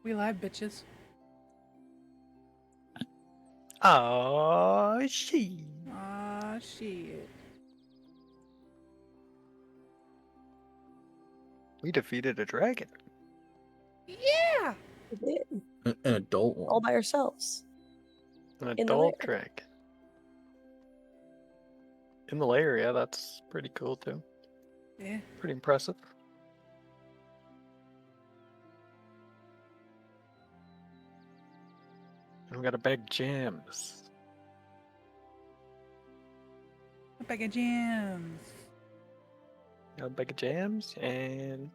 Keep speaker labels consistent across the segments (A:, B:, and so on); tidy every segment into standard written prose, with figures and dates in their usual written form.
A: We live, bitches.
B: Oh, she.
A: Ah, shit.
B: We defeated a dragon.
A: Yeah!
C: We did.
D: An adult
C: All
D: one.
C: by ourselves.
B: An
C: In the
B: adult
C: lair.
B: dragon. In the lair, yeah, that's pretty cool too.
A: Yeah.
B: Pretty impressive. And we got a bag of gems.
A: A bag of gems.
B: Got a bag of gems and.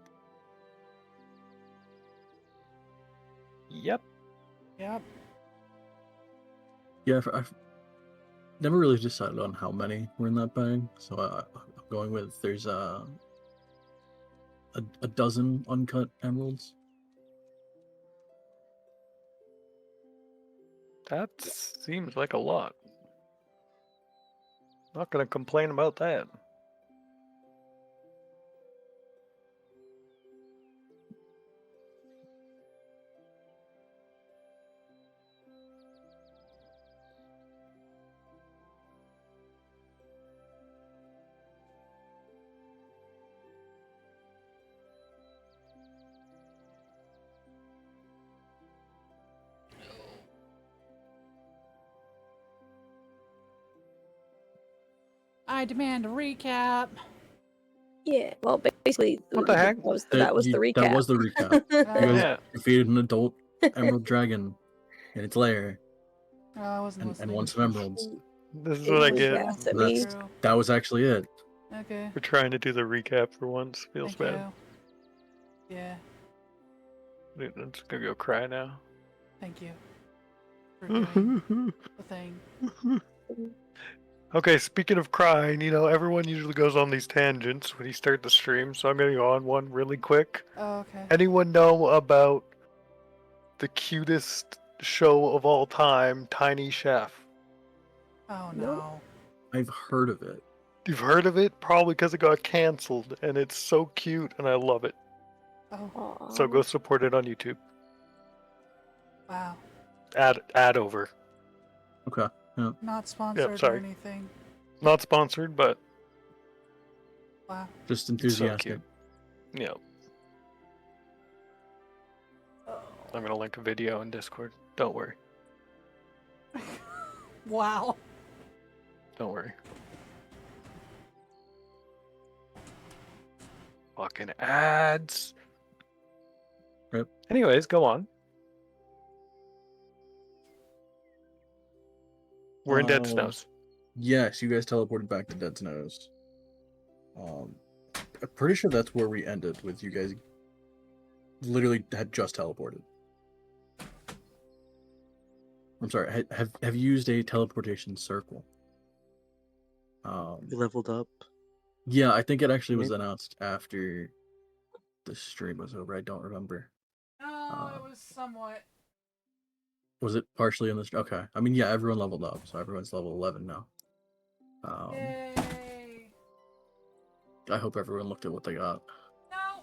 B: Yep.
A: Yep.
D: Yeah, I've never really decided on how many were in that bag, so I'm going with there's a dozen uncut emeralds.
B: That seems like a lot. Not gonna complain about that.
A: I demand a recap.
C: Yeah. Well, basically,
B: What the heck?
C: that was the recap.
D: That was the recap. You guys
B: Yeah.
D: defeated an adult emerald dragon in its lair
A: Oh, I wasn't listening.
D: and won some emeralds.
B: This is
C: It
B: what I
C: was
B: get.
C: gas at me.
D: That's, that was actually it.
A: Okay.
B: We're trying to do the recap for once. Feels
A: Thank
B: bad.
A: you. Yeah.
B: Dude, I'm just gonna go cry now.
A: Thank you. For doing the thing.
B: Okay, speaking of crying, everyone usually goes on these tangents when you start the stream, so I'm gonna go on one really quick.
A: Oh, okay.
B: Anyone know about the cutest show of all time, Tiny Chef?
A: Oh,
C: No.
A: no.
D: I've heard of it.
B: You've heard of it? Probably because it got canceled, and it's so cute, and I love it.
A: Oh,
C: Aw.
B: So go support it on YouTube.
A: wow.
B: Ad over.
D: Okay. Yeah.
A: Not sponsored or
B: sorry.
A: anything.
B: Not sponsored, but
A: Wow.
D: Just
B: so
D: enthusiastic.
B: cute. Yeah, I'm gonna link a video in Discord. Don't worry.
A: Wow.
B: Don't worry. Fucking ads.
D: Yep.
B: Anyways, go on. We're in Dead Snows.
D: Yes, you guys teleported back to Dead Snows. I'm pretty sure that's where we ended with you guys. Literally had just teleported. I'm sorry. Have you used a teleportation circle?
E: We leveled up.
D: Yeah, I think it actually was announced after the stream was over. I don't remember.
A: No, it was somewhat.
D: Was it partially in this? Okay. I mean, yeah, everyone leveled up, so everyone's level 11 now.
A: Yay.
D: I hope everyone looked at what they got.
A: No.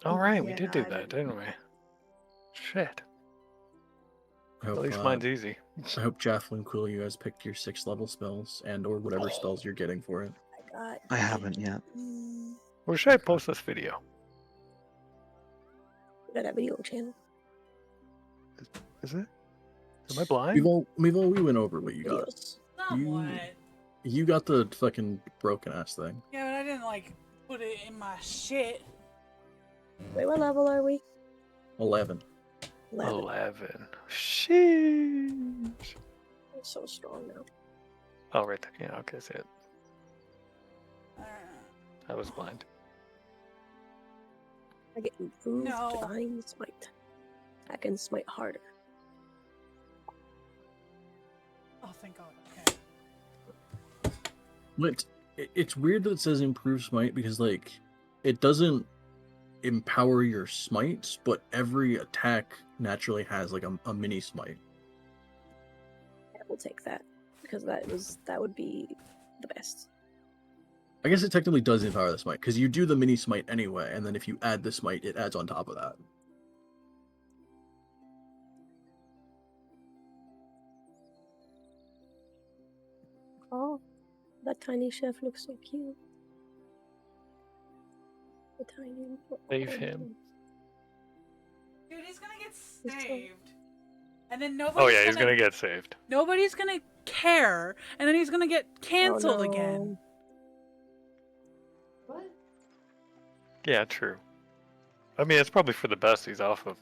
B: All right, we
C: Yeah,
B: did do
C: I
B: that,
C: didn't.
B: didn't we? Shit.
D: I hope,
B: At least mine's easy.
D: I hope Jafflin Quill, you guys picked your 6th level spells and or whatever spells you're getting for it.
E: I haven't yet.
B: Where should I post this video?
C: We got a video channel.
B: Is it? Am I blind?
D: Mevo, we went over what you got.
C: Videos.
A: Somewhat.
D: You got the fucking broken ass thing.
A: Yeah, but I didn't like put it in my shit.
C: Wait, what level are we?
D: 11.
B: 11. Sheesh.
C: I'm so strong now.
B: Oh, right there. Yeah, okay, see it.
A: Uh,
B: I was blind.
C: I get improved
A: No.
C: divine smite. I can smite harder.
A: oh, thank God. Okay.
D: But it's weird that it says improve smite because like it doesn't empower your smites, but every attack naturally has like a mini smite.
C: I will take that because that would be the best.
D: I guess it technically does empower the smite because you do the mini smite anyway, and then if you add the smite, it adds on top of that.
C: Oh, that tiny chef looks so cute. The tiny.
B: Save him.
A: Dude, he's gonna get
C: He's so-
A: saved. And then nobody's
B: Oh yeah, he's gonna get saved.
A: nobody's gonna care, and then he's gonna get canceled again.
E: What?
B: Yeah, true. I mean, it's probably for the best he's off of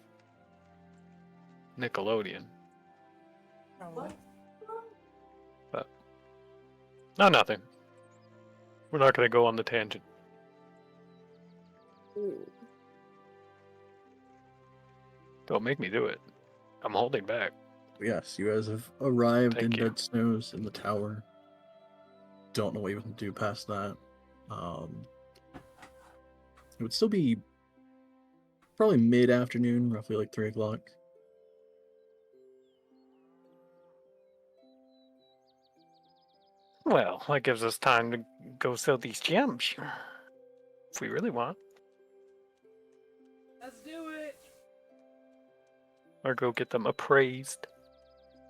B: Nickelodeon.
A: Probably.
E: What?
B: No, nothing. We're not gonna go on the tangent.
C: Mm.
B: Don't make me do it. I'm holding back.
D: Yes, you guys have arrived
B: Thank
D: in
B: you.
D: Dead Snows in the tower. Don't know what you can do past that. It would still be probably mid-afternoon, roughly like 3 o'clock.
B: Well, that gives us time to go sell these gems. If we really want.
A: Let's do it.
B: Or go get them appraised.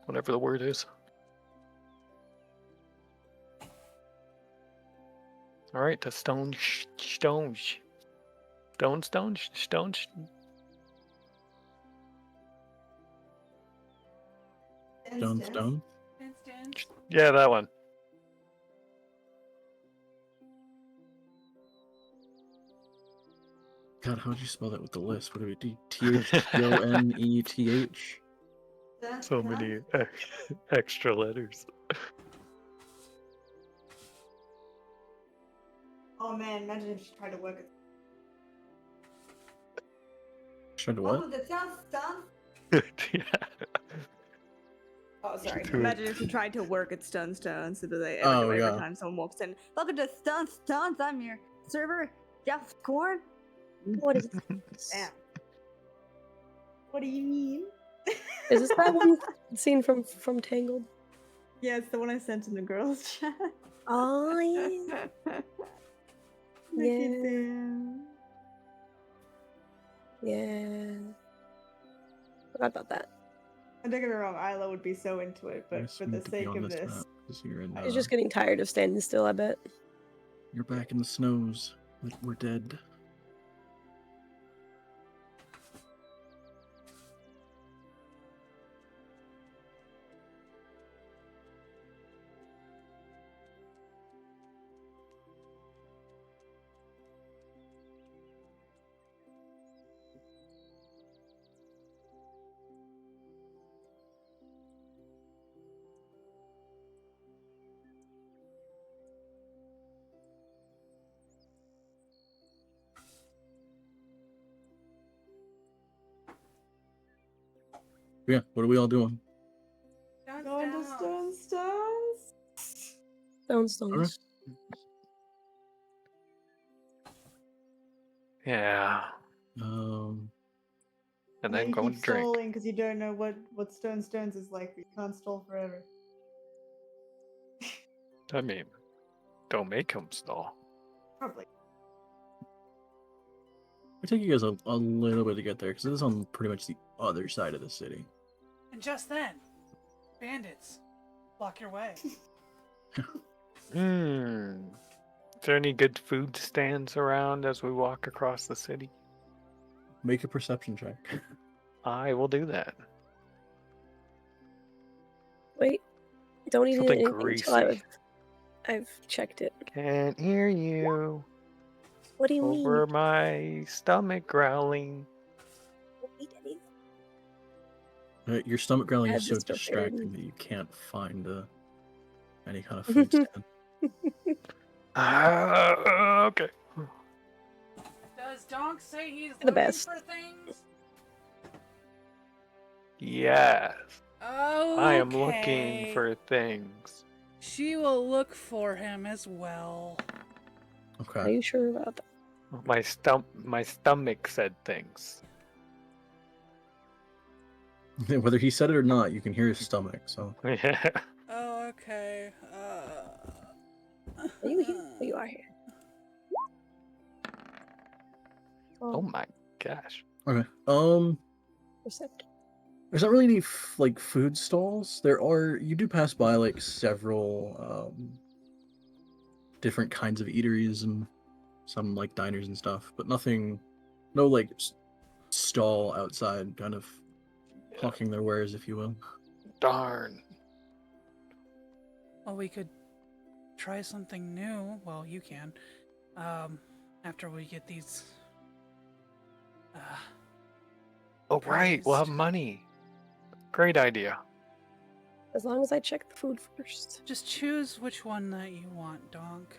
B: Whatever the word is. Alright, the stones. Stones.
D: Stone.
A: Instant.
B: Yeah, that one.
D: God, how'd you spell that with the list? What do we do? T-H-O-N-E-T-H?
B: So many extra letters.
E: Oh man, imagine if she tried to work it.
D: Trying to
E: Oh,
D: what?
E: that sounds done.
B: Yeah.
E: Oh, sorry.
B: Do it.
F: Imagine if you tried to work at Stone Stones, so that they
D: Oh,
F: every
D: yeah.
F: time someone walks in. Welcome to Stone Stones. I'm your server, Jeff Corn.
C: What is
F: Damn. What do you mean?
C: Is this that one scene from Tangled?
F: Yeah, it's the one I sent in the girls' chat.
C: Oh yeah.
F: Look at
C: Yeah.
F: them.
C: Yeah. Forgot about that.
F: And don't get me wrong, Isla would be so into it, but
D: Yes,
F: for
D: we
F: the
D: need to be
F: sake
D: on
F: of this,
D: map, 'cause you're in,
C: He's just getting tired of standing still, I bet.
D: you're back in the snows. Like we're dead. Yeah, what are we all doing?
F: going to Stone Stones.
C: Stones.
B: Yeah.
D: Um,
B: And
F: Yeah,
B: then
F: you
B: go
F: keep
B: and drink.
F: stalling because you don't know what Stone Stones is like, but you can't stall forever.
B: I mean, don't make him stall.
F: Probably.
D: it take you guys a little bit to get there because it is on pretty much the other side of the city.
A: And just then, bandits block your way.
B: Hmm. Is there any good food stands around as we walk across the city?
D: Make a perception check.
B: I will do that.
C: Wait. Don't eat
B: Something
C: anything until
B: greasy.
C: I've checked it.
B: Can't hear you.
C: What do you
B: Over
C: mean?
B: my stomach growling.
C: Don't eat anything.
D: Your stomach growling
C: Add
D: is so
C: this to food.
D: distracting that you can't find any kind of food stand.
B: Okay.
A: Does Donk say he's
C: The
A: looking
C: best.
A: for things?
B: Yes.
A: Oh,
B: I am looking for things.
A: She will look for him as well.
C: Are
D: Okay.
C: you sure about that?
B: My stomach said things.
D: Whether he said it or not, you can hear his stomach. So
B: Yeah.
A: Oh, okay.
C: Are you here? Oh, you are here.
B: Oh my gosh.
D: Okay.
C: Perceptive.
D: There's not really any like food stalls. You do pass by like several different kinds of eateries and some like diners and stuff, but no like stall outside kind of hawking their wares, if you will.
B: Darn.
A: Well, we could try something new. Well, you can. After we get these.
B: Oh right, we'll have
A: Praised.
B: money. Great idea.
C: As long as I check the food first.
A: Just choose which one that you want, Donk.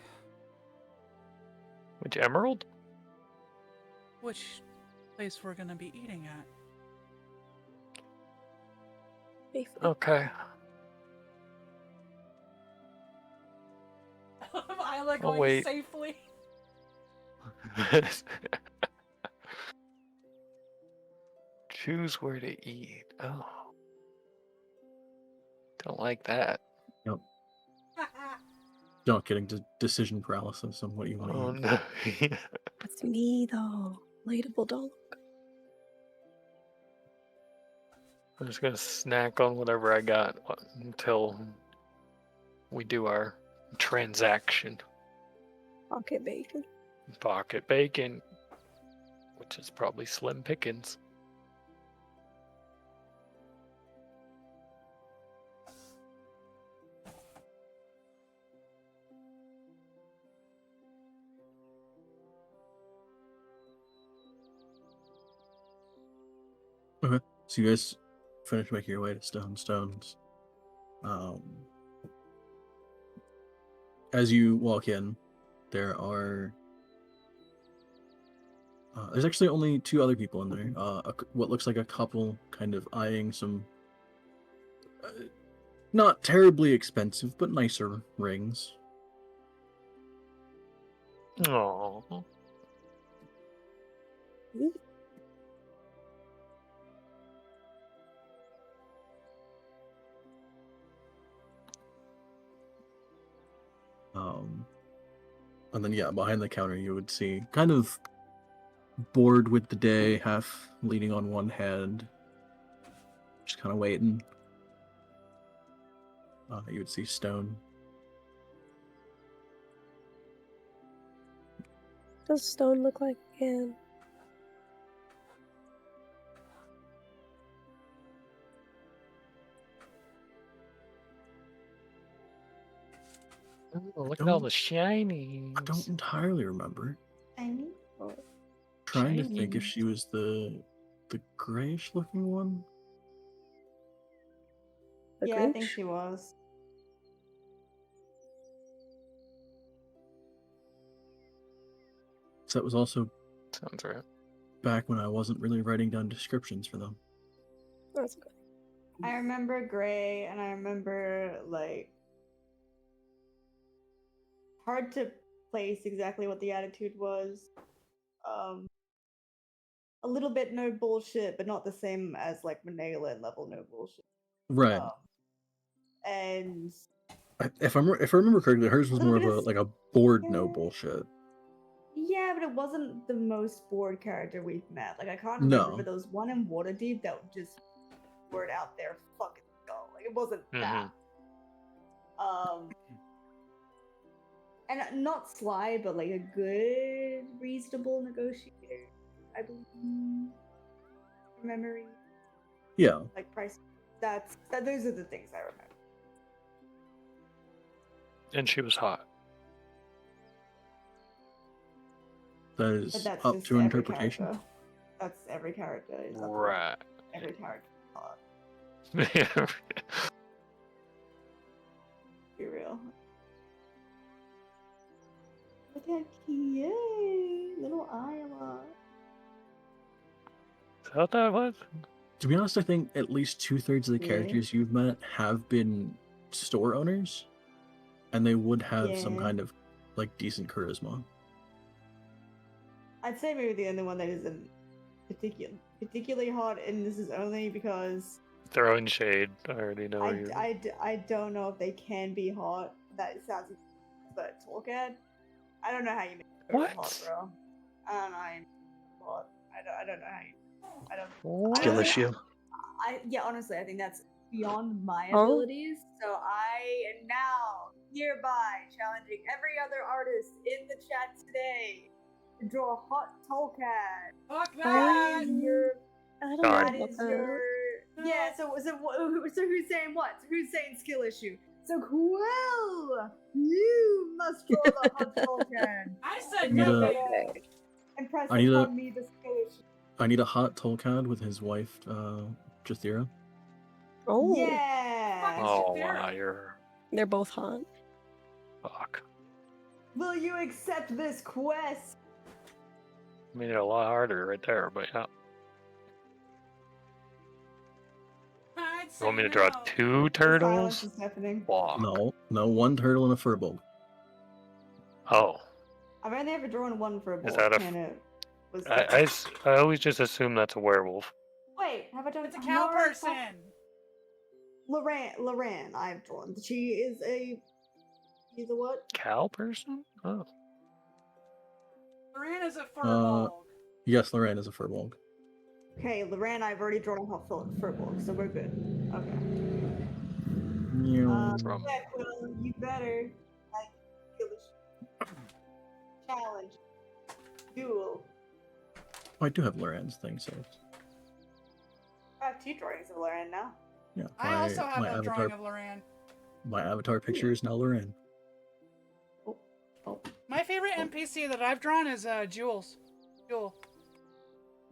B: Which emerald?
A: Which place we're gonna be eating at.
C: Beef.
B: Okay.
A: I like
B: Oh,
A: going
B: wait.
A: safely.
B: Choose where to eat. Oh. Don't like that.
D: Not getting to decision paralysis on what you want to
B: Oh
D: eat.
B: no.
C: That's me though. Relatable dog.
B: I'm just gonna snack on whatever I got until we do our transaction.
C: Pocket bacon.
B: Pocket bacon, which is probably slim pickings.
D: Okay. So you guys finish making your way to Stone Stones. As you walk in, there's actually only two other people in there. What looks like a couple kind of eyeing some not terribly expensive, but nicer rings.
B: Oh.
D: And then yeah, behind the counter you would see kind of bored with the day, half leaning on one hand, just kind of waiting. You would see Stone.
C: Does Stone look like again?
B: Oh, look at all the shinies.
D: I don't entirely remember.
E: Amy?
D: Trying to think if
B: Shiny.
D: she was the grayish looking one.
C: The
E: Yeah, I think
C: Grinch?
E: she was.
D: So that was also
B: Sounds right.
D: back when I wasn't really writing down descriptions for them.
C: That's good.
E: I remember Gray, and I remember, like, hard to place exactly what the attitude was. A little bit no bullshit, but not the same as, like, Manila level no bullshit.
D: Right.
E: And
D: If I remember correctly, hers was
E: Little
D: more of
E: bit
D: a
E: of
D: like a bored no bullshit.
E: yeah, but it wasn't the most bored character we've met. Like, I can't
D: No.
E: remember, but there was one in Waterdeep that would just word out their fucking skull. Like, it wasn't that. And not sly, but like a good, reasonable negotiator, I believe. From memory.
D: Yeah.
E: Like price. Those are the things I remember.
B: And she was hot.
D: That
E: But
D: is
E: that's
D: up
E: just
D: to
E: every
D: interpretation.
E: character. That's every character. Is up to
B: Right.
E: Every character. Be real. Look at cute little Iowa.
B: Is that what that was?
D: To be honest, I think at least 2/3 of the
E: Yeah.
D: characters you've met have been store owners, and they would have some
E: Yeah.
D: kind of like decent charisma.
E: I'd say maybe the only one that isn't particularly hot, and this is only because
B: Throwing shade. I already know you.
E: I don't know if they can be hot. That sounds, but talk at. I don't know how you make it
B: What?
E: hot, bro. I don't know. thought. I don't know how you. I don't.
B: What?
E: I don't think-
D: Skillishu.
E: Yeah, honestly, I think that's beyond my
C: Oh.
E: abilities. So I am now hereby challenging every other artist in the chat today to draw a hot Tolkien.
A: Fuck
C: I
A: that!
E: That is your.
C: I don't
B: Sorry.
E: That
C: know
E: is
C: about
E: your. Yeah. So who's saying what? Who's saying skill issue? So Quill, you must draw the hot Tolkien.
A: I said
D: need
A: no,
D: a-
A: baby.
E: And press
D: I need a-
E: upon me the skill issue.
D: I need a hot Tolkien with his wife, Jathira.
C: Oh,
E: Yeah.
B: Oh
A: there.
B: wow, you're
C: they're both hot.
B: fuck.
E: Will you accept this quest?
B: Made it a lot harder right there, but yeah.
A: I'd
B: You
A: say
B: want me to draw
A: no.
B: 2
E: Silence
B: turtles?
E: is happening.
B: Fuck.
D: No, one turtle and a furbolg.
B: Oh,
E: I've only ever drawn one for a
B: Is
E: board,
B: that a
E: and it was.
B: I always just assume that's a werewolf.
E: Wait, have I done?
A: It's a cow
E: no,
A: person.
E: Loran, I've drawn. She is a. She's a what?
B: Cow person? Oh.
A: Loran is a furball.
D: Yes, Loran is a furbolg.
E: Okay, Loran, I've already drawn a hot furbolg, so we're good. Okay.
B: From-
E: Yeah, Quill, you better like kill the challenge, duel.
D: I do have Loran's thing saved.
E: I have 2 drawings of Loran now.
D: Yeah,
A: I also have
D: my
A: a
D: avatar,
A: drawing of Loran.
D: my avatar picture is now Loran.
E: Oh,
A: My favorite NPC that I've drawn is Jules. Jewel.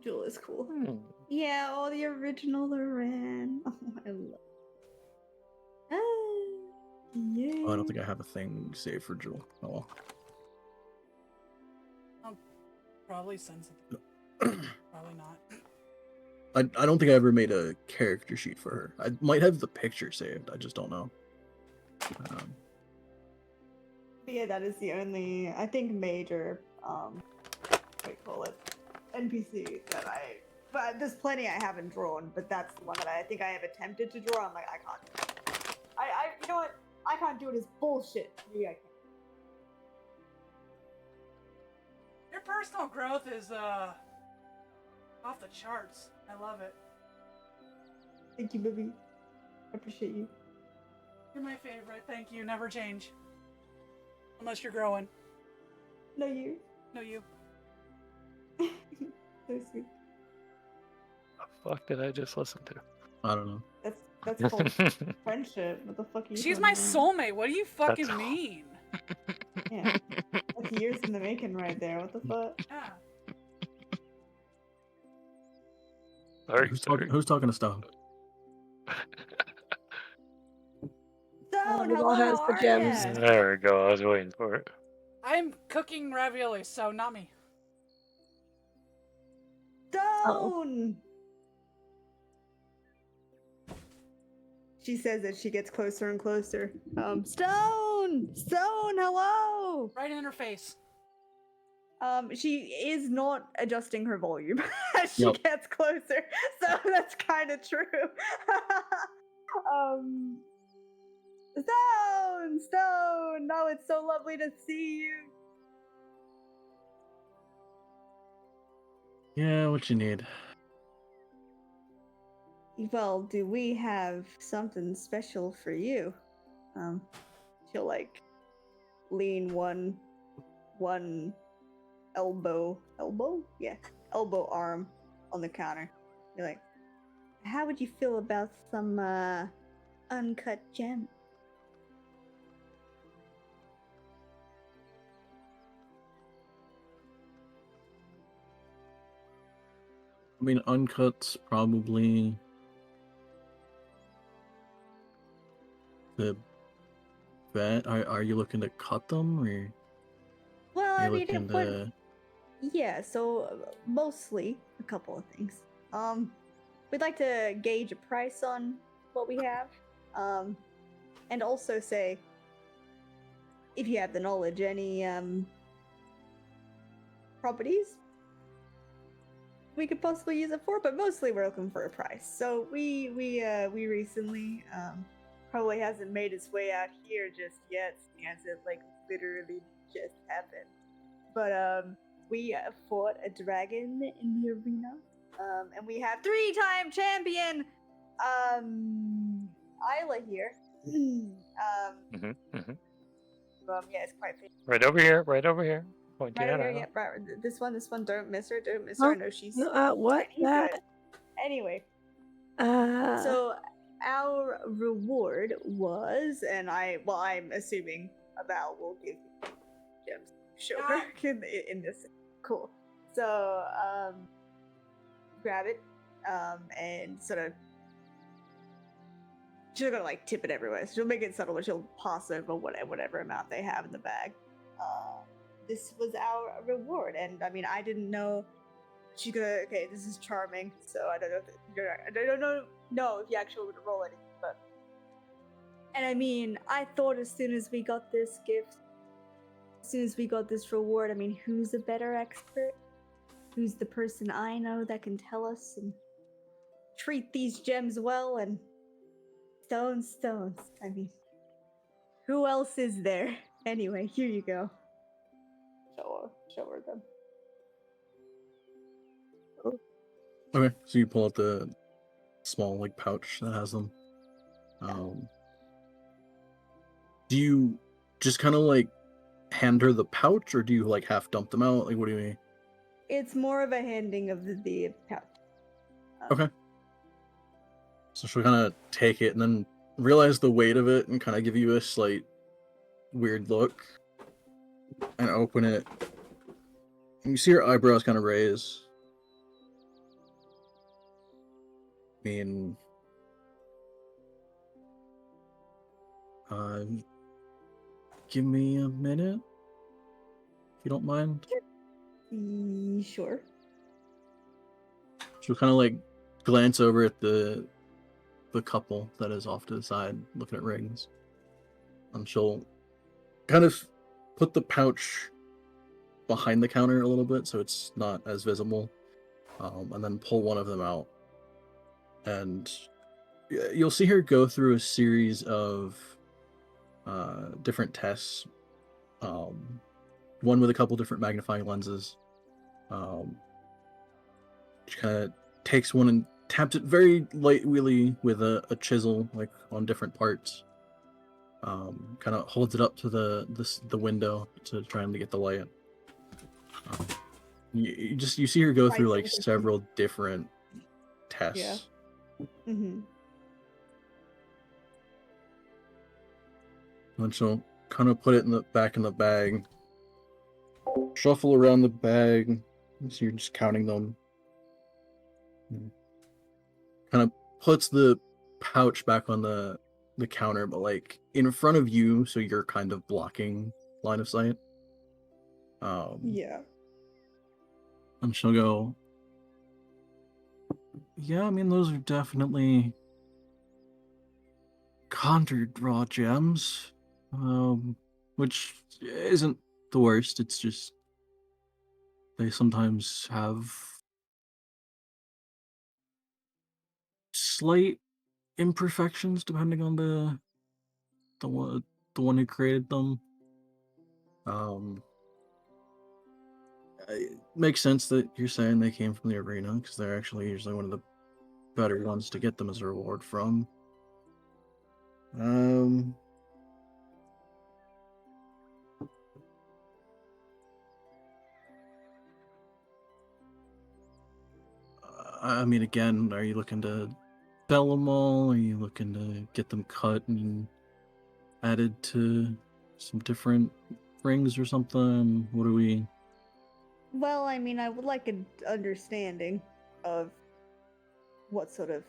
E: Jewel is cool.
B: Hmm.
E: Yeah, all the original Loran. Oh, I love. Yeah.
D: Oh, I don't think I have a thing saved for Jewel. Oh well.
A: Probably sensitive. Probably not.
D: I don't think I ever made a character sheet for her. I might have the picture saved. I just don't know.
E: Yeah, that is the only, I think, major, what do you call it, NPC that but there's plenty I haven't drawn, but that's the one that I think I have attempted to draw. I'm like, I can't do it. You know what? I can't do it is bullshit. Maybe I can.
A: Your personal growth is off the charts. I love it.
E: Thank you, baby. I appreciate you.
A: You're my favorite. Thank you. Never change. Unless you're growing.
E: No, you.
A: No, you.
E: So sweet.
B: The fuck did I just listen to?
D: I don't know.
E: That's called friendship. What the fuck are you
A: She's
E: talking
A: my
E: about?
A: soulmate. What do you fucking
B: That's-
A: mean?
E: Yeah. That's years in the making right there. What the fuck?
A: Yeah.
B: Sorry,
D: Who's
B: sorry.
D: talking? Who's talking to Stone?
E: Stone,
C: we've
E: hello,
C: all had
E: how
C: the
E: are
C: gems.
E: ya?
B: There we go. I was waiting for it.
A: I'm cooking ravioli, so not me.
E: Stone! She says that she gets closer and closer. Stone! Stone, hello!
A: Right in her face.
E: She is not adjusting her volume as she
D: Yep.
E: gets closer, so that's kind of true. Stone! Oh, it's so lovely to see you.
D: Yeah, what you need?
E: Well, do we have something special for you? She'll like lean one elbow, yeah, elbow arm on the counter. You're like, how would you feel about some uncut gem?
D: I mean, uncut's probably the bet. Are you looking to cut them, or
E: Well,
D: are
E: I
D: you
E: mean,
D: looking
E: it would,
D: to?
E: yeah. So mostly a couple of things. We'd like to gauge a price on what we have, and also say, if you have the knowledge, any properties we could possibly use it for, but mostly we're looking for a price. So we recently probably hasn't made its way out here just yet, as it like literally just happened. But
F: we fought a dragon in the arena. And we have 3-time champion, Isla here.
B: Mm-hmm, mm-hmm.
F: Yeah, it's quite famous.
B: Right over here. Right over here. Point
F: Right
B: your
F: over
B: head
F: here,
B: out.
F: yeah, right. This one, don't miss her, don't miss
C: Oh,
F: her. I know she's
C: what?
F: tiny,
C: That?
F: but anyway.
C: Uh,
F: So our reward was, and I'm assuming Aval will give you gems. Show her in this. Cool. So grab it, and sort of. She's gonna like tip it everywhere. So she'll make it subtle, but she'll pass over whatever amount they have in the bag. This was our reward, and I mean, I didn't know. She's gonna. Okay, this is charming. So I don't know. I don't know if you actually would roll anything, but. And I mean, I thought as soon as we got this gift, as soon as we got this reward, I mean, who's a better expert? Who's the person I know that can tell us and treat these gems well and stones? I mean, who else is there? Anyway, here you go. Show her them.
D: Okay, so you pull out the small like pouch that has them. Do you just kind of like hand her the pouch, or do you like half dump them out? Like, what do you mean?
F: It's more of a handing of the pouch.
D: Okay. So she'll kind of take it and then realize the weight of it and kind of give you a slight weird look and open it. And you see her eyebrows kind of raise. I mean, give me a minute, if you don't mind.
F: Sure.
D: She'll kind of like glance over at the couple that is off to the side looking at rings, and she'll kind of put the pouch behind the counter a little bit so it's not as visible, and then pull one of them out, and you'll see her go through a series of different tests, one with a couple different magnifying lenses. She kind of takes one and taps it very lightly with a chisel, like on different parts. Kind of holds it up to the window to try and get the light. You see her go through like several different tests.
F: Yeah. Mm-hmm.
D: And she'll kind of put it back in the bag, shuffle around the bag, so you're just counting them. Kind of puts the pouch back on the counter, but like in front of you, so you're kind of blocking line of sight.
F: Yeah.
D: And she'll go, yeah, I mean, those are definitely conjured raw gems, which isn't the worst. It's just they sometimes have slight imperfections depending on the one who created them. It makes sense that you're saying they came from the arena, because they're actually usually one of the better ones to get them as a reward from. I mean, again, are you looking to sell them all? Are you looking to get them cut and added to some different rings or something? What do we...
F: Well, I mean, I would like an understanding of what sort of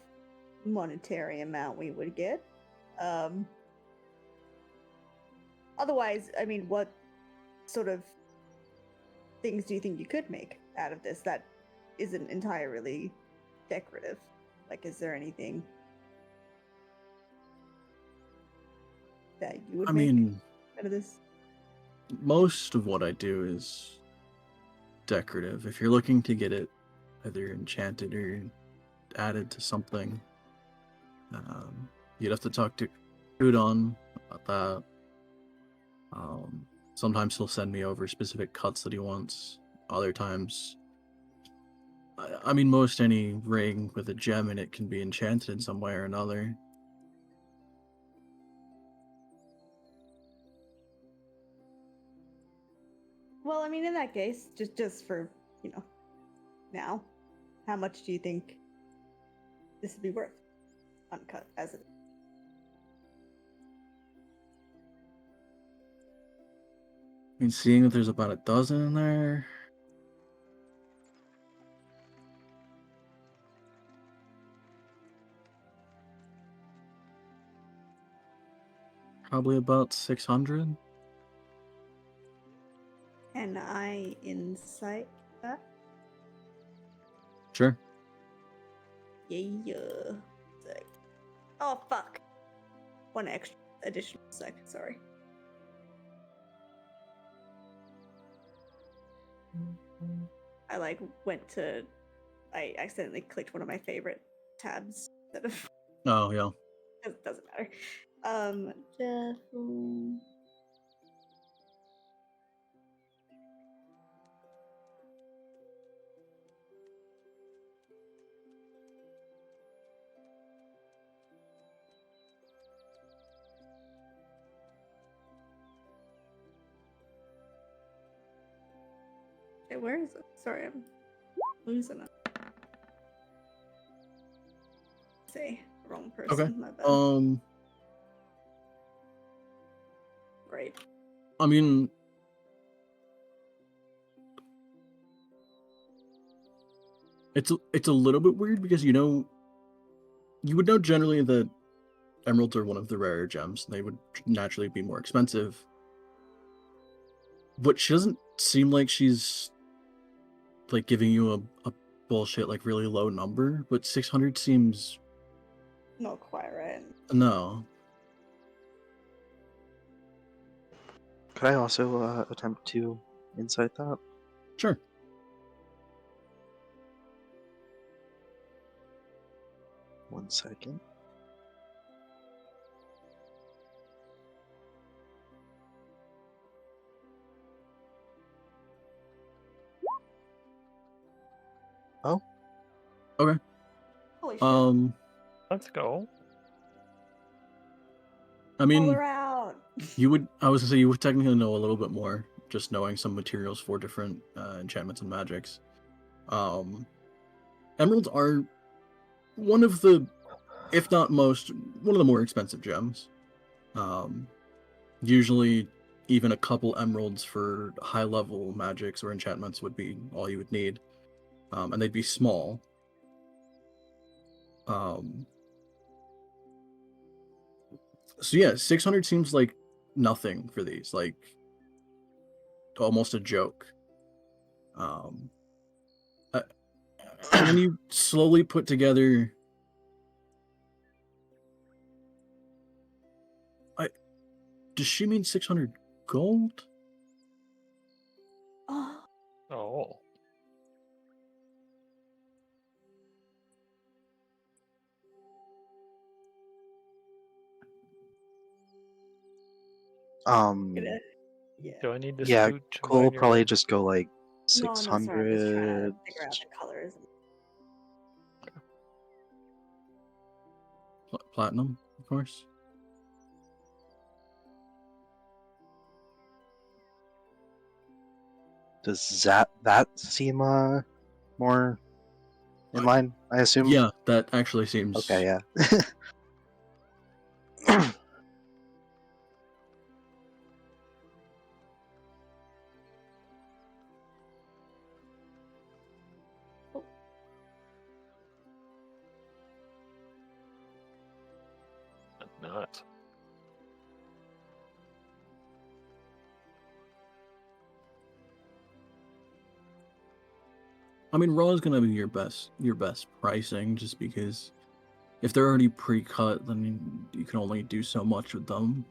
F: monetary amount we would get. Otherwise, I mean, what sort of things do you think you could make out of this that isn't entirely decorative? Like, is there anything that you would make out of this?
D: Most of what I do is decorative. If you're looking to get it either enchanted or added to something, you'd have to talk to Udon about that. Sometimes he'll send me over specific cuts that he wants. other times, I mean, most any ring with a gem in it can be enchanted in some way or another.
E: Well, I mean, in that case, just for now, how much do you think this would be worth, uncut as it?
D: I mean, seeing that there's about a dozen in there. Probably about 600.
E: Can I insight that?
D: Sure.
E: Yeah. Sec. Oh fuck. One extra additional sec. Sorry. I accidentally clicked one of my favorite tabs instead of.
D: Oh, yeah.
E: It doesn't matter. Jeff. Okay, where is it? Sorry, I'm losing it. Say wrong person.
D: Okay.
E: My bad. Great.
D: I mean, it's a little bit weird because you would know generally that emeralds are one of the rarer gems. They would naturally be more expensive. But she doesn't seem like she's like giving you a bullshit like really low number. But 600 seems
E: Not quite right.
D: no.
G: Could I also attempt to insight that?
D: Sure.
G: One second. Oh,
D: Okay.
E: Holy shit.
B: Let's go.
D: I
E: Call
D: mean,
E: her out.
D: I was gonna say you would technically know a little bit more just knowing some materials for different enchantments and magics. Emeralds are one of the, if not most, one of the more expensive gems. Usually, even a couple emeralds for high-level magics or enchantments would be all you would need, and they'd be small. So yeah, 600 seems like nothing for these, like almost a joke. And then you slowly put together. Does she mean 600 gold?
E: Oh,
B: Oh.
E: gonna, yeah.
B: Do I need to
G: yeah,
B: scoot? to
G: Cole will
B: find your
G: probably
B: ring?
G: just go like
E: No, sorry. I'm just trying to
G: 600.
E: figure out the colors.
D: Platinum, of course.
G: Does that seem more in line? I assume.
D: Yeah, that actually seems.
G: Okay. Yeah.
B: Not.
D: I mean, raw is gonna be your best pricing, just because if they're already pre-cut, then you can only do so much with them.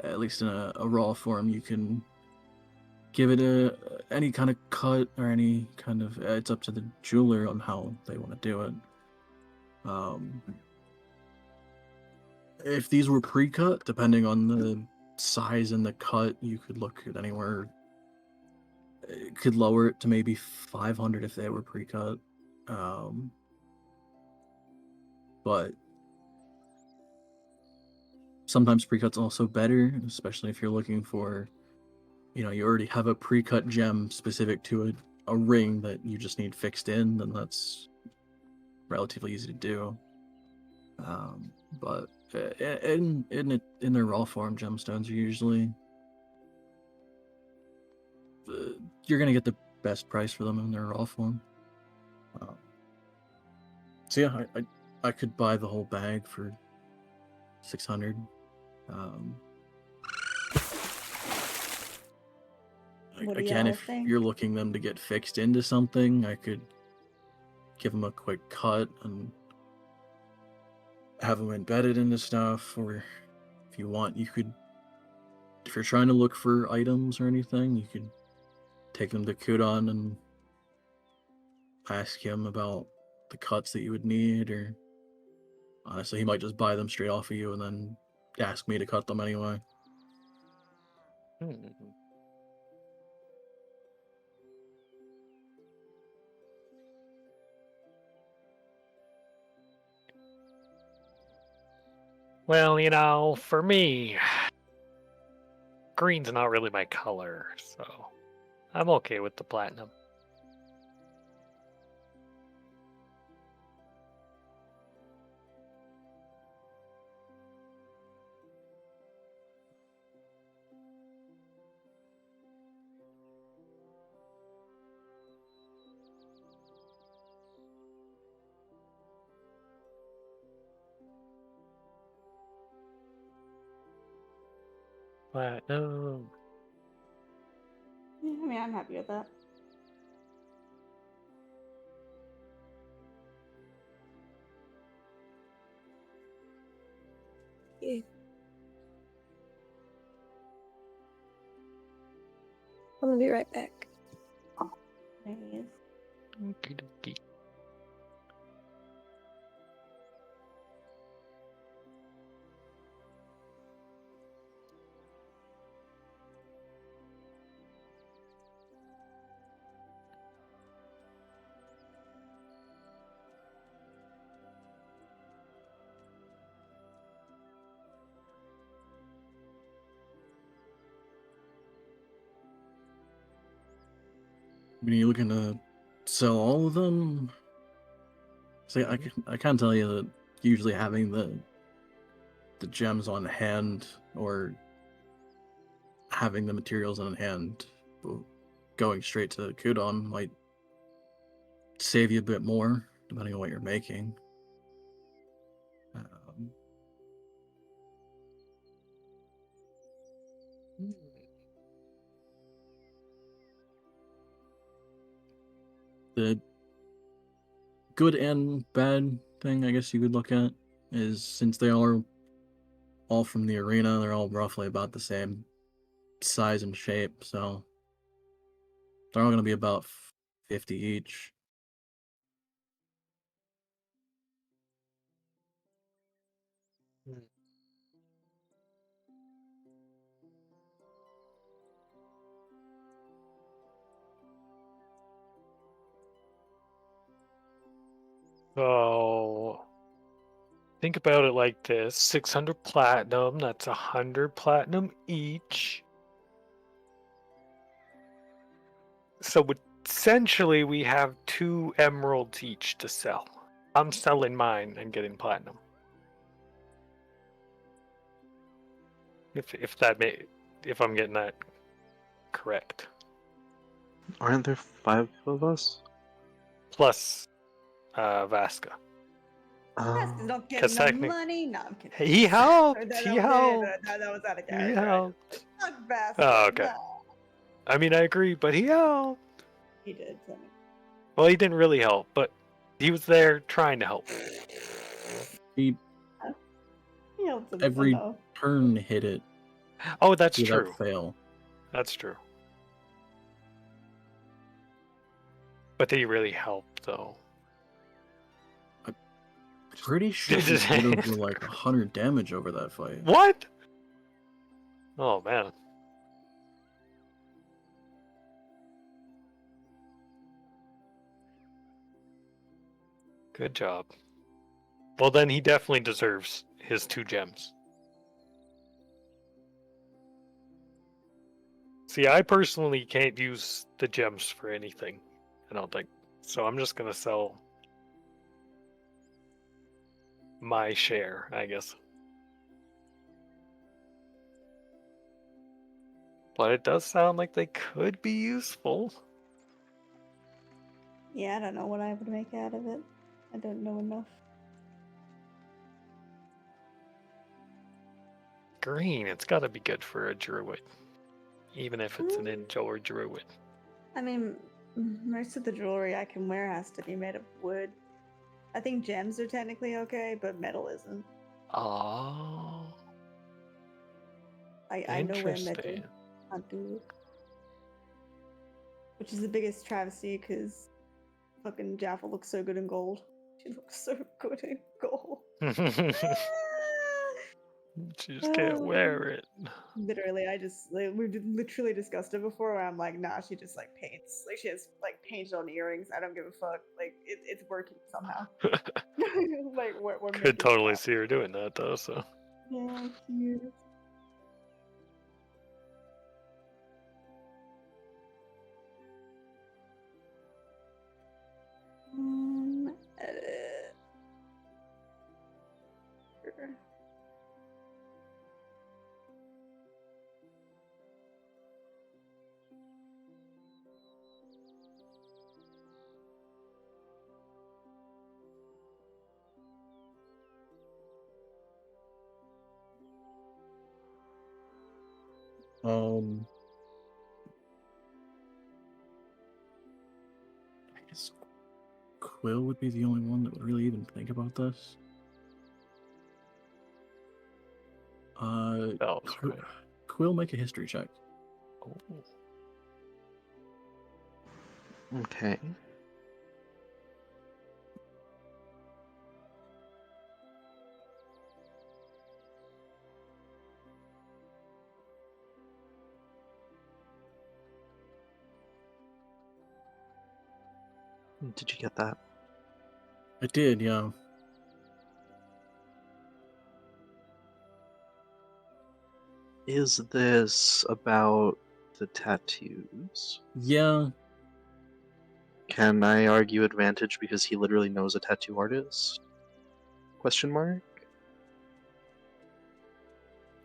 D: At least in a raw form, you can give it any kind of cut or any kind of. It's up to the jeweler on how they want to do it. If these were pre-cut, depending on the size and the cut, you could look at anywhere It could lower it to maybe 500 if they were pre-cut. But sometimes pre-cut's also better, especially if you're looking for, you already have a pre-cut gem specific to a ring that you just need fixed in, then that's relatively easy to do. But in their raw form, gemstones are usually you're gonna get the best price for them in their raw form. So yeah, I could buy the whole bag for 600.
F: What do
D: Again,
F: y'all
D: if
F: think?
D: you're looking them to get fixed into something, I could give them a quick cut and have them embedded into stuff. Or if you want, you could, if you're trying to look for items or anything, you could take them to Kudon and ask him about the cuts that you would need, or honestly, he might just buy them straight off of you and then ask me to cut them anyway.
B: Hmm. Well, for me, green's not really my color, so I'm okay with the platinum. Platinum.
F: Yeah, I mean, I'm happy with that.
C: Yeah. I'm gonna be right back.
F: Nice.
B: Okie dokie.
D: Are you looking to sell all of them? See, I can't tell you that usually having the gems on hand or having the materials on hand, going straight to Kudon might save you a bit more depending on what you're making. The good and bad thing I guess you could look at is, since they are all from the arena, they're all roughly about the same size and shape, so they're all going to be about 50 each.
B: So think about it like this: 600 platinum, that's 100 platinum each. So essentially we have 2 emeralds each to sell. I'm selling mine and getting platinum. If I'm getting that correct.
G: Aren't there 5 of us?
B: Plus Vasca.
F: Bastards don't get
B: 'cause
F: no
B: technic-
F: money. No, I'm kidding.
B: He helped!
F: Or
B: He helped!
F: That was out of
B: He
F: character.
B: helped!
F: Fuck Bastards.
B: Oh, okay.
F: No.
B: I mean, I agree, but he helped!
F: He did. So.
B: Well, he didn't really help, but he was there trying to help.
D: He
F: He helped him
D: every
F: somehow.
D: turn hit it
B: Oh, that's
D: without
B: true.
D: fail.
B: That's true. But did he really help, though?
D: Pretty sure
B: Did
D: he
B: his
D: did over
B: hand-
D: like 100 damage over that fight.
B: What? Oh, man. Good job. Well, then he definitely deserves his 2 gems. See, I personally can't use the gems for anything, I don't think. So I'm just gonna sell my share, I guess. But it does sound like they could be useful.
F: Yeah, I don't know what I would make out of it. I don't know enough.
B: Green, it's gotta be good for a druid. Even if it's an indoor druid.
F: I mean, most of the jewelry I can wear has to be made of wood. I think gems are technically okay, but metal isn't.
B: Oh,
F: I know where metal
B: interesting.
F: can't do it. Which is the biggest travesty because fucking Jaffa looks so good in gold. She looks so good in gold.
B: She just can't wear it.
F: Literally, we've literally discussed it before. Where I'm like, nah, she just like paints. Like she has like painted on earrings. I don't give a fuck. Like it's working somehow. Like we're
B: Could
F: making
B: totally
F: it
B: see her doing that though, so.
F: happen. Yeah, cute. Edit. Sure.
D: I guess Quill would be the only one that would really even think about this.
B: That was right.
D: Quill, make a history check.
B: Oh.
G: Okay. Did you get that?
D: I did, yeah.
G: Is this about the tattoos?
D: Yeah,
G: Can I argue advantage because he literally knows a tattoo artist? Question mark?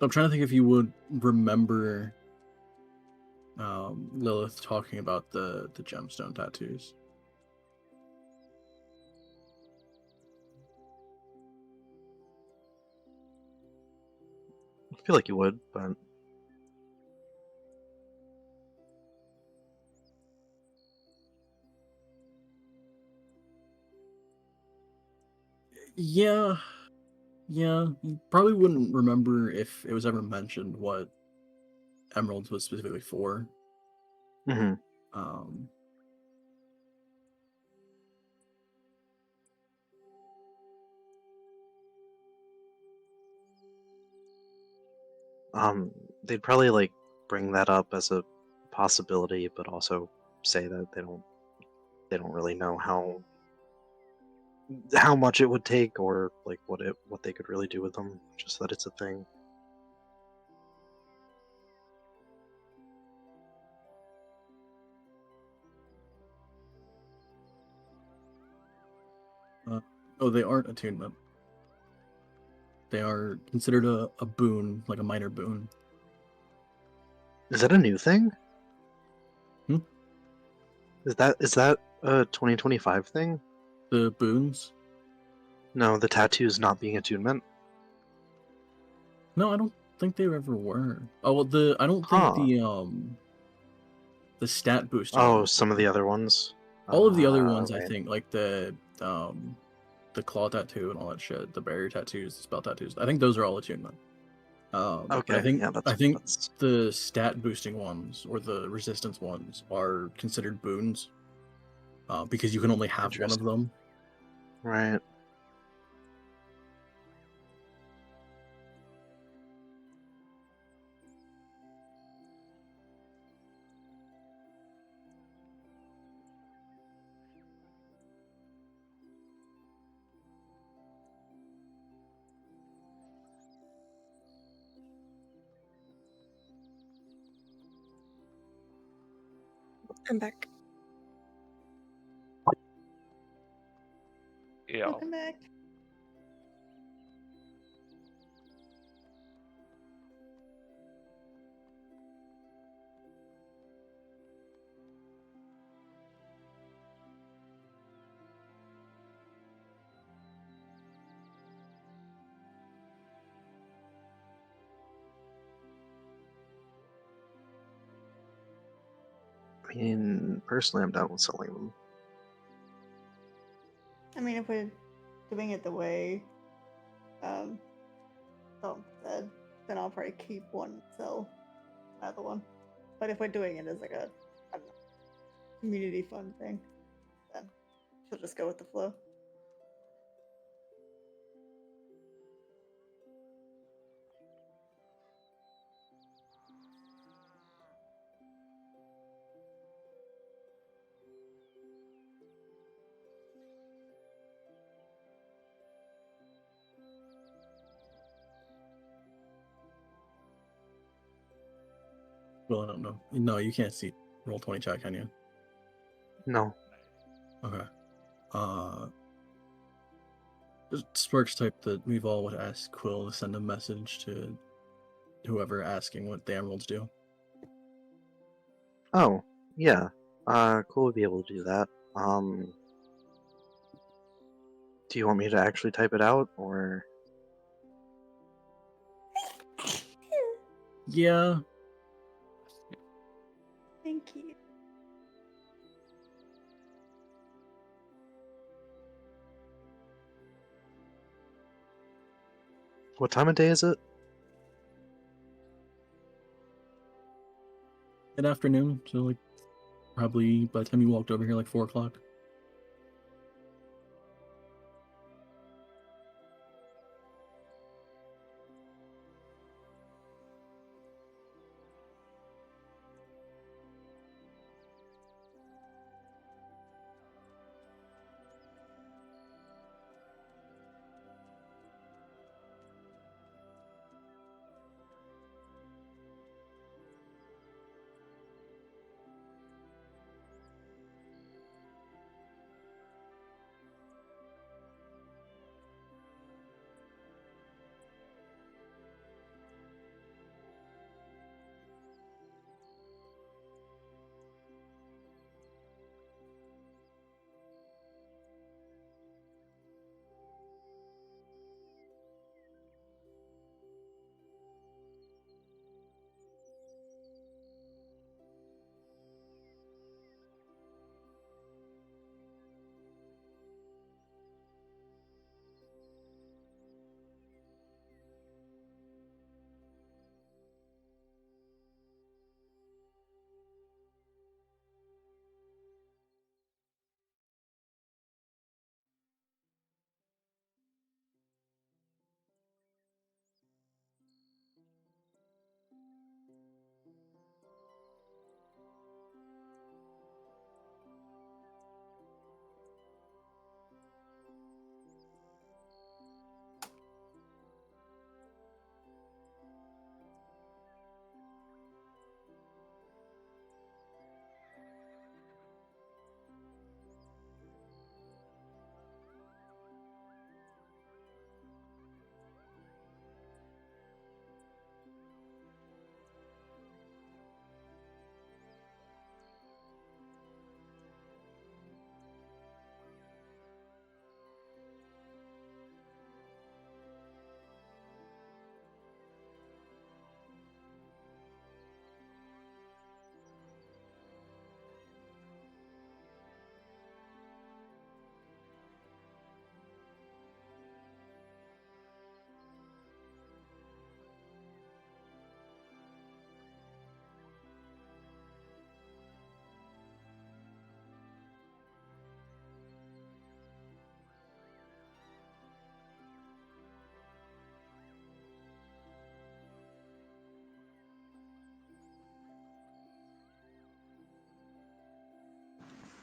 D: I'm trying to think if you would remember Lilith talking about the gemstone tattoos.
G: I feel like you would, but
D: Yeah, you probably wouldn't remember if it was ever mentioned what Emeralds was specifically for.
G: Mhm.
D: Um,
G: they'd probably like bring that up as a possibility, but also say that they don't really know how much it would take or like what they could really do with them. Just that it's a thing.
D: oh, they aren't attunement. They are considered a boon, like a minor boon.
G: Is that a new thing?
D: Hmm?
G: Is that a 2025 thing?
D: The boons?
G: No, the tattoos not being attunement.
D: No, I don't think they ever were. Oh well, I don't
G: Huh.
D: think the stat boosting
G: Oh,
D: ones
G: some of
D: were.
G: the other ones.
D: All of the other ones, I
G: Right.
D: think, like the claw tattoo and all that shit, the barrier tattoos, the spell tattoos. I think those are all attunement. But
G: Okay, yeah,
D: I think
G: that's
D: the stat boosting ones or the resistance ones are considered boons, because you can only have one of
G: interesting.
D: them.
G: Right.
C: I'm back.
B: Yeah.
E: Welcome back.
G: I mean, personally, I'm down with selling them.
E: I mean, if we're doing it the way Tom said, then I'll probably keep one and sell another one. But if we're doing it as like a, I don't know, community fund thing, then she'll just go with the flow.
D: Well, I don't know. No, you can't see roll 20 chat, can you?
G: No.
D: Okay. Sparks type that we've all would ask Quill to send a message to whoever asking what the emeralds do.
G: Oh, yeah. Cool would be able to do that. Do you want me to actually type it out, or?
D: Yeah.
E: Thank you.
G: What time of day is it?
D: An afternoon, so like probably by the time you walked over here, like 4 o'clock.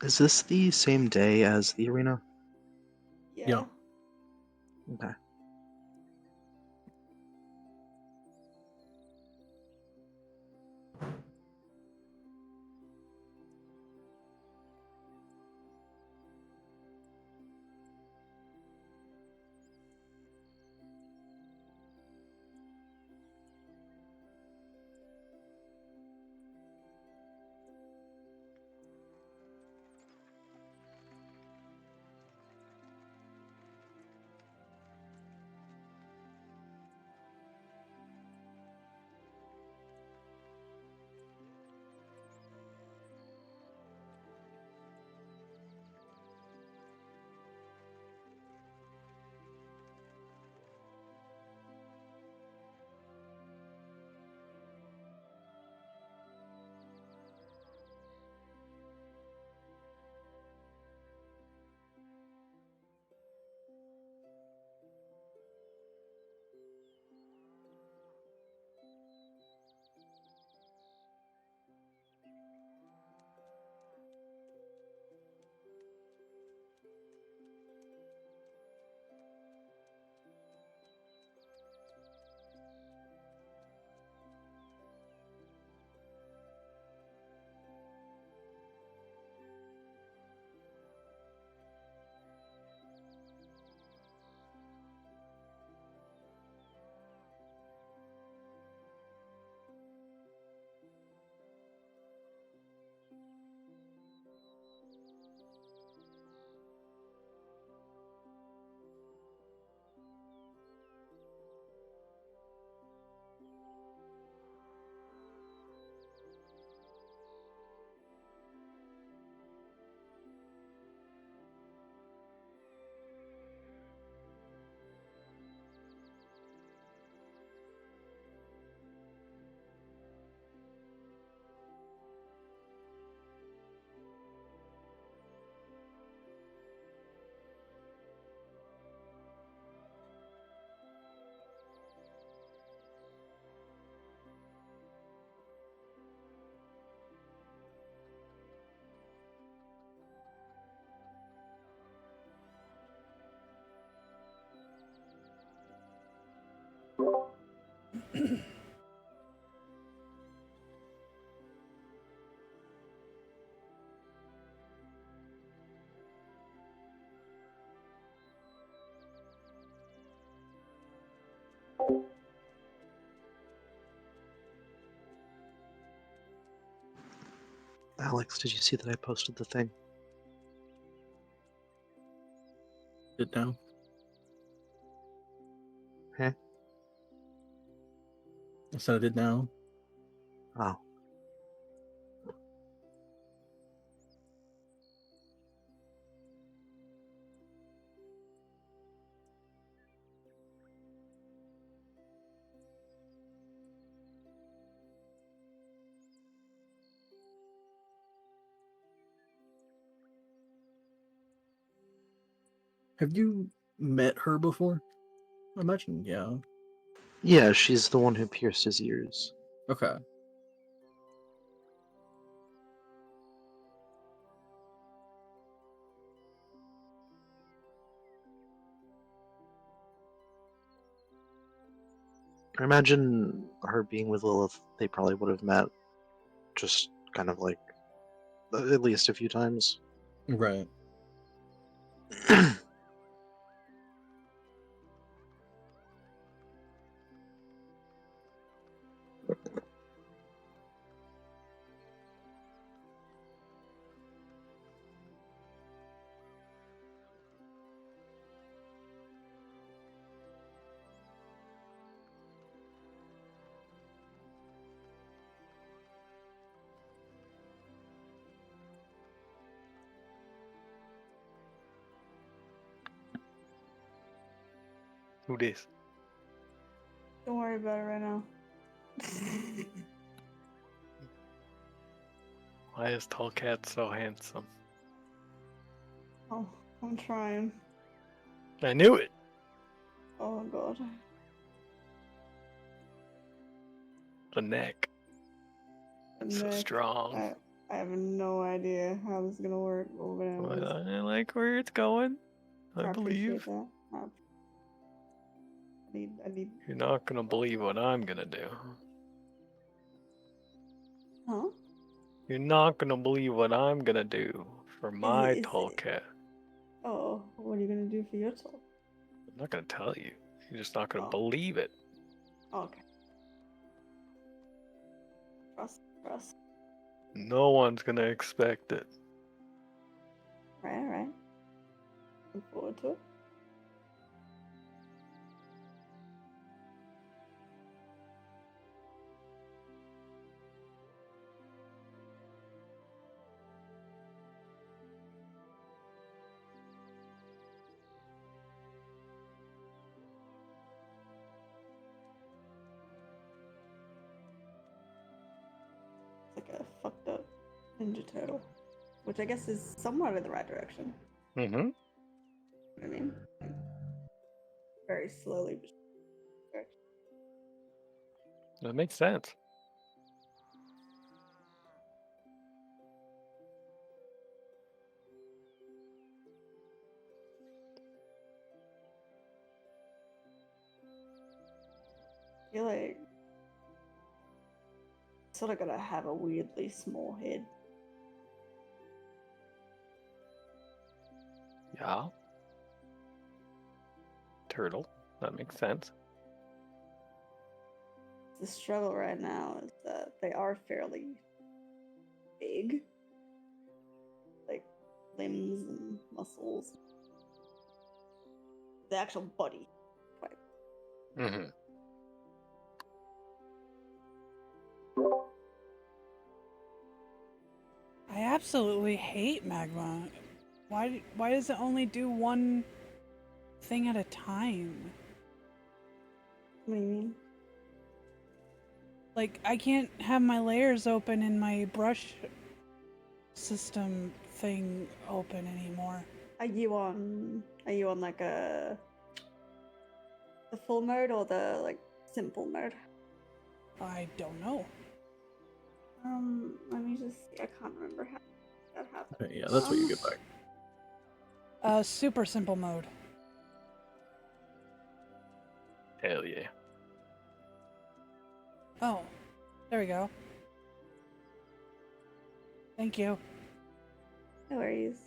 G: Is this the same day as the arena?
E: Yeah.
G: Okay. Alex, did you see that I posted the thing?
D: Sit down.
G: Huh?
D: I said I did now.
G: Oh.
D: Have you met her before? I imagine, yeah.
G: Yeah, she's the one who pierced his ears.
D: Okay.
G: I imagine her being with Lilith, they probably would have met just kind of like at least a few times.
D: Right.
B: Who this?
E: Don't worry about it right now.
B: Why is Tall Cat so handsome?
E: Oh, I'm trying.
B: I knew it.
E: Oh god.
B: The neck.
E: And
B: So
E: next,
B: strong.
E: I have no idea how this is gonna work. But anyways,
B: I like where it's going. I
E: appreciate
B: believe.
E: that. I need.
B: You're not gonna believe what I'm gonna do.
E: Huh?
B: You're not gonna believe what I'm gonna do for my
E: is
B: Tall
E: it-
B: Cat.
E: Oh, what are you gonna do for your soul?
B: I'm not gonna tell you. You're just not gonna
E: Oh.
B: believe it.
E: Okay. Trust.
B: No one's gonna expect it.
E: Right. Look forward to it. It's like a fucked up Ninja Turtle, which I guess is somewhat in the right direction.
B: Mm-hmm.
E: You know what I mean? Very slowly, but direction.
B: That makes sense.
E: I feel like sort of gotta have a weirdly small head.
B: Yeah. Turtle. That makes sense.
E: The struggle right now is that they are fairly big, like limbs and muscles. The actual body, quite.
B: Mm-hmm.
A: I absolutely hate magma. Why does it only do one thing at a time?
E: What do you mean?
A: Like, I can't have my layers open and my brush system thing open anymore.
E: Are you on like the full mode or the like simple mode?
A: I don't know.
E: Let me just see. I can't remember how that happened.
D: Okay, yeah, that's what you get back.
A: Super simple mode.
B: Hell yeah.
A: Oh, there we go. Thank you.
F: No worries.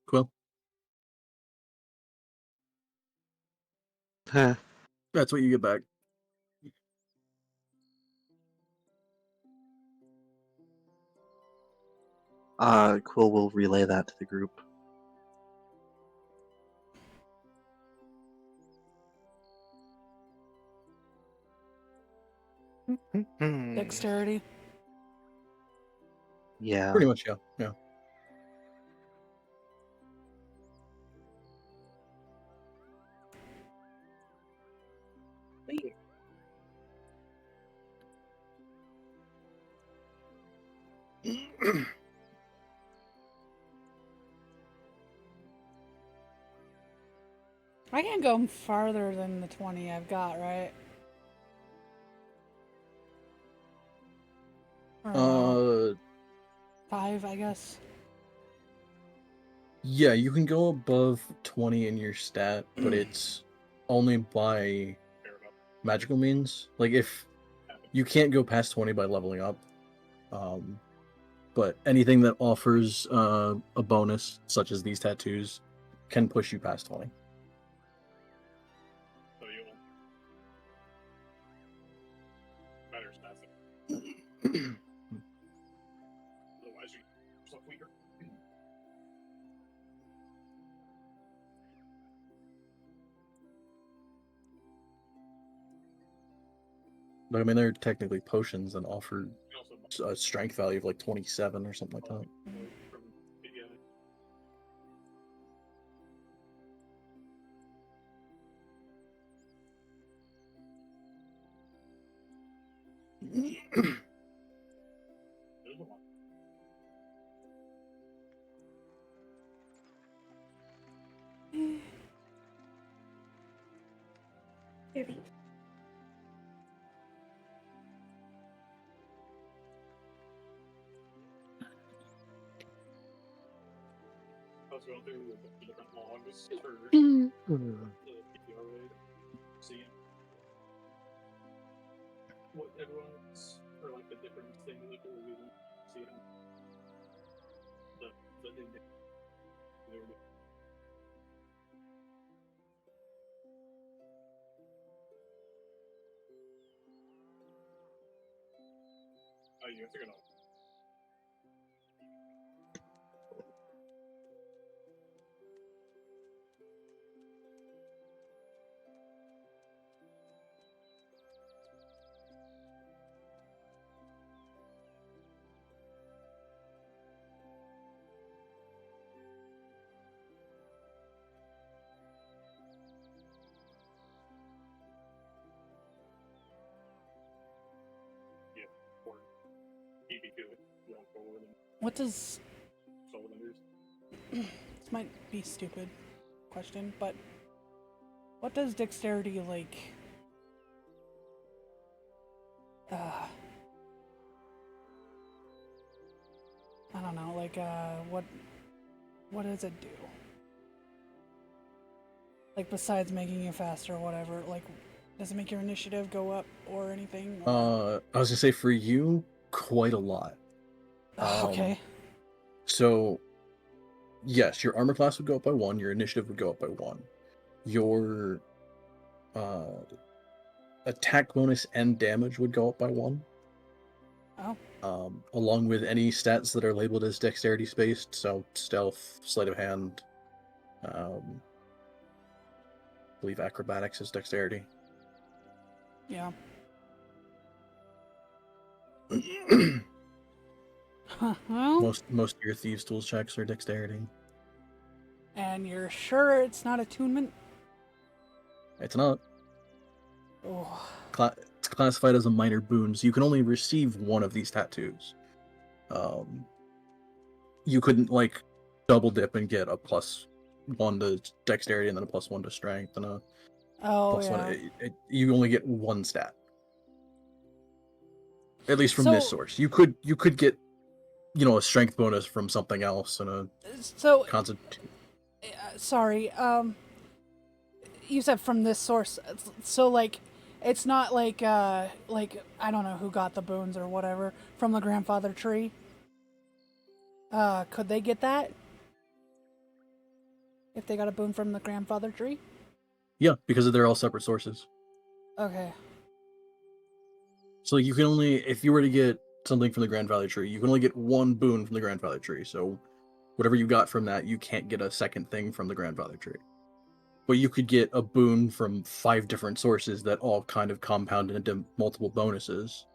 D: Quill.
G: Huh.
D: That's what you get back.
G: Quill will relay that to the group.
A: Dexterity.
G: Yeah.
D: Pretty much, yeah. Yeah.
A: I can't go farther than the 20 I've got, right? Or, 5, I guess.
D: Yeah, you can go above 20 in your stat, but it's only by magical means. Like, if you can't go past 20 by leveling up, but anything that offers a bonus, such as these tattoos, can push you past 20.
H: So you better stats. Otherwise, you're so weaker.
D: But I mean, they're technically potions that offer
H: You also
D: a strength value of like 27 or something like that.
H: from beginning. There's a lot. I was going through the different logs for the PTRA, seeing what everyone's, or like the different things that they were using, seeing the thing they were doing. Oh, you have to go to or PvP, you don't go with them,
A: What does...
H: soul vendors.
A: This might be stupid question, but... What does dexterity, like... I don't know, like, what does it do? Like, besides making you faster or whatever, like, does it make your initiative go up or anything? Or...
D: I was gonna say, for you, quite a lot.
A: Okay.
D: So, yes, your armor class would go up by 1, your initiative would go up by 1. Your attack bonus and damage would go up by 1.
A: Oh.
D: Along with any stats that are labeled as dexterity spaced, so stealth, sleight of hand, I believe acrobatics is dexterity.
A: Yeah. Well,
D: Most of your thieves' tools checks are dexterity.
A: and you're sure it's not attunement?
D: It's not.
A: Oh,
D: It's classified as a minor boon, so you can only receive one of these tattoos. You couldn't like double dip and get a +1 to dexterity and then a +1 to strength and a
A: oh
D: +1.
A: yeah.
D: You only get one stat. At least from this
A: So-
D: source. You could get, a strength bonus from something else and a
A: So,
D: constitution.
A: sorry. You said from this source. So like, it's not like I don't know who got the boons or whatever from the grandfather tree. Could they get that? If they got a boon from the grandfather tree?
D: Yeah, because they're all separate sources.
A: Okay.
D: So you can only, if you were to get something from the grandfather tree, you can only get one boon from the grandfather tree. So whatever you got from that, you can't get a second thing from the grandfather tree. But you could get a boon from 5 different sources that all kind of compound into multiple bonuses.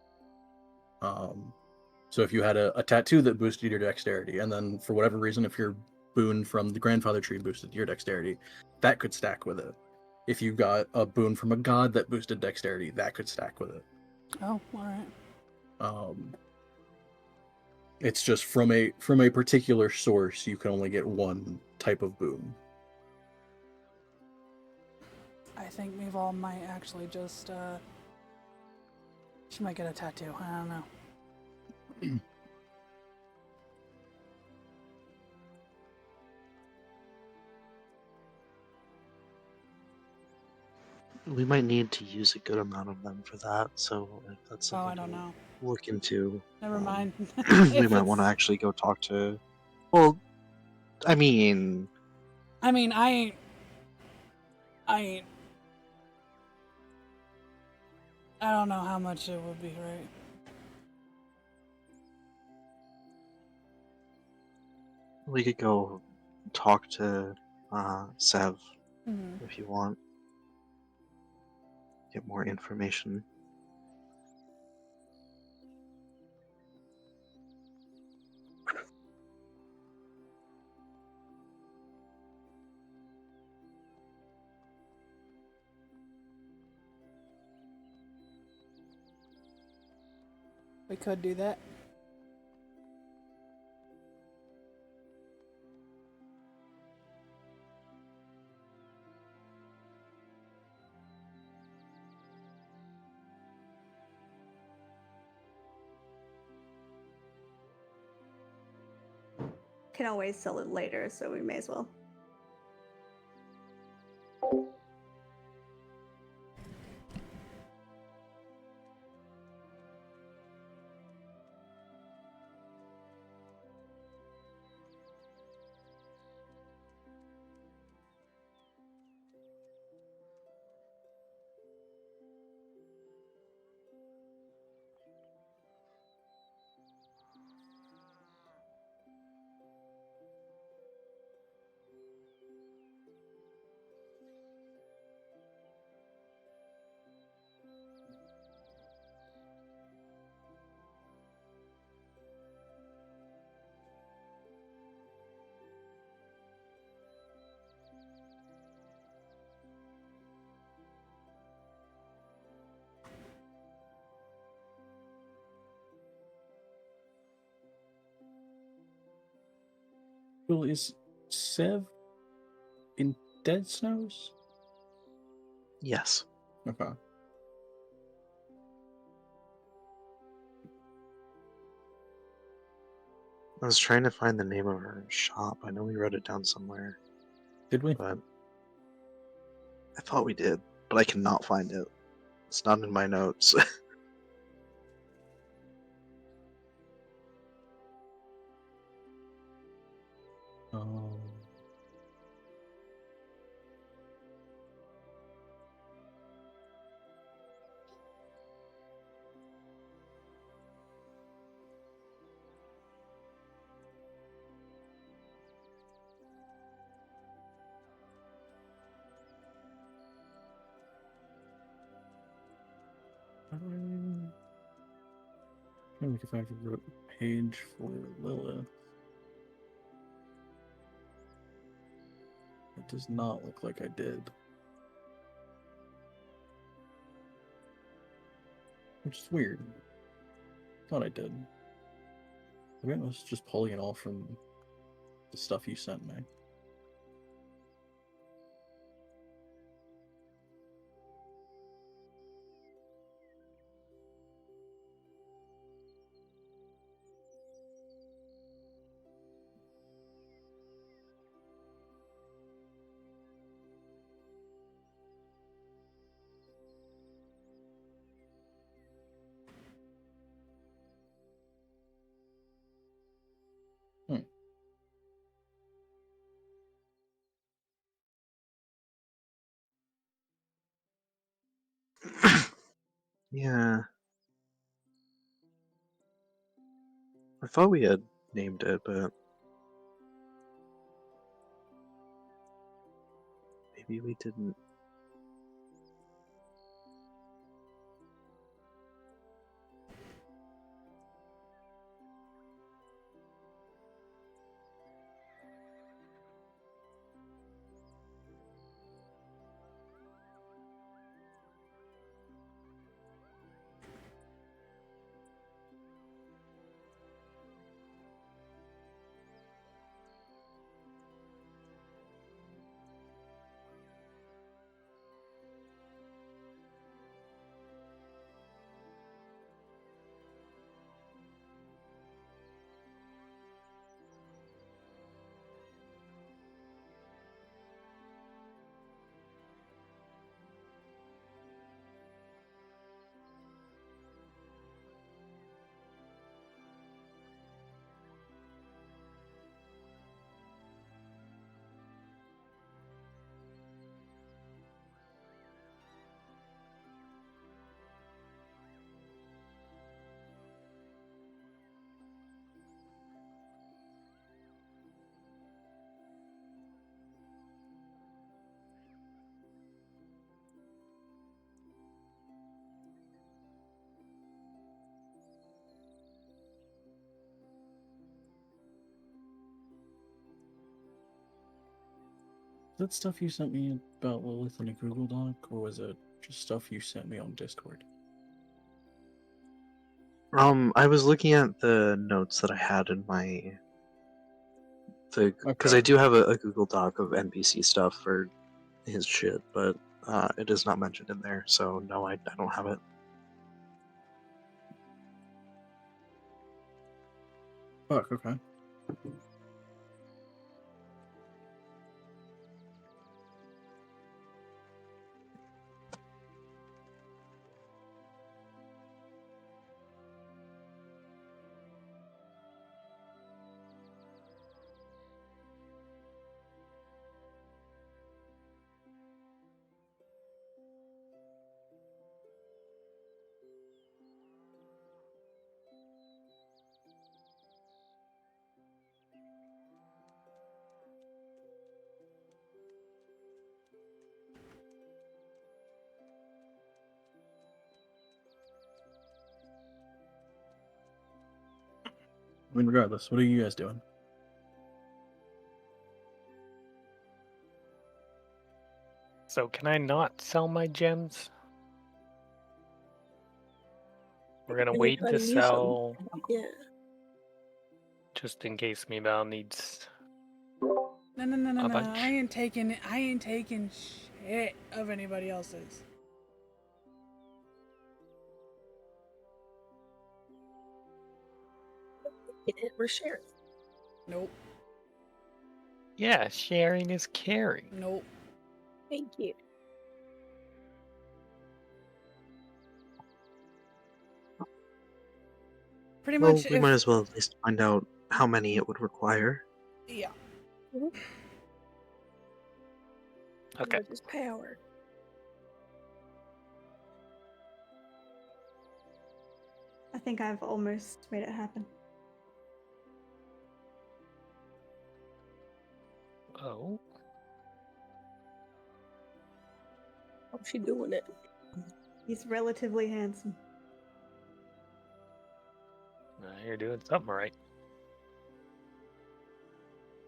D: So if you had a tattoo that boosted your dexterity, and then for whatever reason, if your boon from the grandfather tree boosted your dexterity, that could stack with it. If you got a boon from a god that boosted dexterity, that could stack with it.
A: Oh, all right.
D: It's just from a particular source, you can only get one type of boon.
A: I think Meval might actually just she might get a tattoo. I don't know.
G: We might need to use a good amount of them for that, so if that's
A: Oh,
G: something
A: I don't
G: to
A: know.
G: look into.
A: Never mind.
G: We
A: If
G: might want to
A: it's-
G: actually go talk to. Well, I mean,
A: I mean, I ain't. I don't know how much it would be, right?
G: we could go talk to Sev
A: Mhm.
G: if you want. Get more information.
A: We could do that.
F: Can always sell it later, so we may as well.
D: Well, is Sev in Dead Snows?
G: Yes.
D: Okay.
G: I was trying to find the name of her shop. I know we wrote it down somewhere,
D: Did we?
G: but I thought we did, but I cannot find it. It's not in my notes.
D: Um, think if I ever wrote a page for Lilith. It does not look like I did. Which is weird. Thought I did. Maybe I was just pulling it all from the stuff you sent me.
G: Yeah. I thought we had named it, but maybe we didn't.
D: Is that stuff you sent me about Lilith in a Google Doc, or was it just stuff you sent me on Discord?
G: I was looking at the notes that I had in my because
D: Okay.
G: I do have a Google Doc of NPC stuff for his shit, but it is not mentioned in there, so no, I don't have it.
D: Fuck, okay. I mean, regardless, what are you guys doing?
B: So can I not sell my gems? We're gonna wait to
C: Anytime you use 'em.
B: sell
C: Yeah.
B: just in case Meebow needs
A: No, no, no, no,
B: a
A: no.
B: bunch.
A: I ain't taking shit of anybody else's.
C: We're sharing.
A: Nope.
B: Yeah, sharing is caring.
A: Nope.
C: Thank you.
A: Pretty
G: Well,
A: much
G: we
A: if
G: might as well at least find out how many it would require.
A: yeah.
B: Okay.
C: What is power?
F: I think I've almost made it happen.
B: Oh.
C: How's she doing it?
F: He's relatively handsome.
B: You're doing something right.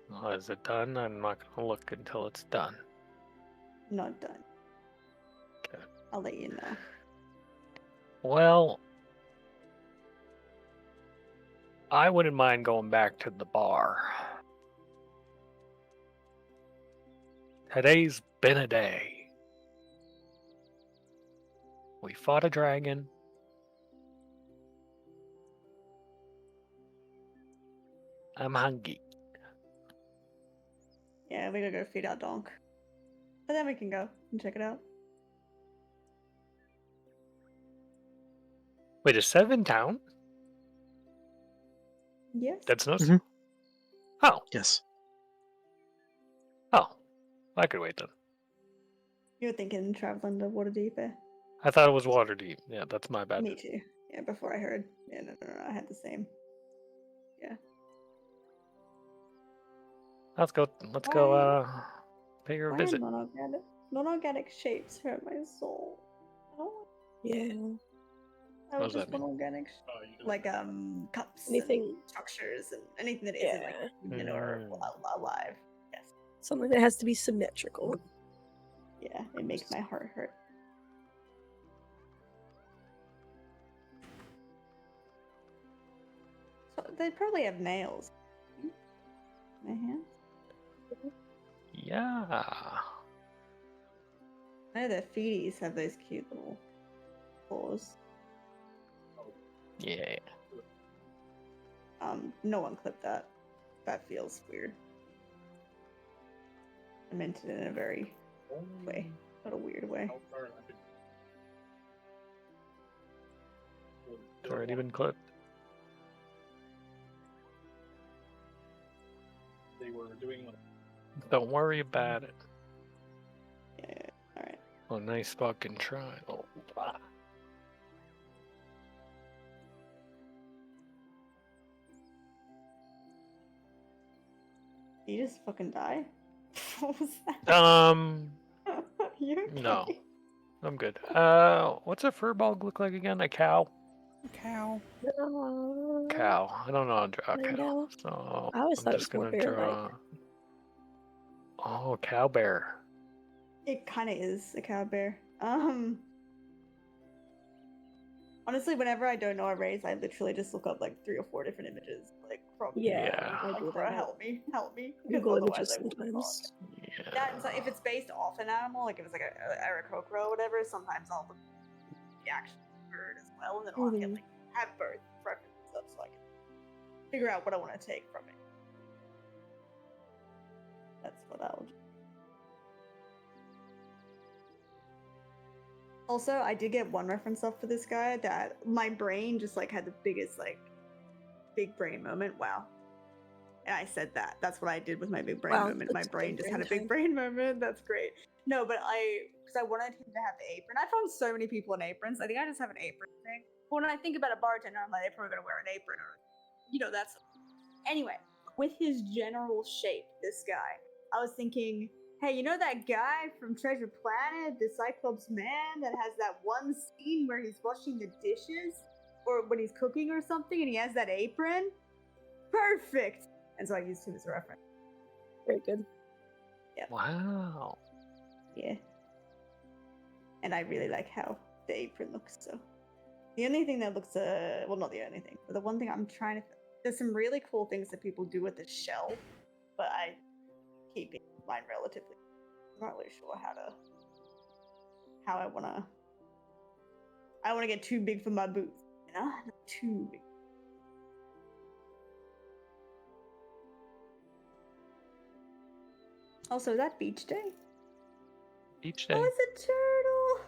B: Well, is it done? I'm not gonna look until it's done.
E: Not done.
B: Okay.
E: I'll let you know.
B: Well, I wouldn't mind going back to the bar. Today's been a day. We fought a dragon. I'm hungry.
E: Yeah, we gotta go feed our donk. But then we can go and check it out.
B: Wait, is 7 town?
E: Yes.
B: Dead Snows?
G: Mhm.
B: Oh,
G: Yes.
B: oh. I could wait then.
E: You were thinking traveling to Waterdeep, eh?
B: I thought it was Waterdeep. Yeah, that's my bad.
E: Me too. Yeah, before I heard. Yeah, no, I had the same. Yeah.
B: Let's go. Let's go. Pay her a
E: Why
B: visit.
E: non-organic shapes hurt my soul. I don't
C: Yeah.
E: I
B: What
E: would
B: does
E: just
B: that
E: want organic,
H: You don't-
E: like cups,
C: Anything-
E: and structures, and anything that isn't like
C: Yeah.
E: human or
B: Mm.
E: alive. Yes.
C: Something that has to be symmetrical.
E: Yeah, it makes my heart hurt. So they probably have nails. My hands.
B: Yeah.
E: I know their feeties have those cute little claws.
B: Yeah.
E: No one clipped that. That feels weird. I meant it in a very way, not a weird way.
H: How far I could-
B: It's already been clipped.
H: They were doing like
B: Don't worry about it.
E: Yeah. All right.
B: Oh, nice fucking try. Oh, ah.
E: Did you just fucking die? What was that? You okay?
B: No. I'm good. What's a furball look like again? A cow?
A: Cow.
B: Cow. I don't know how to draw a
C: Find
B: cow.
C: out.
B: So
C: I always
B: I'm
C: thought it
B: just
C: was more
B: gonna
C: bear-like.
B: draw. Oh, cow bear.
E: It kind of is a cow bear. Honestly, whenever I don't know a race, I literally just look up like 3 or 4 different images, like from
C: Yeah,
B: I
E: like,
C: do
E: bro,
C: that.
E: help me, because
C: Google
E: otherwise
C: images
E: I will not.
C: sometimes.
B: Yeah.
E: Yeah, and so if it's based off an animal, like if it's like a Aarakocra or whatever, sometimes I'll look at the actual bird as well, and then I'll have,
C: Mhm.
E: like have bird preference stuff so I can figure out what I want to take from it. That's what I'll do. Also, I did get one reference off for this guy that my brain just like had the biggest like big brain moment. Wow. And I said that. That's what I did with my big brain
C: Wow,
E: moment. My
C: that's
E: brain
C: big
E: just
C: brain
E: had a big
C: time.
E: brain moment. That's great. No, but because I wanted him to have the apron. I found so many people in aprons. I think I just have an apron thing. When I think about a bartender, I'm like, they're probably gonna wear an apron or, that's. Anyway, with his general shape, this guy, I was thinking, hey, you know that guy from Treasure Planet, the Cyclops man that has that one scene where he's washing the dishes or when he's cooking or something and he has that apron? Perfect! And so I used him as a reference.
C: Very good.
B: Wow.
E: Yeah. And I really like how the apron looks, so. The only thing that looks, well, not the only thing, but the one thing I'm trying to, there's some really cool things that people do with the shell, but I keep it in mind relatively. I'm not really sure how I wanna get too big for my boots, Not too big. Also, is that beach day?
B: Each day.
E: Oh, it's a turtle!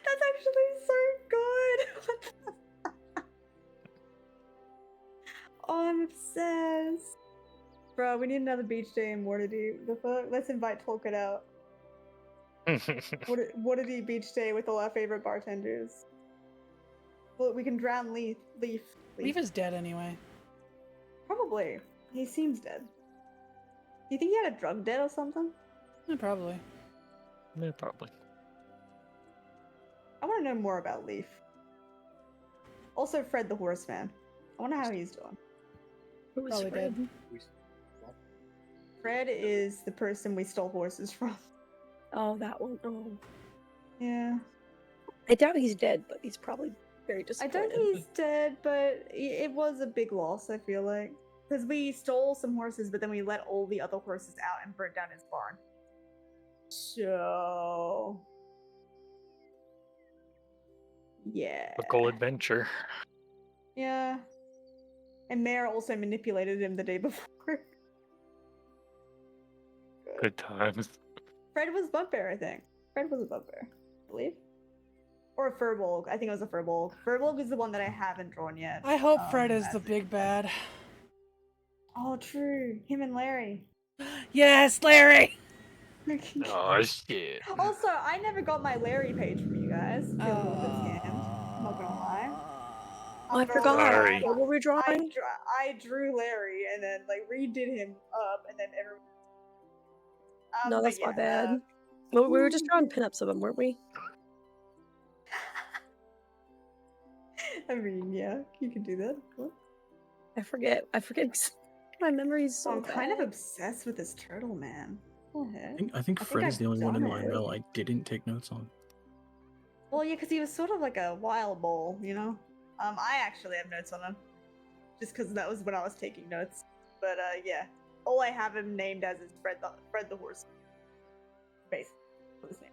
E: That's actually so good! Oh, I'm obsessed. Bro, we need another beach day in Waterdeep. The fuck? Let's invite Tolkien out. Waterdeep beach day with all our favorite bartenders. Well, we can drown Leaf.
A: Leaf is dead anyway.
E: Probably. He seems dead. Do you think he had a drug debt or something?
A: Yeah, probably.
B: Yeah, probably.
E: I want to know more about Leaf.
F: Also, Fred the Horseman. I wonder how he's doing.
C: Who was
A: Probably
C: Fred?
A: dead.
F: Fred is the person we stole horses from.
C: Oh, that one. Oh.
F: Yeah.
C: I doubt he's dead, but he's probably very
F: I
C: disappointed.
F: don't think he's dead, but it was a big loss, I feel like. Because we stole some horses, but then we let all the other horses out and burnt down his barn. So. Yeah.
B: Typical adventure.
F: Yeah. And Mare also manipulated him the day before.
B: Good times.
F: Fred was Bugbear, I think. Fred was a Bugbear, I believe. Or a Furbolg. I think it was a Furbolg. Furbolg is the one that I haven't drawn yet.
A: I hope Fred is
F: as
A: the
F: it-
A: big bad.
F: Oh, true. Him and Larry.
A: Yes, Larry!
B: Oh shit.
F: Also, I never got my Larry page from you guys. Feel a little bit scammed. I'm not gonna lie.
C: Oh, I
F: I'm gonna
C: forgot.
B: Sorry.
C: What were we
F: I,
C: drawing?
F: I drew Larry and then like redid him up and then everyone.
C: No,
F: but
C: that's
F: yeah,
C: my bad. Well, we were just drawing pinups of him, weren't we?
F: I mean, yeah, you can do that. Cool.
C: I forget. My memory's so
F: I'm kind of
C: bad.
F: obsessed with this turtle, man. What the heck?
D: I think
F: I
D: Fred
F: think
D: is the
F: I've
D: only one in
F: done
D: my
F: it.
D: mail I didn't take notes on.
F: Well, yeah, because he was sort of like a wild bull, you know? I actually have notes on him. Just because that was when I was taking notes. But, yeah. All I have him named as is Fred the Horse. Basically. That's his name.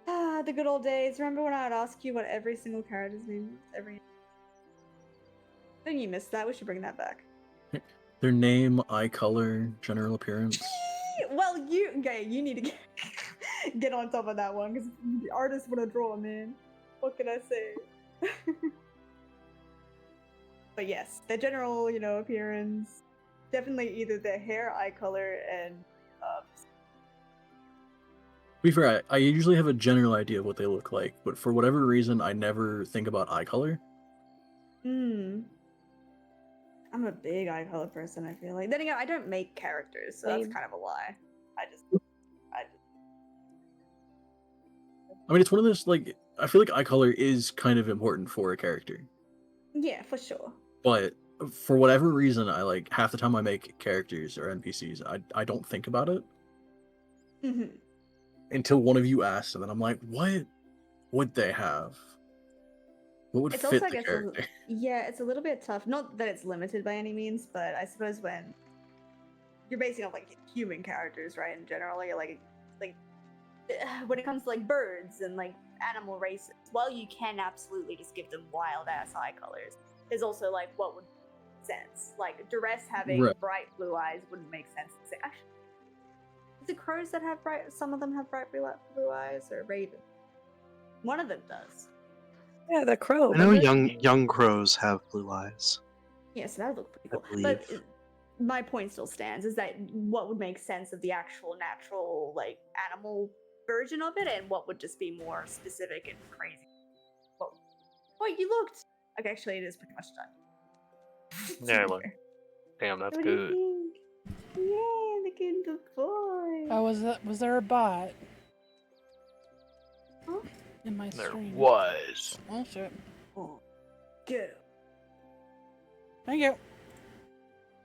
F: Ah, the good old days. Remember when I would ask you what every single character's name was? I think you missed that. We should bring that back.
D: Their name, eye color, general appearance.
F: Well, you need to get on top of that one because the artists want to draw, man. What can I say? But yes, the general, appearance, definitely either their hair, eye color, and
D: To be fair, I usually have a general idea of what they look like, but for whatever reason, I never think about eye color.
F: I'm a big eye color person, I feel like. Then again, I don't make characters, so that's
C: Same.
F: kind of a lie. I just
D: I mean, it's one of those, like, I feel like eye color is kind of important for a character.
F: yeah, for sure.
D: But for whatever reason, I like half the time I make characters or NPCs, I don't think about it
F: hmm
D: until one of you asks, and then I'm like, what would they have? What would
F: It's
D: fit
F: also, I
D: the
F: guess,
D: character?
F: yeah, it's a little bit tough. Not that it's limited by any means, but I suppose when you're basing off like human characters, right? In general, you're like when it comes to like birds and like animal races, while you can absolutely just give them wild ass eye colors, there's also like what would make sense. Like Duress having
D: Right.
F: bright blue eyes wouldn't make sense. Actually, is it crows that have bright? Some of them have bright blue eyes, or raven. One of them does.
C: Yeah, the crow.
G: I know
C: doesn't it?
G: young crows have blue eyes.
F: Yeah, so that would look pretty
G: I
F: cool. But
G: believe.
F: my point still stands: is that what would make sense of the actual natural like animal version of it, and what would just be more specific and crazy. Oh, you looked. Okay, actually, it is pretty much done.
B: Yeah, look. Damn, that's
F: What
B: good.
F: do you think? Yeah, look at the boy.
A: Oh, was there a bot
F: Huh?
A: in my
B: There
A: stream?
B: was.
A: Oh shit.
F: Oh, good.
A: Thank you.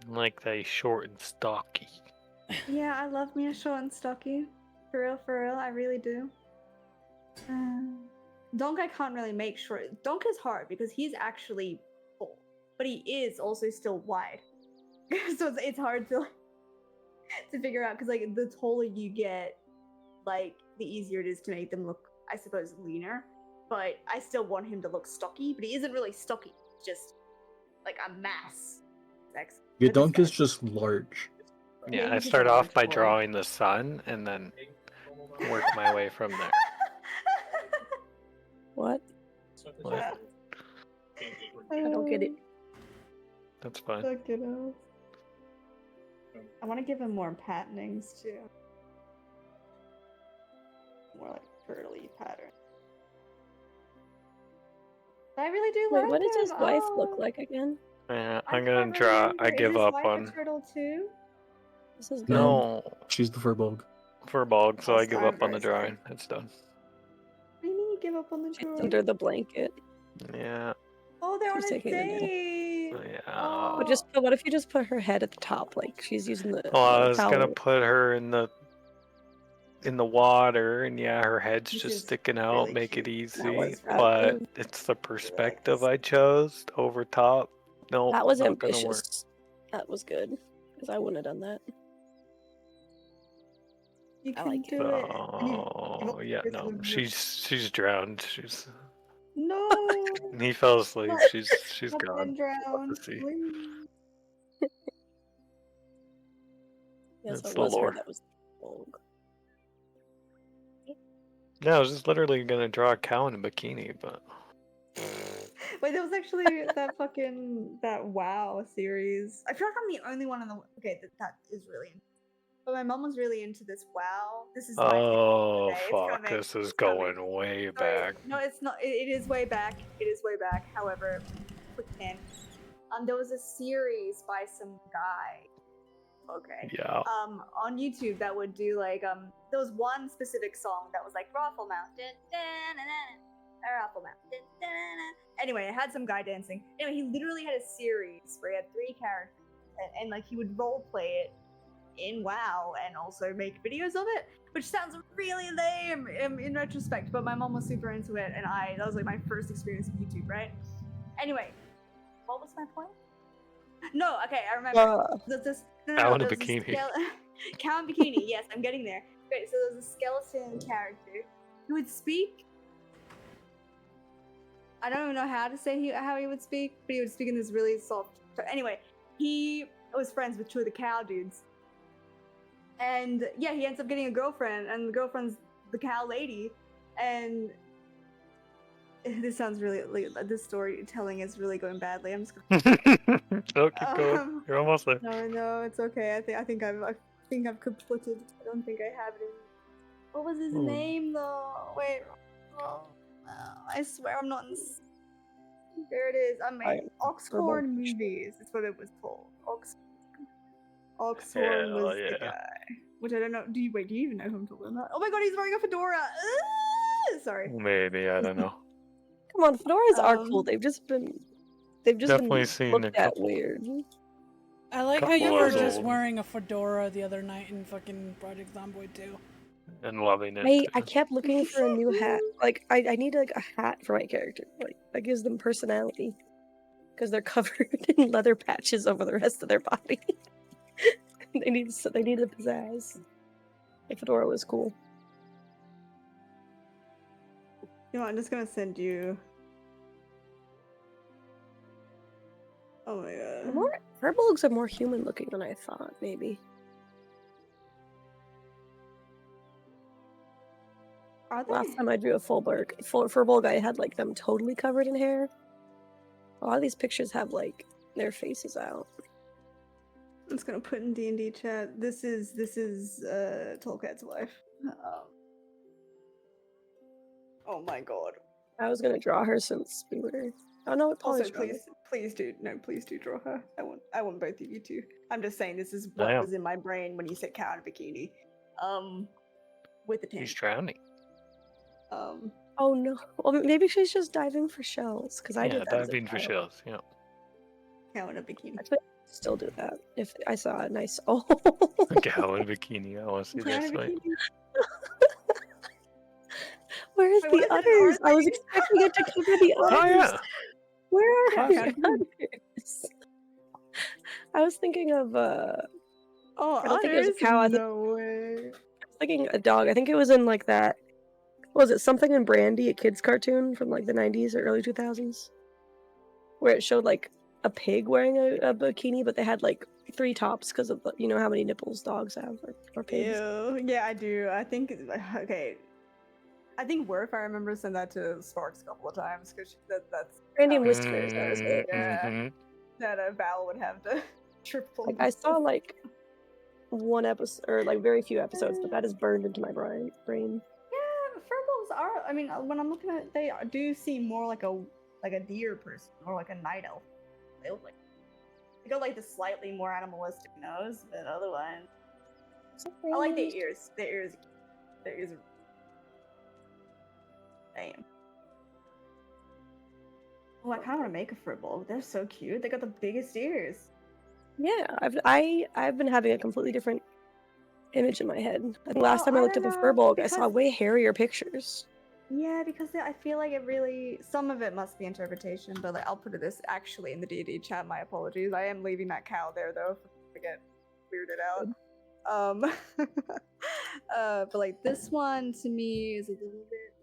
B: Like they short and stocky.
F: Yeah, I love me a short and stocky. For real, I really do. Donk I can't really make short. Donk is hard because he's actually full, but he is also still wide. So it's hard to figure out because like the taller you get, like the easier it is to make them look, I suppose, leaner. But I still want him to look stocky, but he isn't really stocky. He's just like a mass. Sex.
D: Your
F: But that's
D: dunk is
F: fine.
D: just large.
B: Yeah, I
F: he's a
B: start off
F: large
B: by
F: boy.
B: drawing the sun and then work my way from there.
C: What?
B: What?
C: I don't get it.
B: That's fine.
F: Look at us. I want to give him more patternings too. More like curly pattern. But I really do
C: Wait,
F: like
C: what does his
F: him.
C: wife look
F: Oh,
C: like again?
B: Yeah,
F: I
B: I'm gonna
F: can't
B: draw.
F: remember.
B: I
F: Is
B: give
F: his
B: up
F: wife
B: on.
F: a turtle too?
C: This is
D: No.
B: No,
D: She's the Furbolg.
B: for Bog, so
F: Oh,
B: I give
F: sorry,
B: up on the
F: very sorry.
B: drawing. It's done.
F: What do you mean you
E: give up on the
C: She's
E: droid.
C: under the blanket.
B: Yeah.
E: Oh, they're on
C: She's
E: a
C: taking a nap.
E: date.
B: Yeah.
C: But just what if you just put her head at the top, like she's using the,
B: Well, I
C: the
B: was
C: towel?
B: gonna put her in the water, and yeah, her head's
E: This
B: just
E: is
B: sticking out,
E: really
B: make
E: cute.
B: it
C: That
B: easy.
C: was
B: But it's the perspective I chose over top. No,
C: that was
B: not gonna work.
C: ambitious. That was good because I wouldn't have done that.
E: You
C: I
E: can
C: like it.
E: do it.
B: Oh yeah,
E: It's
B: no,
E: gonna be-
B: she's drowned. She's
E: No.
B: he fell asleep.
E: Not-
B: She's
E: Not
B: gone.
E: been drowned.
B: see.
E: Please.
C: Yes,
B: That's
C: it
B: the
C: was her
B: lore.
C: that was Volg.
B: Yeah, I was just literally gonna draw a cow in a bikini, but
E: Wait, there was actually that WoW series. I feel like I'm the only one in the that is really. But my mom was really into this WoW. This is my thing.
B: oh
E: Okay, it's
B: fuck,
E: coming,
B: this is
E: it's coming.
B: going way
E: Sorry.
B: back.
E: No, it's not. It is way back. It is way back. However, quick hint. There was a series by some guy. Okay.
B: Yeah.
E: On YouTube that would do like there was one specific song that was like Raffle Mountain, Raffle Mountain. Anyway, it had some guy dancing. Anyway, he literally had a series where he had 3 characters, and like he would role play it in WoW and also make videos of it, which sounds really lame in retrospect. But my mom was super into it, and that was like my first experience with YouTube, right? Anyway, what was my point? No, okay, I remember.
B: Cow in a bikini.
E: Cow in bikini. Yes, I'm getting there. Great. So there's a skeleton character who would speak. I don't even know how to say how he would speak, but he would speak in this really soft. Anyway, he was friends with 2 of the cow dudes, and yeah, he ends up getting a girlfriend, and the girlfriend's the cow lady, and this sounds really this storytelling is really going badly. I'm just gonna.
B: Oh, keep going. You're almost there.
E: No, it's okay. I think I've completed. I don't think I have it. What was his name though? Wait. Oh, I swear I'm not. There it is. Oxhorn Movies. That's what it was called. Oxhorn was the guy. Which I don't know. Do you even know who I'm talking about? Oh my god, he's wearing a fedora. Sorry.
B: Maybe, I don't know.
C: Come on, fedoras are cool. They've just
B: Definitely
C: been
B: seen
C: looked
B: a
C: at
B: couple.
C: weird.
A: I like how
B: Couple
A: you were
B: of
A: just
B: those.
A: wearing a fedora the other night in fucking Project Zomboid 2.
B: And loving it.
C: I kept looking for a new hat. Like I need like a hat for my character. Like that gives them personality. Because they're covered in leather patches over the rest of their body. they need the pizzazz. The fedora was cool.
E: You know, I'm just gonna send you. Oh my god.
C: Furbolgs are more human looking than I thought, maybe.
E: Are they?
C: Last time I drew a Furbolg, I had like them totally covered in hair. A lot of these pictures have like their faces out.
E: I'm just gonna put in D&D chat. This is Tolkien's wife. Oh my god.
C: I was gonna draw her since we were. Oh no, it
E: Also,
C: probably
E: please do draw her. I want both of you to. I'm just saying this is what
B: Damn.
E: was in my brain when you said cow in a bikini. With the tan.
B: He's drowning.
C: Oh no. Well, maybe she's just diving for shells. Because I
B: Yeah,
C: did that.
B: diving for shells. Yeah.
E: Cow in a bikini.
C: I could still do that if I saw a nice. Oh.
B: A cow in a bikini. I want to see
E: Cow in
B: this
E: a
B: fight.
E: bikini.
C: Where's
E: Wait,
C: the
E: what is it,
C: others? I was
E: Arthur?
C: expecting it to cover the others.
B: Oh yeah.
C: Where are
E: Classic.
C: the others? I was thinking of
E: Oh,
C: I don't think it was a
E: others?
C: cow, I think-
E: No way.
C: thinking a dog. I think it was in like that. Was it Something in Brandy, a kids cartoon from like the 90s or early 2000s, where it showed like a pig wearing a bikini, but they had like 3 tops because of you know how many nipples dogs have or pigs.
E: Ew. Yeah, I do. I think okay. I think Worf. I remember send that to Sparks a couple of times because that's
C: Brandy and Whiskers. That was it.
B: Mhm.
E: that Val would have to triple.
C: Like I saw like one episode or like very few episodes, but that is burned into my brain.
E: Yeah, furbolgs are. I mean, when I'm looking at it, they do seem more like a deer person or like a night elf. They look like they got like the slightly more animalistic nose, but otherwise, I like the ears. The ears. Damn.
F: Oh, I kind of want to make a furball. They're so cute. They got the biggest ears.
C: Yeah, I've been having a completely different image in my head. I think last
F: Well,
C: time I
F: I
C: looked
F: don't
C: up a
F: know,
C: Furbolg, I saw
F: because-
C: way hairier pictures.
F: Yeah, because I feel like it really. Some of it must be interpretation, but like I'll put it this actually in the D&D chat. My apologies. I am leaving that cow there though. To get weirded out. But like this one to me is a little bit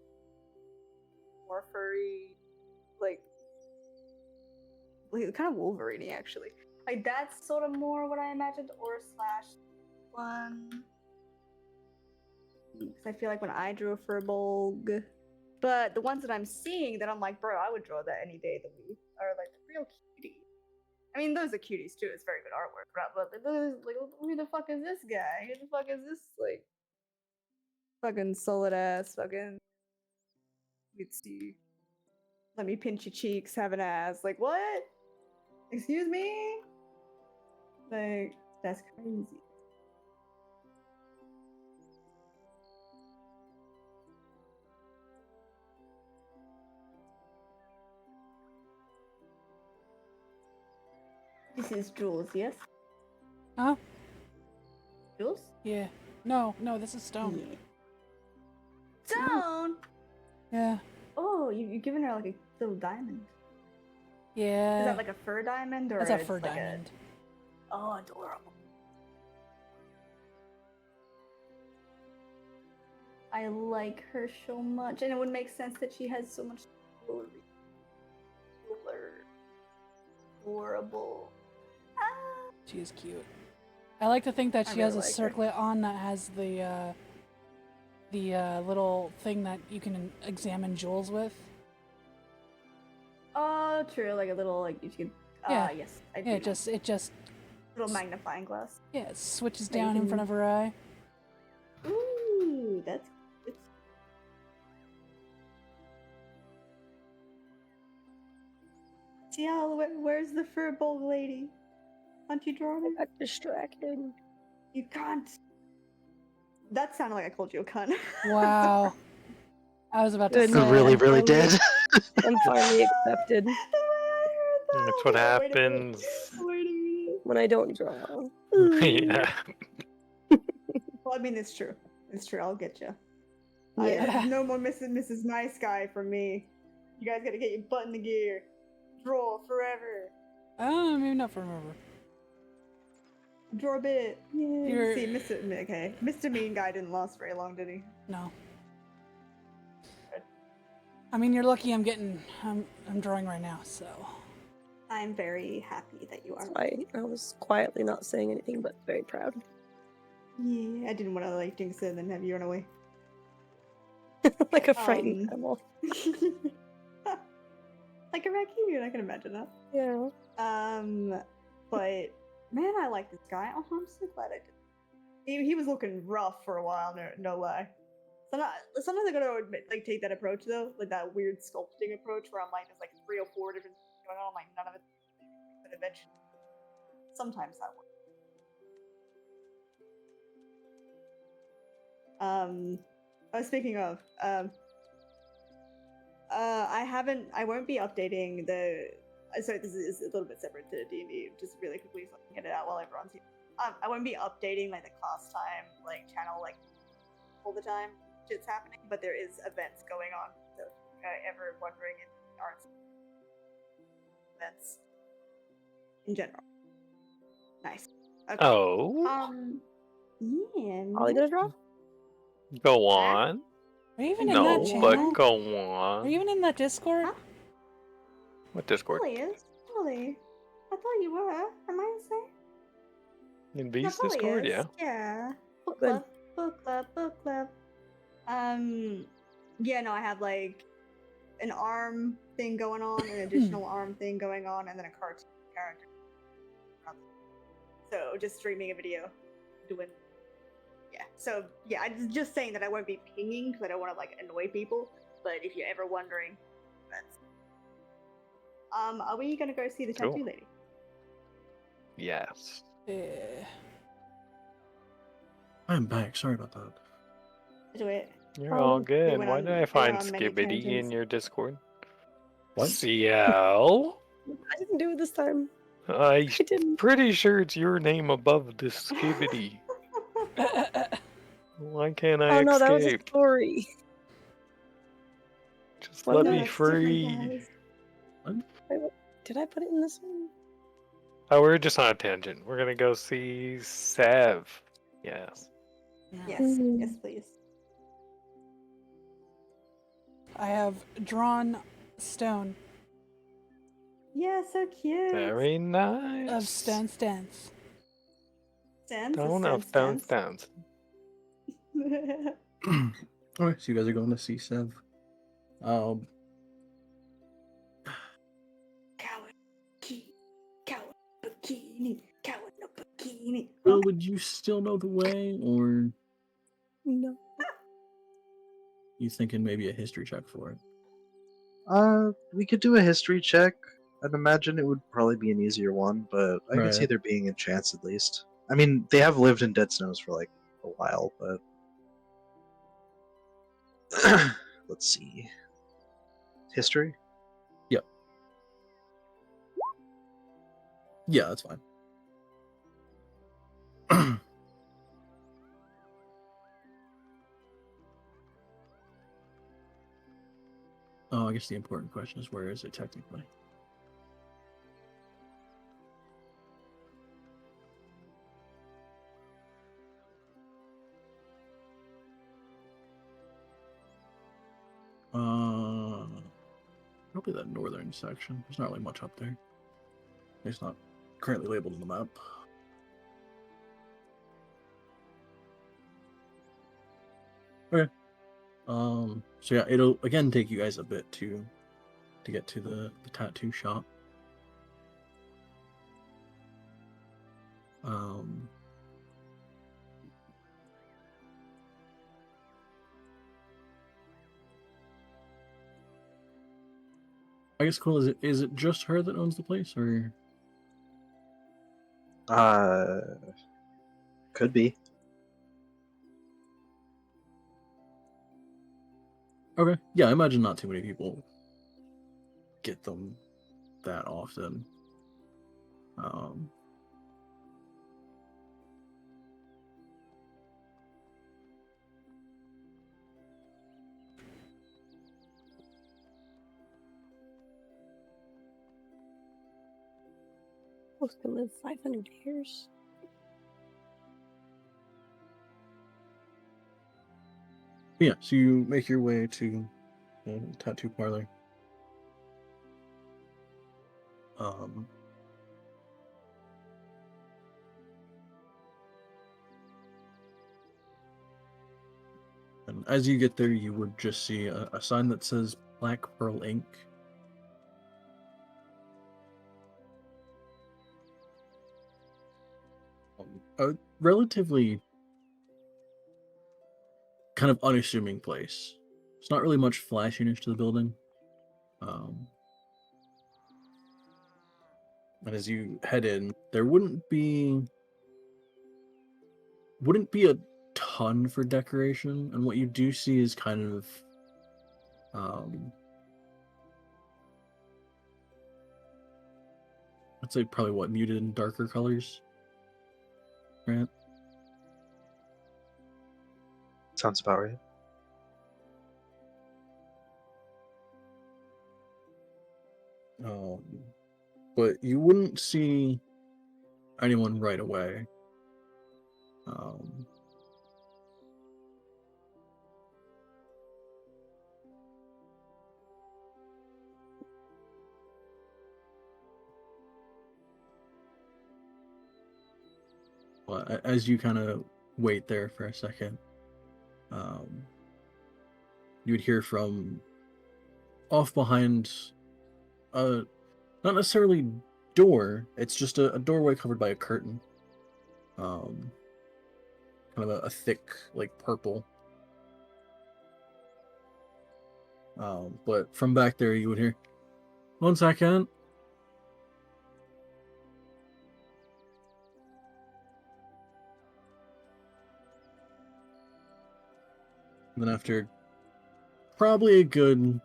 F: more furry, like kind of Wolverine actually. Like that's sort of more what I imagined, or slash one. Because I feel like when I drew a Furbolg, but the ones that I'm seeing that I'm like, bro, I would draw that any day of the week, are like real cuties. I mean, those are cuties too. It's very good artwork, but those like, who the fuck is this guy? Who the fuck is this like fucking solid ass fucking? Let's see. Let me pinch your cheeks, have an ass. Like what? Excuse me? Like that's crazy. This is Jules, yes?
A: Huh?
F: Jules?
A: Yeah. No, this is Stone.
F: Yeah. Stone!
A: Yeah.
F: Oh, you've given her like a little diamond.
A: Yeah.
F: Is that like a fur diamond or
A: That's a
F: it's
A: fur
F: like
A: diamond.
F: Oh, adorable. I like her so much, and it would make sense that she has so much jewelry. Adorable. Ah.
A: She is cute. I like to think that
F: I
A: she has a
F: really like her.
A: circlet on that has the little thing that you can examine jewels with.
F: Oh, true. Like a little, like you could.
A: Yeah.
F: Yes. I do
A: Yeah,
F: know.
A: it just
F: little magnifying glass.
A: yeah, it switches
F: That you
A: down in
F: can-
A: front of her eye.
F: Ooh, that's. It's... Ciel, where's the Furbolg lady? Can't you draw
C: I
F: her?
C: got distracted.
F: You can't. That sounded like I called you a cunt.
A: Wow. I was about to
C: Good
A: say.
C: man.
G: really, really
C: finally-
G: did.
C: I'm finally accepted
F: The way I heard that,
B: That's
F: I
B: what
F: was like, wait a minute,
B: happens.
F: Wait a minute.
C: when I don't draw.
B: Yeah.
F: Well, I mean, it's true. It's true. I'll get you.
C: Yeah.
F: No more Mrs. Nice Guy from me. You guys gotta get your butt in the gear. Draw forever.
A: Maybe not forever.
F: Draw a bit. Yeah.
A: You're-
F: See, Mr. Mean Guy didn't last very long, did he?
A: No. I mean, you're lucky I'm drawing right now, so.
F: I'm very happy that you are.
C: I was quietly not saying anything, but very proud.
F: Yeah, I didn't want to like jinx it and then have you run away.
C: Like a frightened
F: Um,
C: animal.
F: Like a raccoon, I can imagine that.
C: Yeah.
F: But man, I like this guy. Oh, I'm so glad I did. He was looking rough for a while, no lie. Sometimes I gotta like take that approach though, like that weird sculpting approach where I'm like, there's like 3 or 4 different things going on, like none of it. But eventually, sometimes that works. Speaking of, I won't be updating the. Sorry, this is a little bit separate to D&D. Just really quickly, so I can get it out while everyone's here. I won't be updating like the class time like channel like all the time. Shit's happening, but there is events going on. So if you're ever wondering in arts events in general. Nice. Okay.
B: Oh,
F: Yeah.
C: Ollie gonna draw?
B: go on.
A: Are you even in
B: No,
A: that channel?
B: but go
A: Are
B: on.
A: you even in that Discord?
F: Huh?
B: What Discord?
F: Ollie is. Ollie. I thought you were. Am I insane?
B: In
F: Yeah,
B: V's
F: Polly
B: Discord,
F: is.
B: yeah.
F: Yeah. Book
C: Good.
F: club. Book club. Book club. Yeah, no, I have like an arm thing going on, an additional arm thing going on, and then a cartoon character. So just streaming a video, doing. Yeah. So yeah, I'm just saying that I won't be pinging because I don't want to like annoy people. But if you're ever wondering, that's. Are we gonna go see the
B: Cool.
F: tattoo lady?
B: Yes.
A: Yeah.
D: I'm back. Sorry about that.
F: Do it.
B: You're all
F: we
B: good.
F: went
B: Why
F: on-
B: did I
F: we went
B: find
F: on many
B: Skibbity in
F: tangents.
B: your Discord?
D: What?
B: CL?
C: I didn't do it this time.
B: I'm
C: I didn't.
B: pretty sure it's your name above the Skibbity. Why can't I
C: Oh no, that was a
B: escape?
C: story.
B: Just
C: Well,
B: let
C: no,
B: me
E: it's different,
B: free.
E: guys.
C: Wait, what? Did I put it in this one?
B: Oh, we're just on a tangent. We're gonna go see Sev. Yes.
E: Yes, yes, please.
A: I have drawn stone
E: Yeah, so cute.
B: Very nice.
A: of stone stance.
E: Stance,
B: Stone
E: a
B: of
E: stance,
B: stones.
D: Alright, so you guys are going to see Sev.
E: Coward, coward, bikini, coward, no bikini.
D: Will, would you still know the way, or
C: No.
D: you thinking maybe a history check for it?
G: We could do a history check. I'd imagine it would probably be an easier one, but I can see
D: Right.
G: there being a chance at least. I mean, they have lived in Dead Snows for like a while, but let's see. History?
D: Yeah, that's fine. Oh, I guess the important question is, where is it technically? Probably that northern section. There's not really much up there. It's not currently labeled on the map. Okay. So yeah, it'll again take you guys a bit to get to the tattoo shop. I guess cool. Is it just her that owns the place, or
G: Uh, could be.
D: okay? Yeah, I imagine not too many people get them that often.
C: Supposed to live 500 years.
D: Yeah, so you make your way to the tattoo parlor. And as you get there, you would just see a sign that says Black Pearl Ink. A relatively kind of unassuming place. There's not really much flashiness to the building. And as you head in, there wouldn't be a ton for decoration, and what you do see is kind of I'd say probably what, muted and darker colors, right?
G: Sounds about right.
D: But you wouldn't see anyone right away. But as you kind of wait there for a second, you would hear from off behind a not necessarily door, it's just a doorway covered by a curtain. Kind of a thick, like, purple. But from back there you would hear, "1 second." And then after probably a good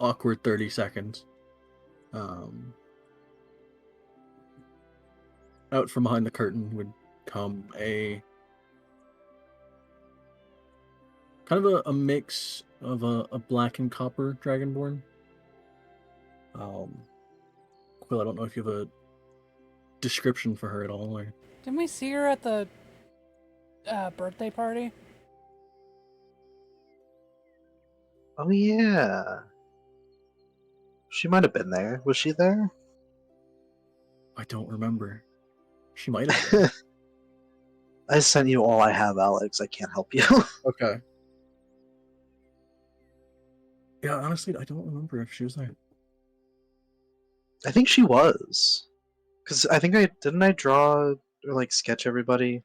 D: awkward 30 seconds. Out from behind the curtain would come a kind of a mix of a black and copper dragonborn. Quill, I don't know if you have a description for her at all. Or...
A: Didn't we see her at the birthday party?
G: Oh yeah. She might have been there. Was she there?
D: I don't remember. She might have been.
G: I sent you all I have, Alex. I can't help you.
D: Okay. Yeah, honestly, I don't remember if she was there.
G: I think she was. Because I think I draw or like sketch everybody.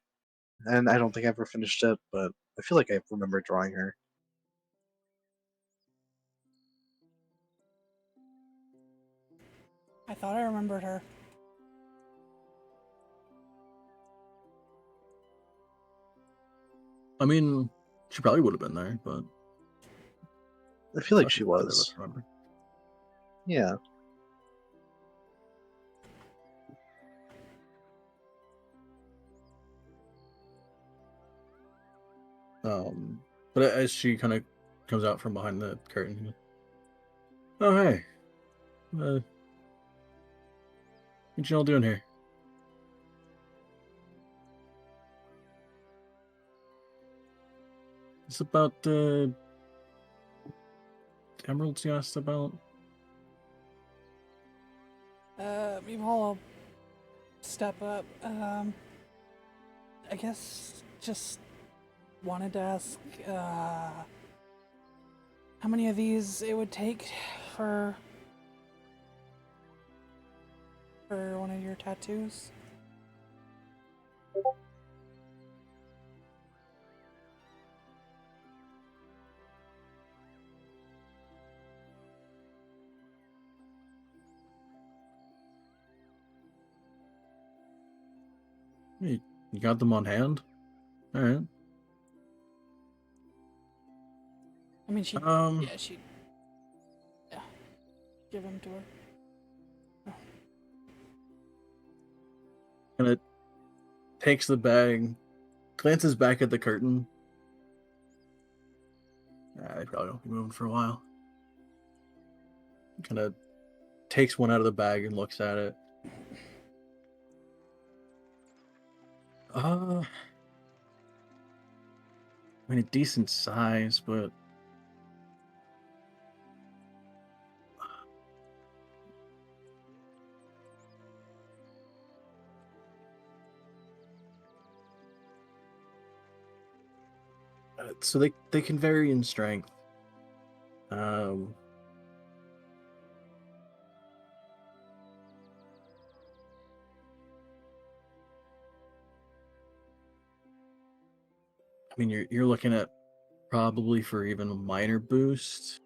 G: And I don't think I ever finished it, but I feel like I remember drawing her.
A: I thought I remembered her.
D: I mean, she probably would have been there, but
G: I feel like
D: not
G: she
D: that I
G: was.
D: remember.
G: Yeah.
D: But as she kind of comes out from behind the curtain, oh hey, what you all doing here? It's about emeralds you asked about.
A: We've all step up. I guess just wanted to ask how many of these it would take for one of your tattoos.
D: You got them on hand? All right.
A: I mean, she
D: Um,
A: give them to her.
D: and it takes the bag, glances back at the curtain. They probably won't be moving for a while. Kind of takes one out of the bag and looks at it. I mean, a decent size, but so they can vary in strength. I mean, you're looking at probably for even a minor boost.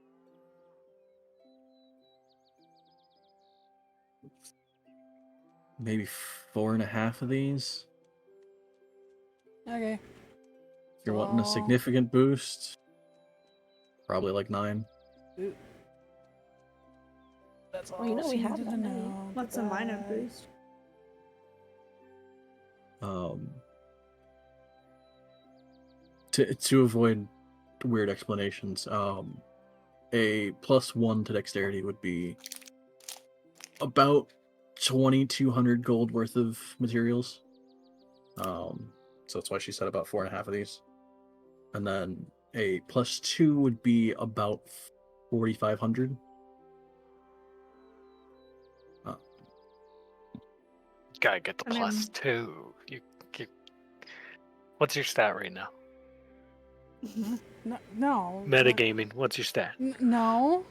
D: Maybe 4.5 of these.
A: Okay.
D: If you're wanting a
A: So-
D: significant boost, probably like 9.
A: That's all
C: Well, you know we
A: she
C: have
A: needed to
C: that many.
A: know.
E: What's a minor
A: Goodbye.
E: boost?
D: To avoid weird explanations, a +1 to dexterity would be about 2,200 gold worth of materials. So that's why she said about 4.5 of these. And then a +2 would be about 4,500.
B: Gotta get the
E: I mean-
B: +2. You, what's your stat right now?
A: No.
B: Metagaming. What's your stat?
A: No.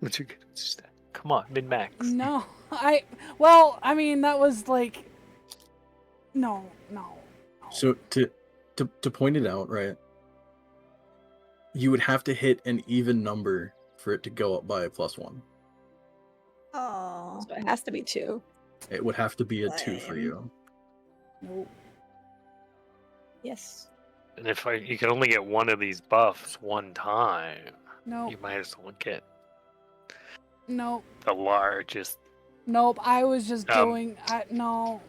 B: What's your stat? Come on, min max.
A: No. I mean, that was like. No.
D: So to point it out, right? You would have to hit an even number for it to go up by a +1.
E: Oh.
C: So it has to be 2.
D: It would have to be a 2 for
E: Lame.
D: you.
A: Nope.
C: Yes.
B: And if you can only get one of these buffs one time,
A: Nope.
B: you might as well get
A: Nope.
B: The largest.
A: Nope. I was just
B: Um,
A: doing. No.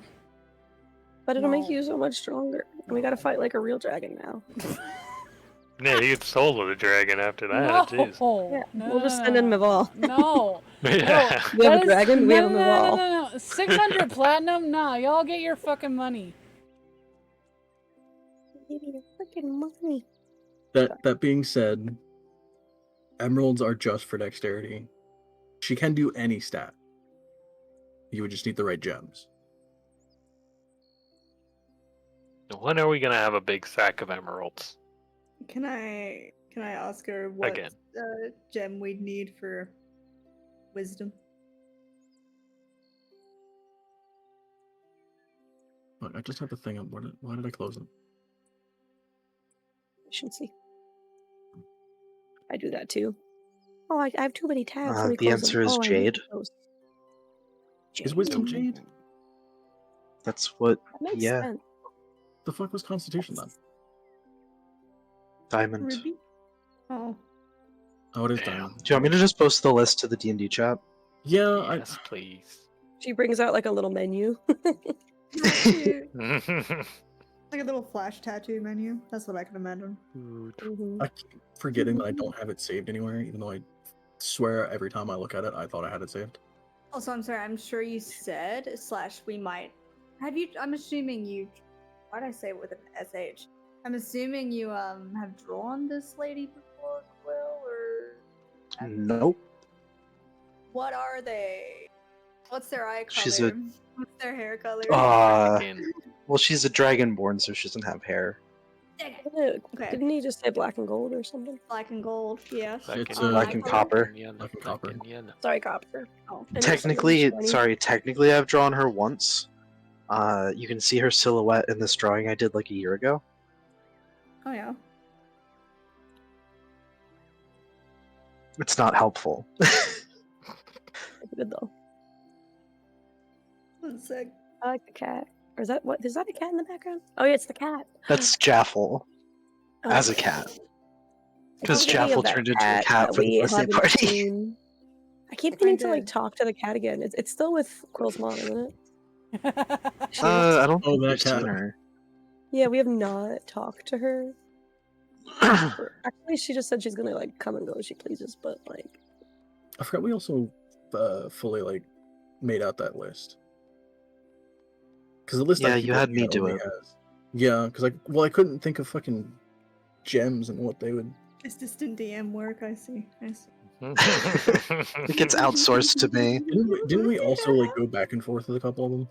C: But it'll make
A: No.
C: you so much stronger. And we gotta fight like a real dragon now.
B: Yeah, you get solo the dragon after that. Jeez.
A: No.
C: Yeah,
A: No,
C: we'll
A: no,
C: just
A: no,
C: send in
A: no.
C: Maval.
A: No.
B: Yeah.
C: We have
A: That
C: a
A: is-
C: dragon, we
A: no,
C: have a
A: no, no,
C: Maval.
A: no, no. 600 platinum? Nah, y'all get your fucking money.
C: Give me your freaking money.
D: That being said, emeralds are just for dexterity. She can do any stat. You would just need the right gems.
B: When are we gonna have a big sack of emeralds?
F: Can I ask her what
B: Again.
F: gem we'd need for wisdom?
D: Look, I just have the thing up. Why did I close it?
C: Efficiency. I do that too. Oh, I have too many tabs. Let me
G: The
C: close them.
G: answer is
C: Oh, I need
G: jade.
C: those.
D: Is wisdom jade?
G: That's what.
C: That makes
G: Yeah,
C: sense.
D: The fuck was Constitution then?
G: diamond.
F: Ruby? Oh.
D: Oh, it is
B: Damn.
D: diamond.
G: Do you want me to just post the list to the D&D chat?
D: Yeah,
B: Yes, please.
C: She brings out like a little menu.
F: Cute.
B: Mhm.
F: Like a little flash tattoo menu. That's what I can imagine.
C: Mhm.
D: I keep forgetting that I don't have it saved anywhere, even though I swear every time I look at it, I thought I had it saved.
F: Also, I'm sorry. I'm sure you said / we might. Have you? I'm assuming you. Why did I say it with an sh? I'm assuming you have drawn this lady before, Quill, or
G: Nope.
F: what are they? What's their eye color?
G: She's a-
F: What's their hair color?
B: Again.
G: Well, she's a dragonborn, so she doesn't have hair.
F: Dang it.
C: Okay. Didn't he just say black and gold or something?
F: Black and gold. Yeah.
D: It's,
G: Black and copper.
D: Black and copper.
C: Sorry, copper.
F: Oh.
C: And
G: Technically,
C: something
G: sorry, technically I've drawn her once. You can see her silhouette in this drawing I did like a year ago.
F: Oh yeah.
G: It's not helpful.
C: It's good though.
F: One sec.
C: I like the cat. Or is that what? Is that a cat in the background? Oh yeah, it's the cat.
G: That's Jaffel
C: Oh.
G: as a cat.
C: I
G: 'Cause
C: keep thinking
G: Jaffel
C: of that
G: turned into a cat
C: that
G: for the
C: we
G: birthday
C: haven't
G: party.
C: seen. I keep meaning to like
F: did.
C: talk to the cat again. It's still with Quill's mom, isn't it? She
G: I don't
D: Oh,
G: think
D: that
G: we've seen
D: cat.
G: her.
C: Yeah, we have not talked to her. Actually, she just said she's gonna like come and go as she pleases, but like
D: I forgot we also fully like made out that list. Because the list I
G: Yeah,
D: keep
G: you had
D: looking
G: me
D: at
G: do
D: only
G: it.
D: has- Yeah, because I couldn't think of fucking gems and what they would.
F: It's distant DM work. I see. I see.
G: It gets outsourced to me.
D: Didn't we also like go back and forth with a couple of them?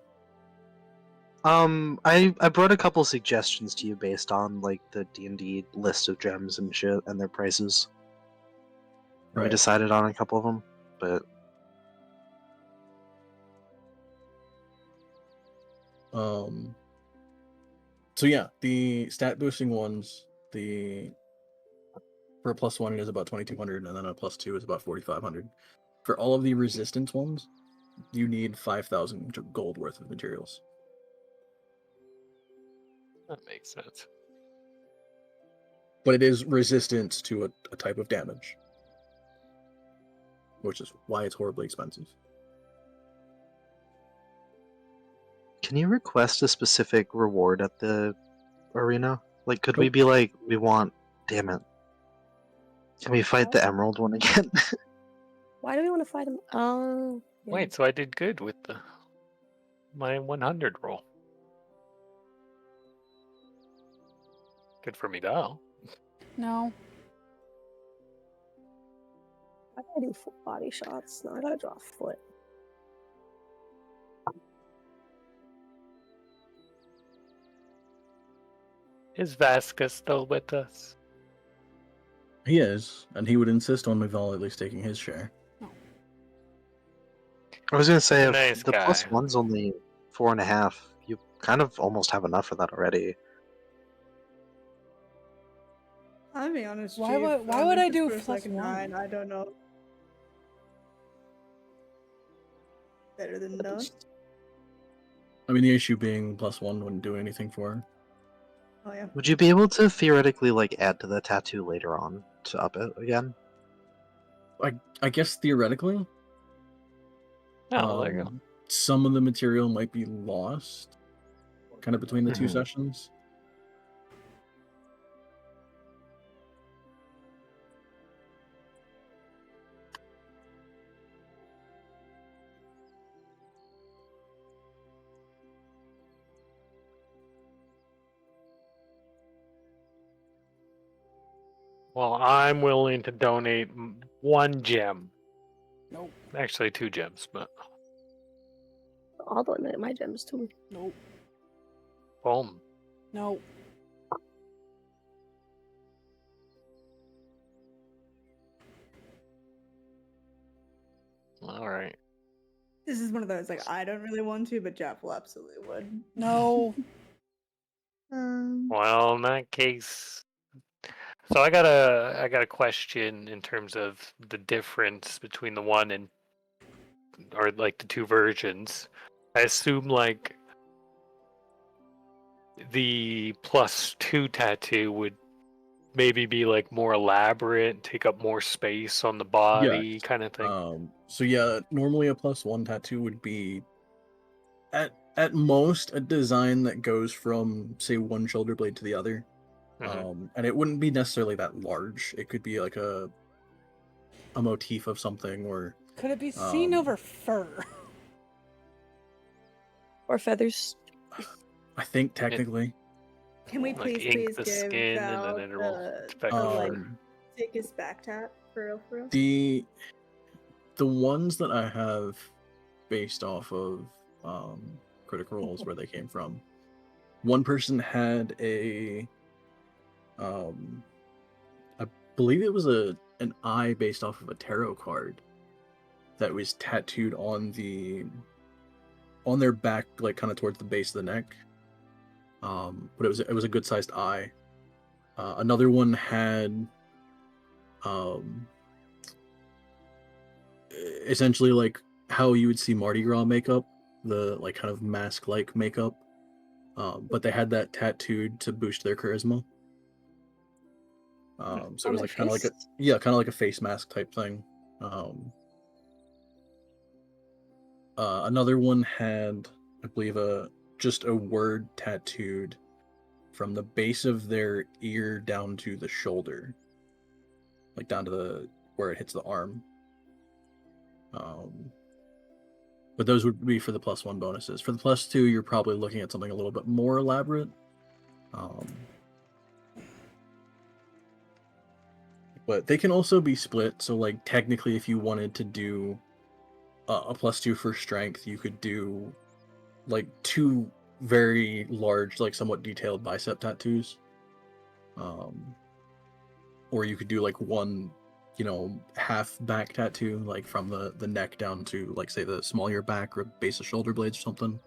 G: I brought a couple suggestions to you based on like the D&D list of gems and shit and their prices. And we decided on a couple of them, but
D: So yeah, the stat boosting ones, for a +1 it is about 2200, and then a +2 is about 4500. For all of the resistance ones, you need 5,000 gold worth of materials.
B: That makes sense.
D: But it is resistance to a type of damage, which is why it's horribly expensive.
G: can you request a specific reward at the arena? Like, could we be like, we want, damn it. Can we fight the emerald one again?
C: why do we want to fight him? Oh, yeah.
B: Wait, so I did good with my 100 roll. Good for me now.
A: No.
C: I gotta do full body shots. No, I gotta draw a foot.
B: Is Vasca still with us?
D: He is, and he would insist on Maval at least taking his share.
G: I was gonna say, if
B: Nice
G: the
B: guy.
G: +1's only 4.5, you kind of almost have enough of that already.
F: I'll be honest.
A: Why
F: Chief,
A: why would I
F: this
A: do
F: first,
A: plus
F: like, 9? I don't know. Better than none.
D: I mean, the issue being +1 wouldn't do anything for her.
F: Oh yeah.
G: Would you be able to theoretically like add to the tattoo later on to up it again?
D: I guess theoretically,
B: Oh, there you go.
D: Some of the material might be lost, kind of between the two
B: Mhm.
D: sessions.
B: Well, I'm willing to donate 1 gem.
A: Nope.
B: Actually, 2 gems, but
C: I'll donate my gems too.
A: Nope.
B: boom.
A: Nope.
B: All right.
F: This is one of those like I don't really want to, but Jeff will absolutely would.
A: No.
B: Well, in that case, so I got a question in terms of the difference between the one and or like the two versions. I assume like the +2 tattoo would maybe be like more elaborate, take up more space on the body,
D: Yes.
B: kind of thing.
D: So yeah, normally a +1 tattoo would be at most a design that goes from say one shoulder blade to the other.
B: Mhm.
D: And it wouldn't be necessarily that large. It could be like a motif of something, or
A: Could it be seen over fur?
C: Or feathers.
D: I think technically.
F: Can we
B: Like
F: please
B: ink
F: please
B: the
F: give
B: skin and
F: Val
B: then it will affect
F: the
B: the
F: like
B: fur.
F: thickest back tap for real for real?
D: The ones that I have based off of Critical Roles where they came from. One person had a I believe it was an eye based off of a tarot card that was tattooed on their back, like kind of towards the base of the neck. But it was a good sized eye. Another one had essentially like how you would see Mardi Gras makeup, the like kind of mask like makeup. But they had that tattooed to boost their charisma. So it
C: On
D: was
C: their
D: like kind of like
C: face?
D: kind of like a face mask type thing. Another one had, I believe, just a word tattooed from the base of their ear down to the shoulder, like down to where it hits the arm. But those would be for the +1 bonuses. For the +2, you're probably looking at something a little bit more elaborate. But they can also be split. So, like, technically, if you wanted to do a +2 for strength, you could do like 2 very large, like somewhat detailed bicep tattoos. Or you could do like one, half back tattoo, like from the neck down to like say the small of your back or base of shoulder blades or something.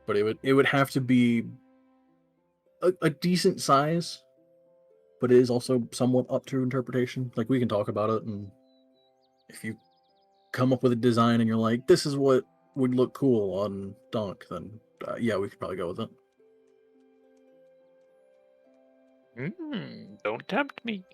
D: But it would have to be a decent size, but it is also somewhat up to interpretation. Like we can talk about it, and if you come up with a design and you're like, this is what would look cool on Dunk, then yeah, we could probably go with it.
B: Don't tempt me.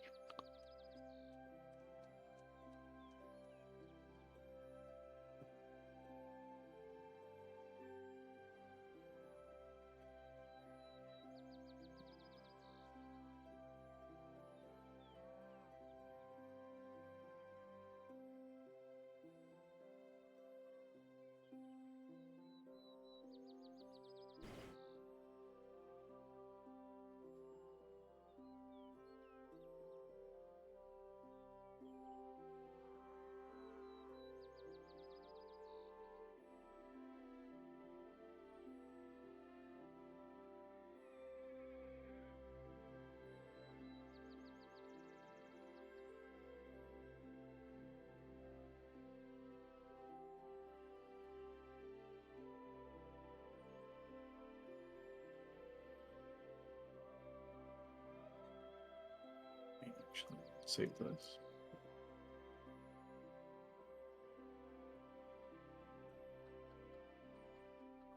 D: Actually, save this.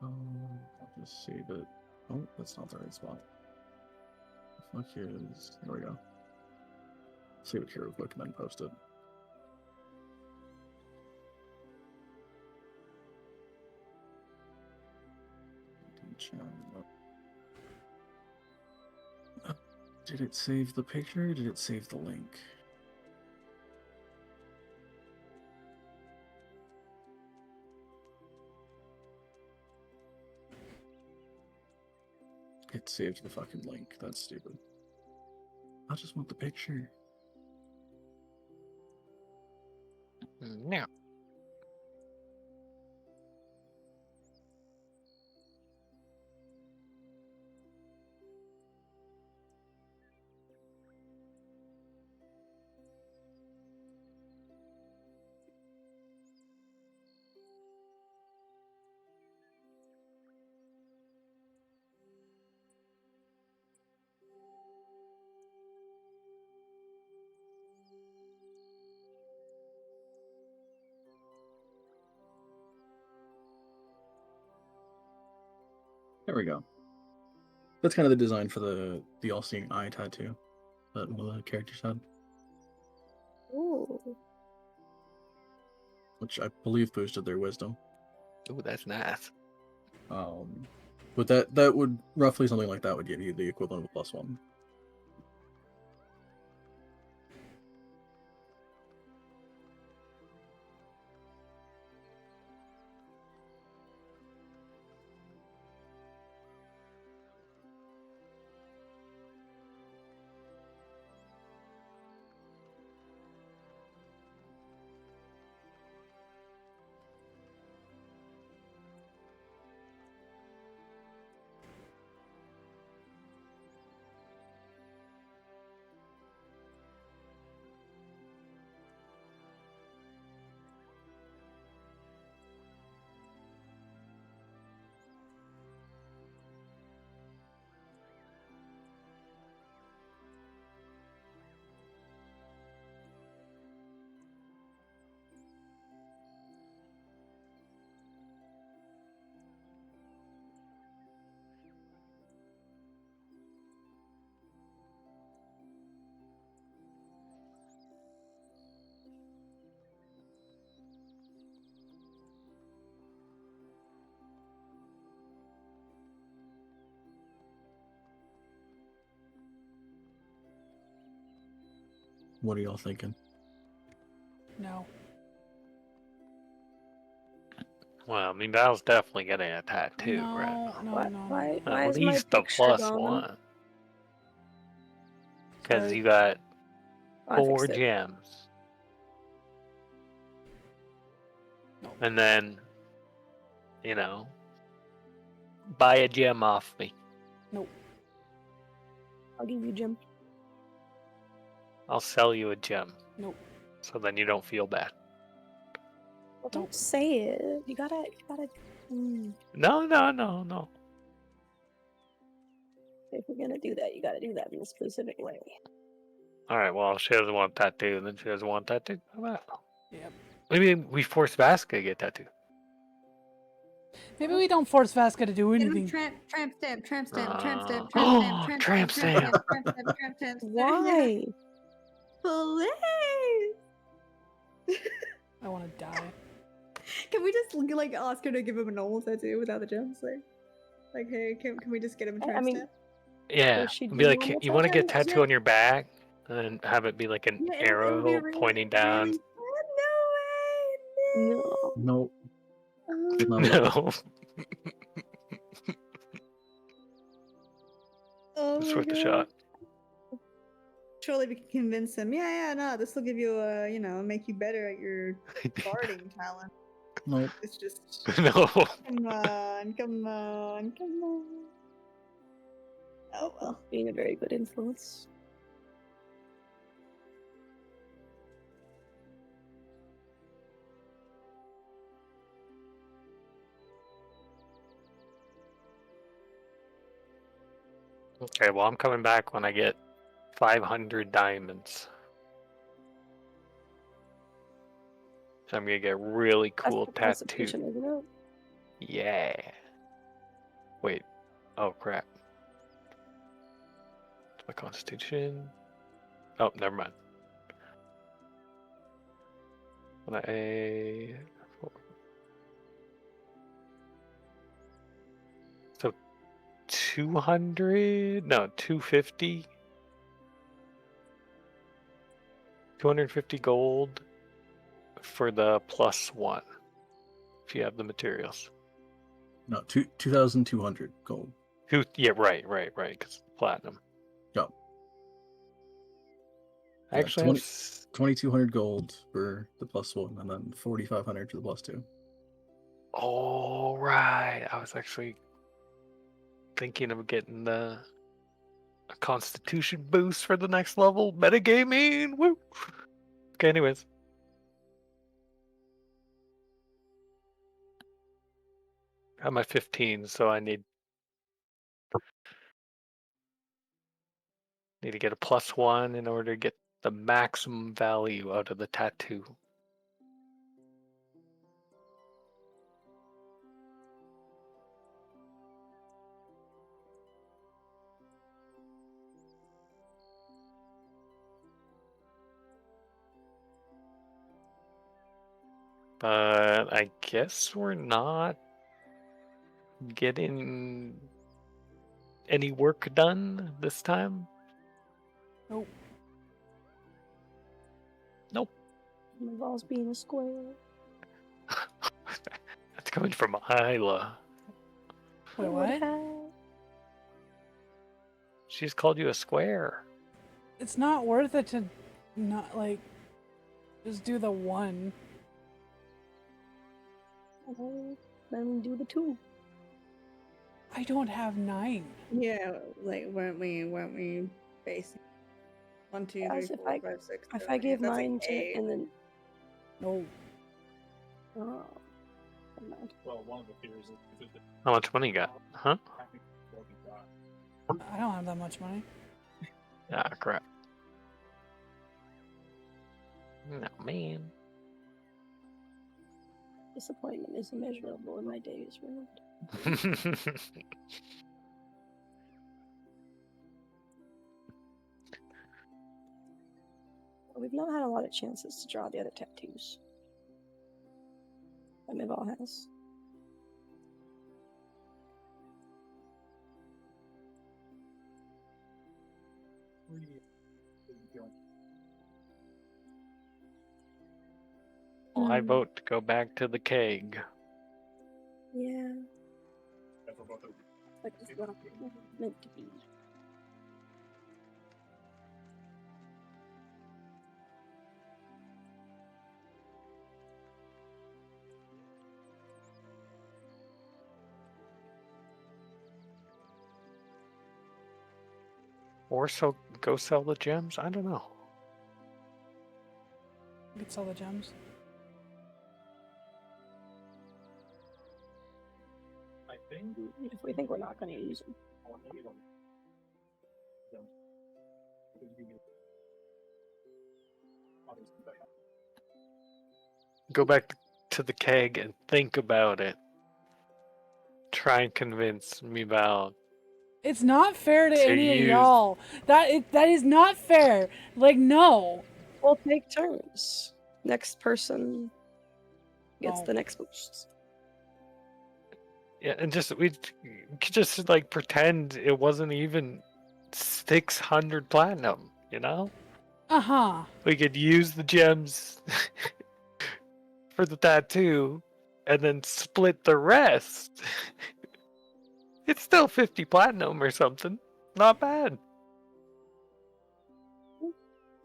D: I'll just save it. Oh, that's not the right spot. The fuck is... There we go. Save it here real quick and then post it. Did it save the picture? Or did it save the link? It saved the fucking link. That's stupid. I just want the picture.
B: No.
D: There we go. That's kind of the design for the all-seeing eye tattoo that one of the characters had,
C: Ooh.
D: which I believe boosted their wisdom.
B: Ooh, that's nice.
D: But that would roughly something like that would give you the equivalent of a +1. What are y'all thinking?
A: No.
B: Well, I mean, Val's definitely getting a tattoo,
A: no,
B: right?
A: no,
C: Why,
A: no.
C: why
B: At
C: is my
B: least the
C: picture
B: +1.
C: gone?
B: Because
A: Sorry.
B: you got
C: Oh, I
B: 4
C: fixed it.
B: gems.
A: No.
B: And then, buy a gem off me.
C: I'll give you Jim.
B: I'll sell you a gem.
A: Nope.
B: So then you don't feel bad.
C: Well, don't
A: Nope.
C: say it. You gotta.
B: No.
C: If you're gonna do that, you gotta do that in a specific way.
B: Alright, well, she doesn't want tattoo, and then she doesn't want tattoo. How about that?
A: Yep.
B: Maybe we force Vasca to get tattoo.
A: Maybe we don't force Vasca to do
F: Get him
A: anything.
F: tramp stamp, tramp stamp, tramp stamp,
B: Oh,
F: tramp
B: tramp
F: stamp, tramp
B: stamp.
F: stamp, tramp stamp, tramp stamp.
C: Why?
F: Please.
A: I want to die.
F: Can we just like ask her to give him a normal tattoo without the gems? Like, hey, can we just get him a tramp stamp?
B: Yeah.
C: she
B: Be
C: do
B: like,
C: normal
B: you want to get
F: tattoos?
B: tattoo on your back? And then have it be like an
F: Yeah,
B: arrow
F: it'll be really,
B: pointing down.
F: Really... No way!
C: No.
D: Nope.
F: Oh,
D: Not worth it.
B: No.
F: oh
B: It's
F: my
B: worth a
F: God.
B: shot.
F: Surely we can convince him. Yeah, no, this will give you a, make you better at your barding talent.
D: Nope.
F: It's just,
B: No.
F: come on. Oh well.
C: Being a very good influence.
B: Okay, well, I'm coming back when I get 500 diamonds. So I'm gonna get really
C: That's
B: cool
C: the
B: tattoo.
C: Constitution, isn't it?
B: Yeah. Wait. Oh crap. My constitution. Oh, never mind. When So 200, no, 250. 250 gold for the +1 if you have the materials.
D: No, 2,200 gold.
B: Yeah, right, because platinum.
D: Yup.
B: I
D: Yeah,
B: actually
D: 20
B: have
D: 2,200 gold for the +1, and then 4,500 for the +2.
B: Oh, right. I was actually thinking of getting a constitution boost for the next level. Metagaming! Woo! Okay, anyways. I'm at 15, so I need to get a +1 in order to get the maximum value out of the tattoo. But I guess we're not getting any work done this time.
A: Nope.
B: Nope.
C: Involves being a square.
B: That's coming from Isla.
A: Wait, what?
B: She's called you a square.
A: It's not worth it to not like just do the one.
C: Then do the 2.
A: I don't have 9.
E: Yeah, like weren't we basing 1, 2, 3,
C: As if
E: 4, 5, 6,
C: If
E: 7,
C: I
E: 8,
C: gave
E: that's like
C: mine to
E: 8.
C: and then
A: No.
C: oh, never mind.
H: Well, one of the fears is if it's
B: How much money you got? Huh?
H: technically what we got.
A: I don't have that much money.
B: Ah, crap. No, man.
C: Disappointment is immeasurable in my days round. We've not had a lot of chances to draw the other tattoos. That Mibal has.
B: Well, I vote to go back to the keg.
C: Yeah,
H: That's about the
C: like it's not meant to be.
B: Or so go sell the gems? I don't know.
A: You could sell the gems.
H: I think
C: If we think we're not going to use them.
H: I'll need them. Yeah. Because you get- obviously, but yeah.
B: Go back to the keg and think about it. Try and convince me about.
A: It's not fair to
B: To
A: any of
B: use-
A: y'all. That is not fair. Like, no.
C: We'll take turns. Next person gets
A: Oh.
C: the next boost.
B: Yeah, and we could just like pretend it wasn't even 600 platinum, you know?
A: Uh-huh.
B: We could use the gems for the tattoo and then split the rest. It's still 50 platinum or something. Not bad.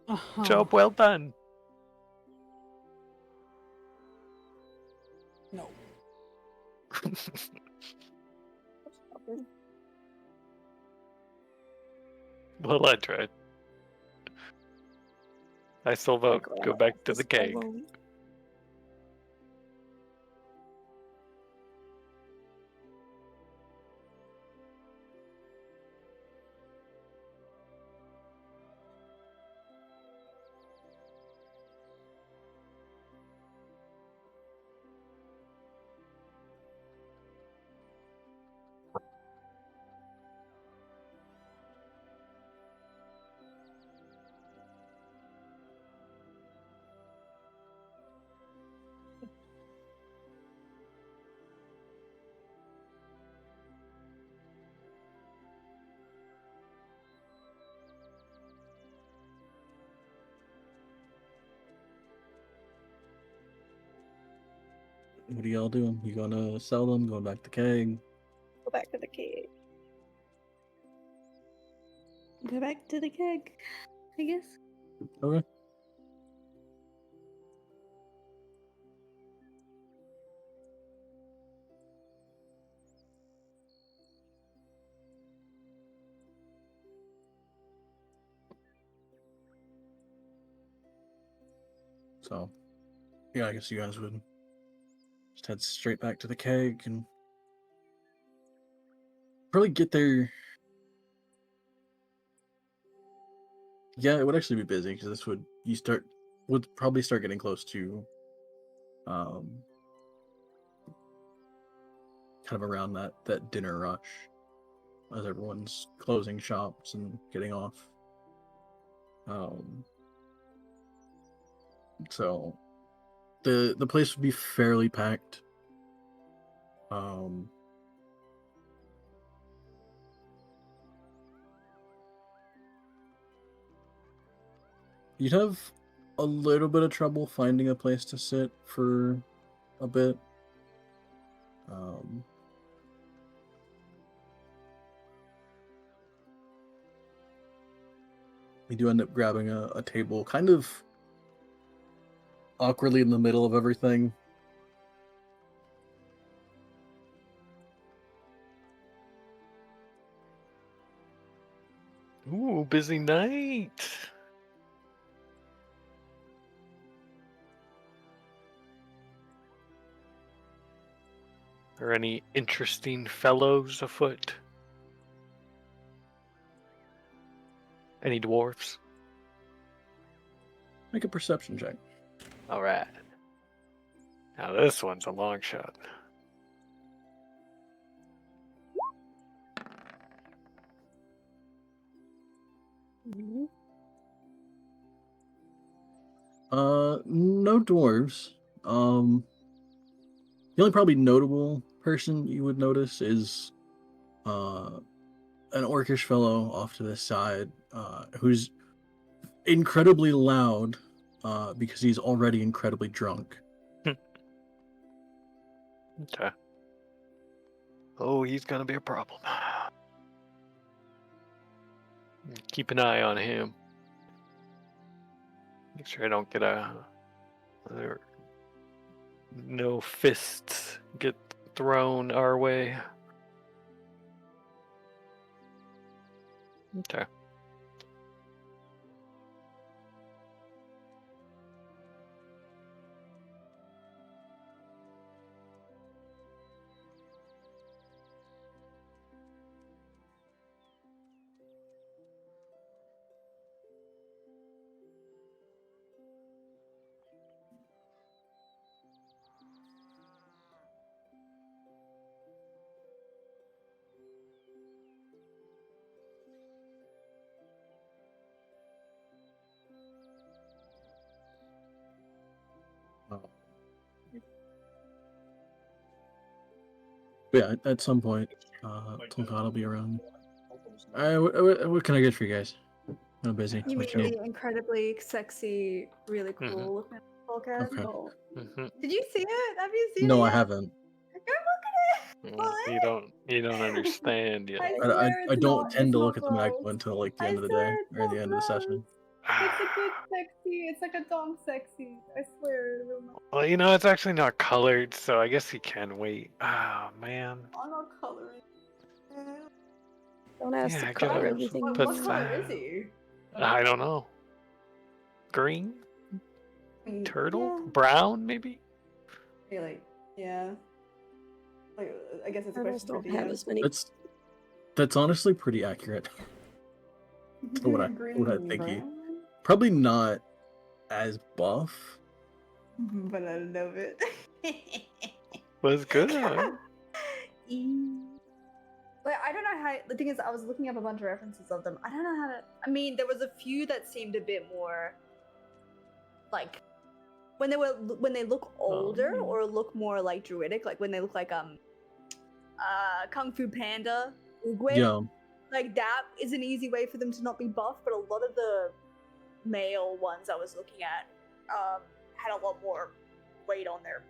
A: Uh-huh.
B: Job well done.
A: No.
B: Well, I tried. I still vote. Go back to the keg.
C: Alone.
D: What are y'all doing? You gonna sell them? Going back to keg?
C: Go back to the keg.
F: Go back to the keg, I guess.
D: Okay. So, yeah, I guess you guys would just head straight back to the keg and probably get there. Yeah, it would actually be busy because this would probably start getting close to um kind of around that dinner rush as everyone's closing shops and getting off. So the place would be fairly packed. You'd have a little bit of trouble finding a place to sit for a bit. We do end up grabbing a table kind of awkwardly in the middle of everything.
B: Ooh, busy night. Are any interesting fellows afoot? Any dwarves?
D: Make a perception check.
B: All right. Now this one's a long shot.
D: No dwarves. The only probably notable person you would notice is an orcish fellow off to the side, who's incredibly loud, because he's already incredibly drunk.
B: Okay. Oh, he's gonna be a problem. Keep an eye on him. Make sure I don't get no fists get thrown our way. Okay.
D: Yeah, at some point, Tolkien will be around. What can I get for you guys? I'm busy.
F: You
D: What
F: mean
D: you need?
F: the incredibly sexy, really
B: Mhm.
F: cool looking podcast?
D: Okay.
F: Oh.
B: Mhm.
F: Did you see it? Have you seen it?
D: No, I
F: yet?
D: haven't.
F: Go look at it.
B: Mm, you don't understand yet.
F: I
D: I,
F: swear
D: I
F: it's
D: don't
F: not,
D: tend
F: it's
D: to
F: not
D: look at the magma
F: gross.
D: until like the
F: I
D: end of the
F: swear
D: day
F: it's
D: or the
F: not
D: end of the session.
F: It's a good sexy. It's like a dog sexy. I swear.
B: Well, it's actually not colored, so I guess he can wait. Oh man.
F: I'm not coloring.
C: Don't ask
B: Yeah,
C: to
B: I
C: color
B: gotta
C: everything.
F: What,
B: put
F: what color
B: that-
F: is he?
B: I don't know. Green? Turtle?
F: Yeah.
B: Brown, maybe?
F: Okay, like, yeah. Like, I guess it's a
C: Turtles
F: question for
C: don't have
F: DM.
C: as many.
D: That's honestly pretty accurate. to what I think he
F: brown?
D: probably not as buff.
F: But I love it.
B: Was good. Huh?
F: Like, I don't know how. The thing is, I was looking up a bunch of references of them. I don't know how to. I mean, there was a few that seemed a bit more like when they look older or look more like druidic, like when they look like Kung Fu Panda, Oogway.
D: Yeah.
F: Like that is an easy way for them to not be buff, but a lot of the male ones I was looking at had a lot more weight on their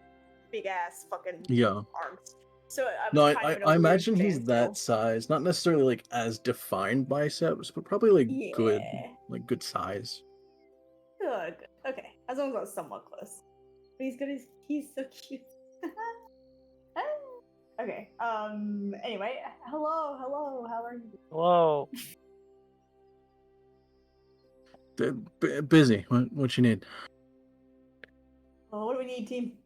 F: big ass fucking
D: Yeah.
F: arms. So I
D: No,
F: was kind of in a
D: I
F: weird
D: imagine he's
F: standstill.
D: that size. Not necessarily like as defined biceps, but probably like
F: Yeah.
D: good size.
F: Good. Okay. As long as I was somewhat close. But he's good. He's so cute. Okay. Anyway, hello. How are you?
B: Hello.
D: Busy. What you need?
F: Well, what do we need, team?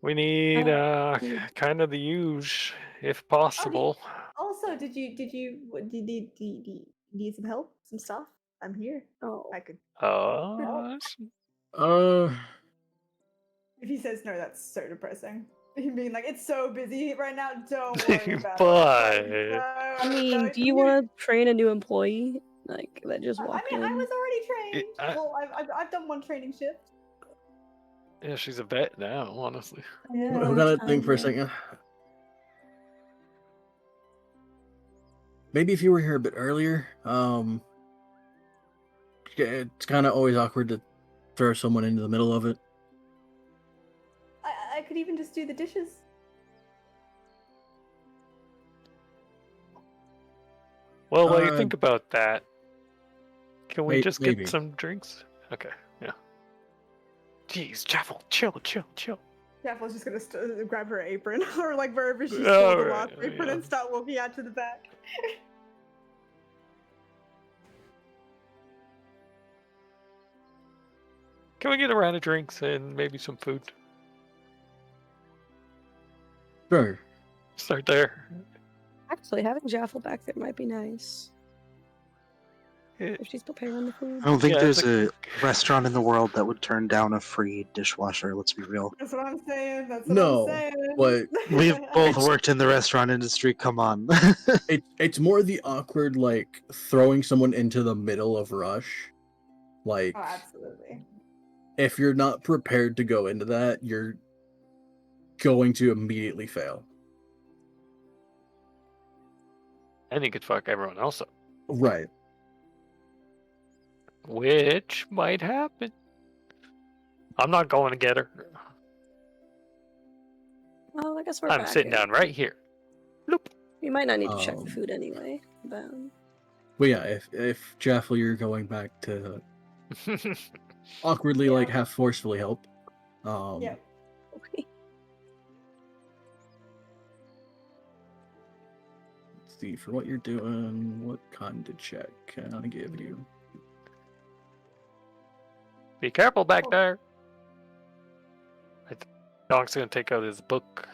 B: We need
C: Hmm.
B: kind of the huge, if possible.
F: Also, did you need some help? Some stuff? I'm here.
C: Oh,
F: I could.
D: Uh,
F: If he says no, that's so depressing. Him being like, it's so busy right now. Don't worry about
B: But
F: it.
C: I mean, do you want to train a new employee like that just
F: I
C: walked
F: mean, I
C: in?
F: was already trained.
B: I-
F: Well, I've done one training shift.
B: yeah, she's a vet now, honestly.
D: I've got to think for a
C: yeah.
D: second. Maybe if you were here a bit earlier. It's kind of always awkward to throw someone into the middle of it.
F: I could even just do the dishes.
B: Well, while you think about that, can we just
D: maybe.
B: get some drinks? Okay, yeah. Jeez, Jaffel, chill.
F: Jaffle's just gonna grab her apron or like wherever she stole the
B: Alright,
F: last apron
B: yeah.
F: and start walking out to the back.
B: Can we get a round of drinks and maybe some food?
D: Sure.
B: Start there.
C: Actually, having Jaffel back there might be nice.
B: Eh,
C: If she's preparing the food.
G: I don't think
B: Yeah,
G: there's
B: it's
G: a restaurant in the world that would turn down a free dishwasher. Let's be real.
F: That's what I'm saying. That's what
D: No,
F: I'm saying.
D: but
G: We've both
D: It's-
G: worked in the restaurant industry. Come on.
D: it's more the awkward like throwing someone into the middle of rush. Like
F: Oh, absolutely.
D: if you're not prepared to go into that, you're going to immediately fail.
B: And you could fuck everyone else up,
D: Right.
B: which might happen. I'm not going to get her.
C: Well, I guess we're
B: I'm
C: back
B: sitting
C: here.
B: down right here. Loop.
C: We might not need to check the
D: Um,
C: food anyway. But
D: But yeah, if Jaffel, you're going back to awkwardly like
F: Yeah.
D: half forcefully help.
F: Yep.
C: okay.
D: Let's see, for what you're doing, what kind of check can I give you?
B: Be careful back there. Donk's gonna take out his book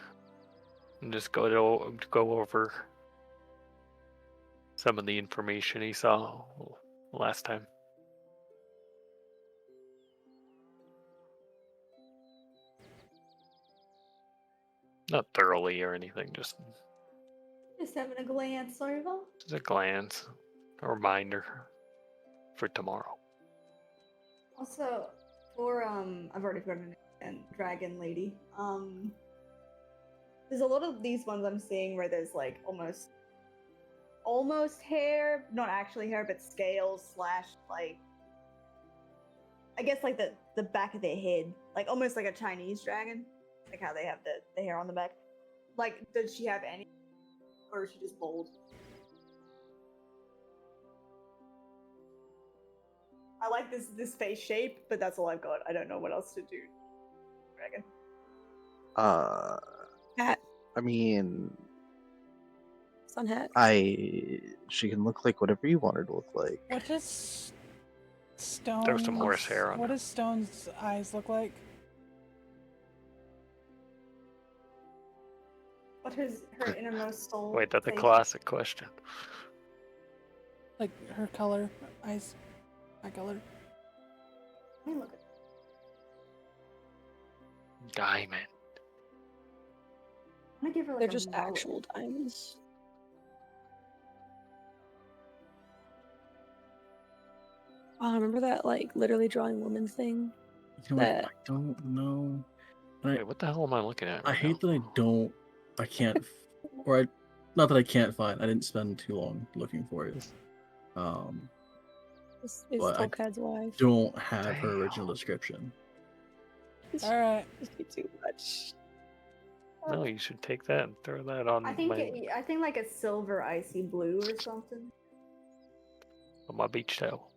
B: and just go over some of the information he saw last time. Not thoroughly or anything, just
F: having a glance over.
B: a glance, a reminder for tomorrow.
F: Also, for I've already forgotten a dragon lady. There's a lot of these ones I'm seeing where there's like almost hair, not actually hair, but scales slash like I guess like the back of their head, like almost like a Chinese dragon, like how they have the hair on the back. Like, does she have any, or is she just bald? I like this face shape, but that's all I've got. I don't know what else to do. Dragon.
C: Hat.
G: I mean,
C: Sun hat.
G: she can look like whatever you want her to look like.
A: What does Stone?
B: Throw some horsehair on
A: What
B: her.
A: does Stone's eyes look like?
F: What is her innermost soul?
B: Wait, that's a
F: say?
B: classic question.
A: Like her color, eyes, eye color.
F: Let me look at
B: Diamond.
F: I'm gonna give her like
C: They're
F: a
C: just
F: mullet.
C: actual diamonds. Oh, remember that like literally drawing woman thing?
D: You know what?
C: That-
D: I don't know. And
B: Wait, what the hell am I looking at?
D: I
B: right
D: hate
B: now?
D: that I can't, or I, not that I can't find. I didn't spend too long looking for it.
C: This is
D: Well, I
C: Tolkad's wife.
D: Don't have her original
B: Damn.
D: description.
A: All right.
C: It'd be too much.
B: No, you should take that and throw that on
F: I think
B: my
F: I think like a silver icy blue or something,
B: beach towel.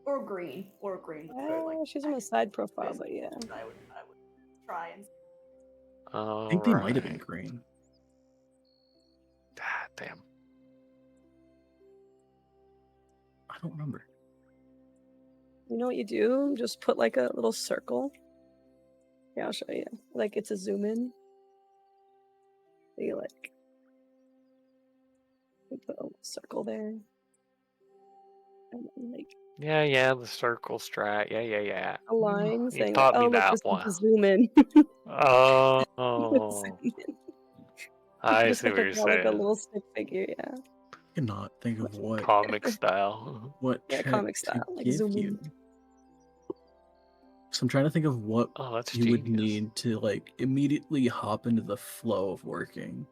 F: or green would go like.
C: She's on a side profile,
F: There's
C: but yeah.
F: I would try and.
D: I think they might have been green.
B: Ah, damn.
D: I don't remember.
C: You know what you do? Just put like a little circle. Yeah, I'll show you. Like it's a zoom in. You like you put a little circle there. And then like
B: Yeah, the circle strat. Yeah.
C: a line
B: You
C: saying
B: taught
C: like,
B: me
C: oh look,
B: that
C: this is
B: one.
C: the zoom in.
B: Oh,
C: Zoom in.
B: I
C: Just
B: see
C: like
B: what you're
C: draw like a
B: saying.
C: little stick figure, yeah.
D: I cannot think of what
B: Comic style.
C: Yeah,
D: check
C: comic
D: to
C: style, like
D: give
C: zoom
D: you.
C: in.
D: So I'm trying to think of what
B: Oh, that's
D: you would
B: genius.
D: need to like immediately hop into the flow of working.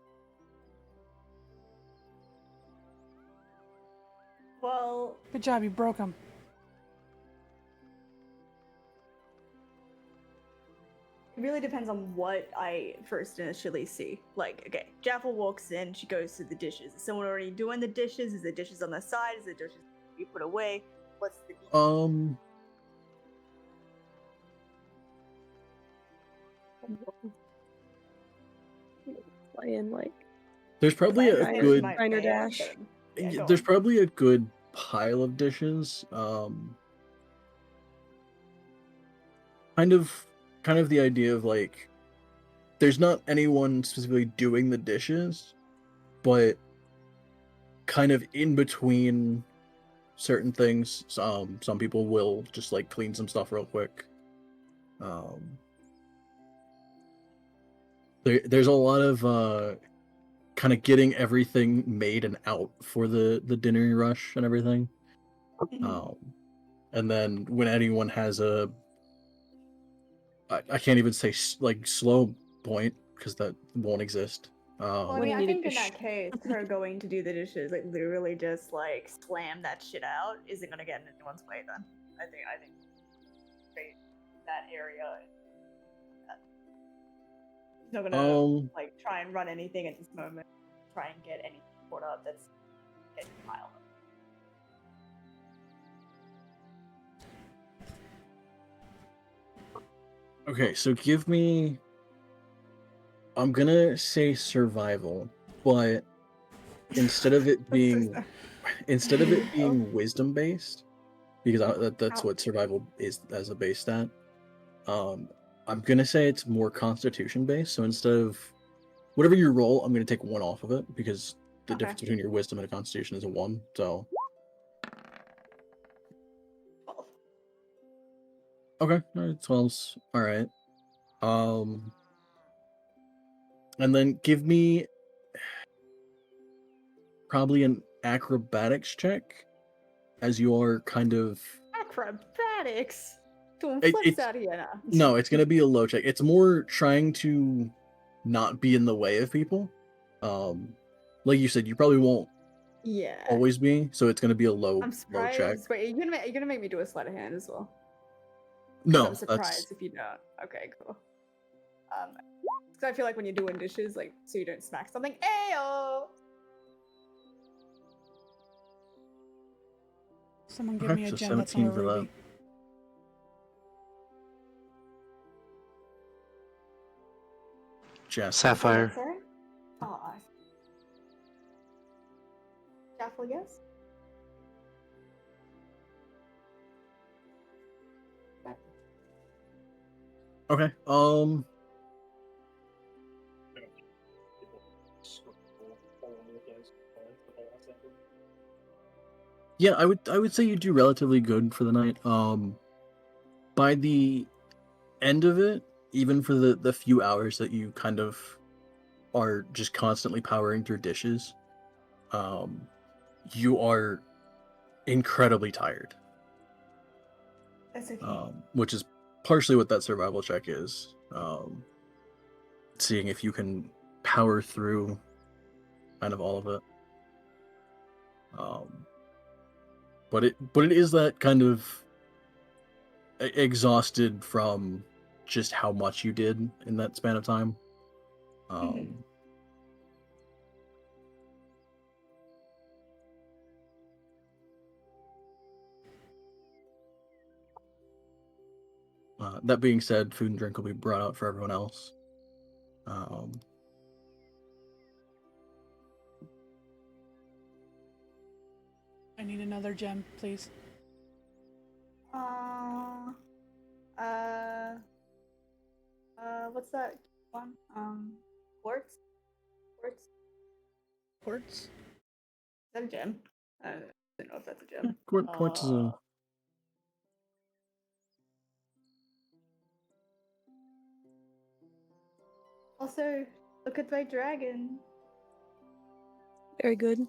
F: Well,
A: Good job. You broke them.
F: it really depends on what I first initially see. Like, okay, Jaffel walks in, she goes to the dishes. Is someone already doing the dishes? Is the dishes on the side? Is the dishes be put away? What's the
C: Playing like
D: There's probably
F: I
D: a
F: know she
D: good
F: might
C: Diner
F: fail,
C: Dash.
F: but- yeah, go
D: there's
F: on.
D: probably a good pile of dishes. Kind of the idea of like there's not anyone specifically doing the dishes, but kind of in between certain things, some people will just like clean some stuff real quick. There's a lot of kind of getting everything made and out for the dinner rush and everything.
F: Mhm.
D: And then when anyone has I can't even say like slow point because that won't exist.
F: Well, I
C: When
F: mean,
C: you
F: I
C: need a
F: think in
C: dish.
F: that case, her going to do the dishes, like literally just like slam that shit out, isn't gonna get in anyone's way. Then I think great that area. He's not gonna like try and run anything at this moment. Try and get anything put up that's getting piled up.
D: Okay, so give me. I'm gonna say survival, but instead of it being wisdom based, because that's what survival is as a base stat. I'm gonna say it's more constitution based. So instead of whatever you roll, I'm gonna take one off of it because the difference between your wisdom and a constitution is a 1. So okay, all right, 12's all right. And then give me probably an acrobatics check, as you are kind of.
F: Acrobatics. Doing
D: It-
F: flips
D: it's-
F: out here now.
D: No, it's gonna be a low check. It's more trying to not be in the way of people. Like you said, you probably won't
F: Yeah.
D: always be, so it's gonna be a low
F: I'm
D: low check.
F: surprised. Wait, are you gonna make me do a sleight of hand as well? 'Cause
D: No,
F: I'm surprised if you don't. Okay, cool. Because I feel like when you're doing dishes, like, so you don't smack something. Ayo!
A: Someone give
D: Okay,
A: me a
D: so
A: gem that's not a
D: 17 for that.
A: ruby.
D: Jess.
G: Sapphire.
F: Sorry? Oh, I Jaffel, yes?
D: Okay. Yeah, I would say you do relatively good for the night. By the end of it, even for the few hours that you kind of are just constantly powering through dishes, you are incredibly tired.
F: That's okay.
D: Which is partially what that survival check is. Seeing if you can power through kind of all of it. But it is that kind of exhausted from just how much you did in that span of time. That being said, food and drink will be brought out for everyone else.
A: I need another gem, please.
F: What's that one? Quartz? Quartz?
A: Quartz?
F: Is that a gem? I don't know if that's a gem.
D: Quartz is a...
F: Also, look at my dragon.
C: Very good.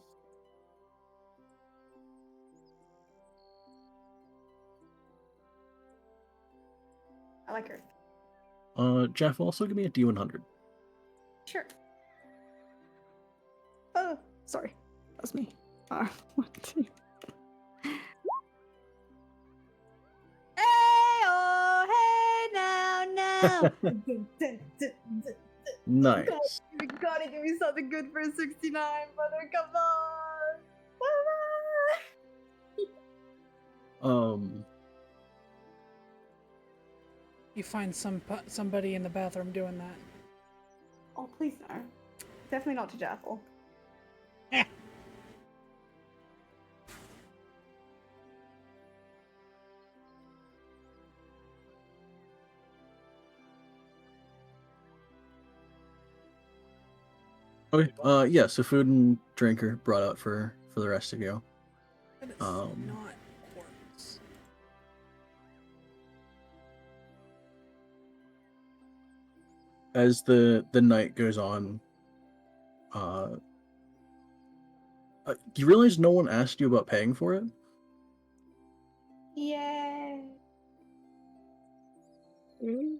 F: I like her.
D: Jeff, also give me a D100.
F: Sure.
E: Oh, sorry. That was me. 1, 2. Hey, oh, hey, now.
D: Nice.
E: You gotta give me something good for a 69, brother. Come on.
A: You find somebody in the bathroom doing that.
F: Oh, please no. Definitely not to Jaffel.
D: Okay. Yeah. So food and drink are brought out for the rest of you.
A: But it's
D: Um,
A: not quartz.
D: As the night goes on, you realize no one asked you about paying for it?
F: Yay.
C: Mm.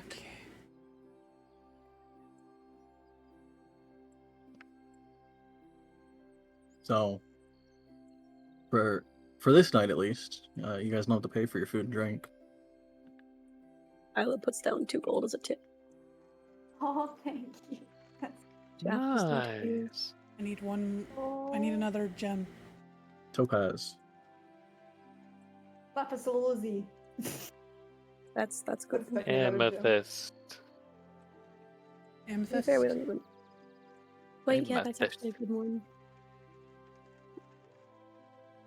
A: Okay.
D: So, for this night at least, you guys don't have to pay for your food and drink.
C: Isla puts down 2 gold as a tip.
F: Oh, thank you. That's
C: Jaffel, thank you.
B: Nice.
A: I need one. I need another gem.
D: Topaz.
F: Lapis Lazuli.
C: That's good.
F: That's another gem.
B: Amethyst.
C: To be
A: Amethyst.
C: fair, we don't even... Wait, yeah, that's
B: Amethyst.
C: actually a good one.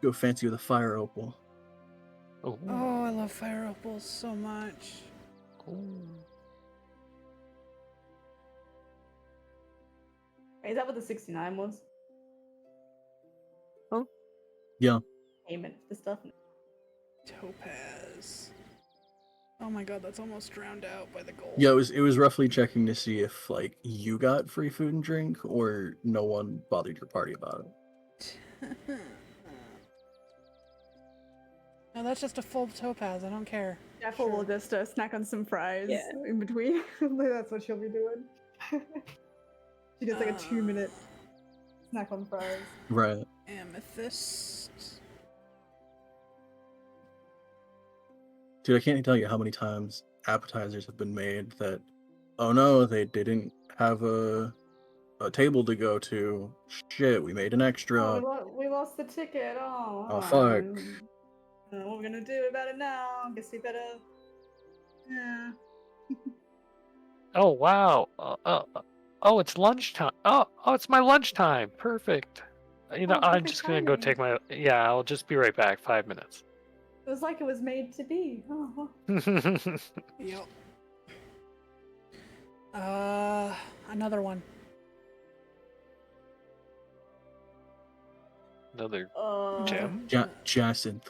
D: Go fancy with a fire opal.
B: Oh.
A: Oh, I love fire opals so much.
F: Is that what the 69 was?
C: Oh?
D: Yeah.
F: Payment for stuff.
A: Topaz. Oh my god, that's almost drowned out by the gold.
D: Yeah, it was roughly checking to see if like you got free food and drink or no one bothered your party about it.
A: No, that's just a full topaz. I don't care.
E: Jaffel will just snack on some fries
C: Yeah.
E: in between. That's what she'll be doing. She gets like a 2-minute snack on fries.
D: Right.
A: Amethyst.
D: Dude, I can't tell you how many times appetizers have been made that, oh no, they didn't have a table to go to. Shit, we made an extra.
F: Oh, we lost the ticket. Oh,
D: Oh, fuck.
F: What are we gonna do about it now? Guess we better. Yeah.
B: Oh wow. Oh, it's lunchtime. Oh, it's my lunchtime. Perfect. You know,
F: Oh,
B: I'm
F: perfect
B: just gonna go
F: timing.
B: take my. Yeah, I'll just be right back. 5 minutes.
F: It was like it was made to be. Oh.
A: Yep. Another one.
B: Another
F: Uh,
B: gem.
D: Jacinth.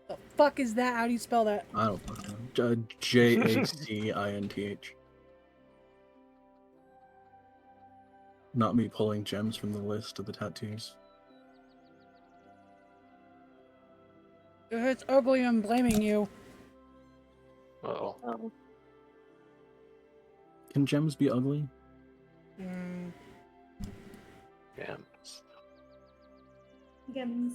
A: The fuck is that? How do you spell that?
D: I don't fucking know. Jacinth. Not me pulling gems from the list of the tattoos.
A: If it's ugly, I'm blaming you.
B: Oh,
C: Oh.
D: Can gems be ugly?
A: Mm.
B: gems.
F: Gems.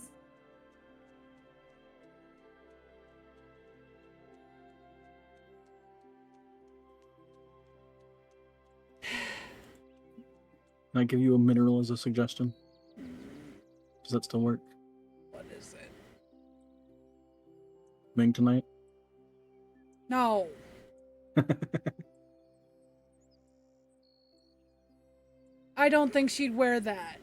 D: Can I give you a mineral as a suggestion? Does that still work?
A: What is it?
D: Ming tonight?
A: No. I don't think she'd wear that.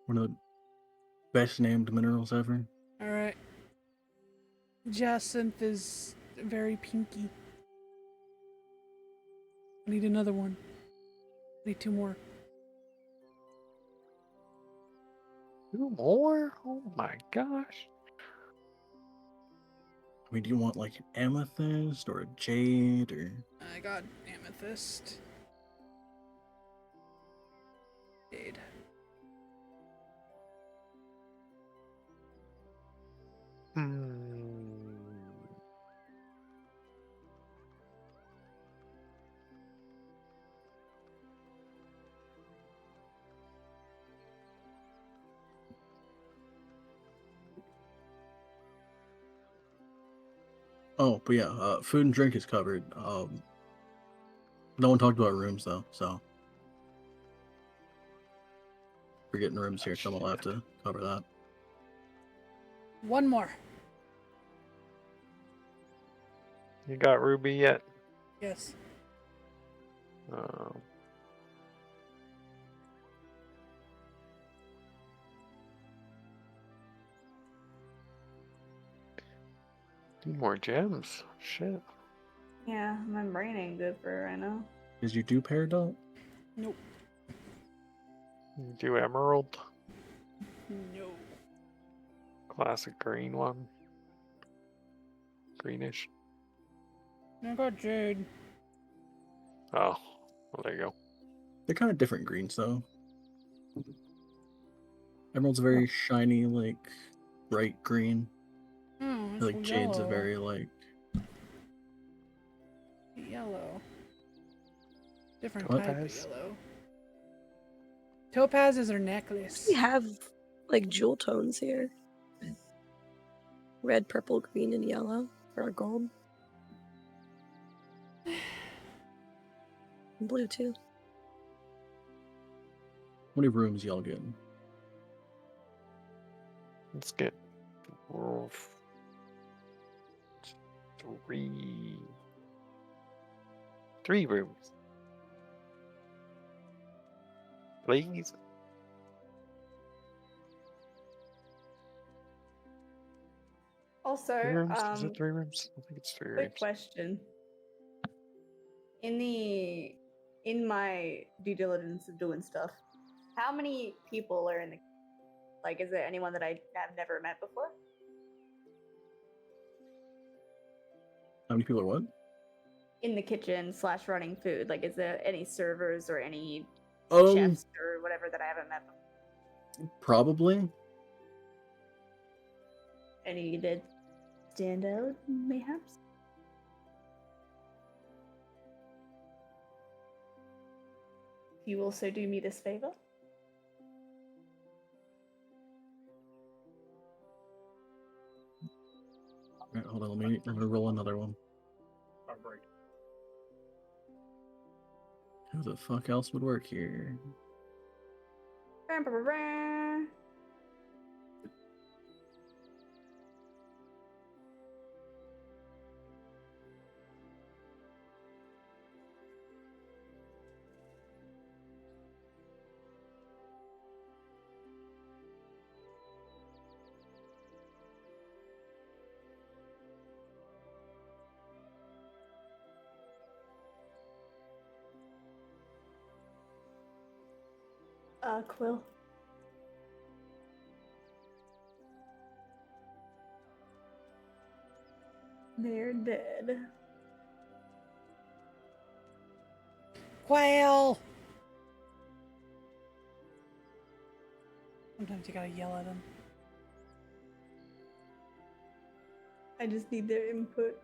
D: One of the best named minerals ever.
A: Alright. Jacinth is very pinky. I need another one. I need 2 more.
B: 2 more? Oh my gosh.
D: I mean, do you want like an amethyst or a jade or?
A: I got amethyst. Jade.
D: Oh, but yeah, food and drink is covered. No one talked about rooms though, so we're getting rooms here. Someone will have to cover that.
A: 1 more.
B: You got Ruby yet?
A: Yes.
B: Um, Need more gems. Shit.
F: Yeah, my brain ain't good for it right now.
D: Did you do Peridot?
A: Nope.
B: Do emerald.
A: No.
B: Classic green one. Greenish.
A: I got jade.
B: Oh, well, there you go.
D: They're kind of different greens though. Emerald's very shiny, like bright green.
A: Oh,
D: I
A: it's
D: feel like jade's a
A: yellow.
D: very like
A: Yellow. Different
D: What?
A: type of
B: Topaz?
A: yellow. Topaz is her necklace.
C: We have like jewel tones here. Red, purple, green, and yellow for our gold. And blue too.
D: how many rooms y'all getting?
B: Let's get three. 3 rooms. Please.
F: Also,
B: 3 rooms? Is it 3 rooms? I think it's 3
F: quick
B: rooms.
F: question. In my due diligence of doing stuff, how many people are in the like? Is there anyone that I have never met before?
D: How many people are what?
F: In the kitchen / running food? Like, is there any servers or any
D: Um,
F: chefs or whatever that I haven't met before?
D: probably.
F: Any that stand out, mayhaps? If you also do me this favor.
D: Alright, hold on, I'm gonna roll another one.
H: I'm right.
D: Who the fuck else would work here?
F: Quill. They're dead.
A: Quail! Sometimes you gotta yell at them.
F: I just need their input.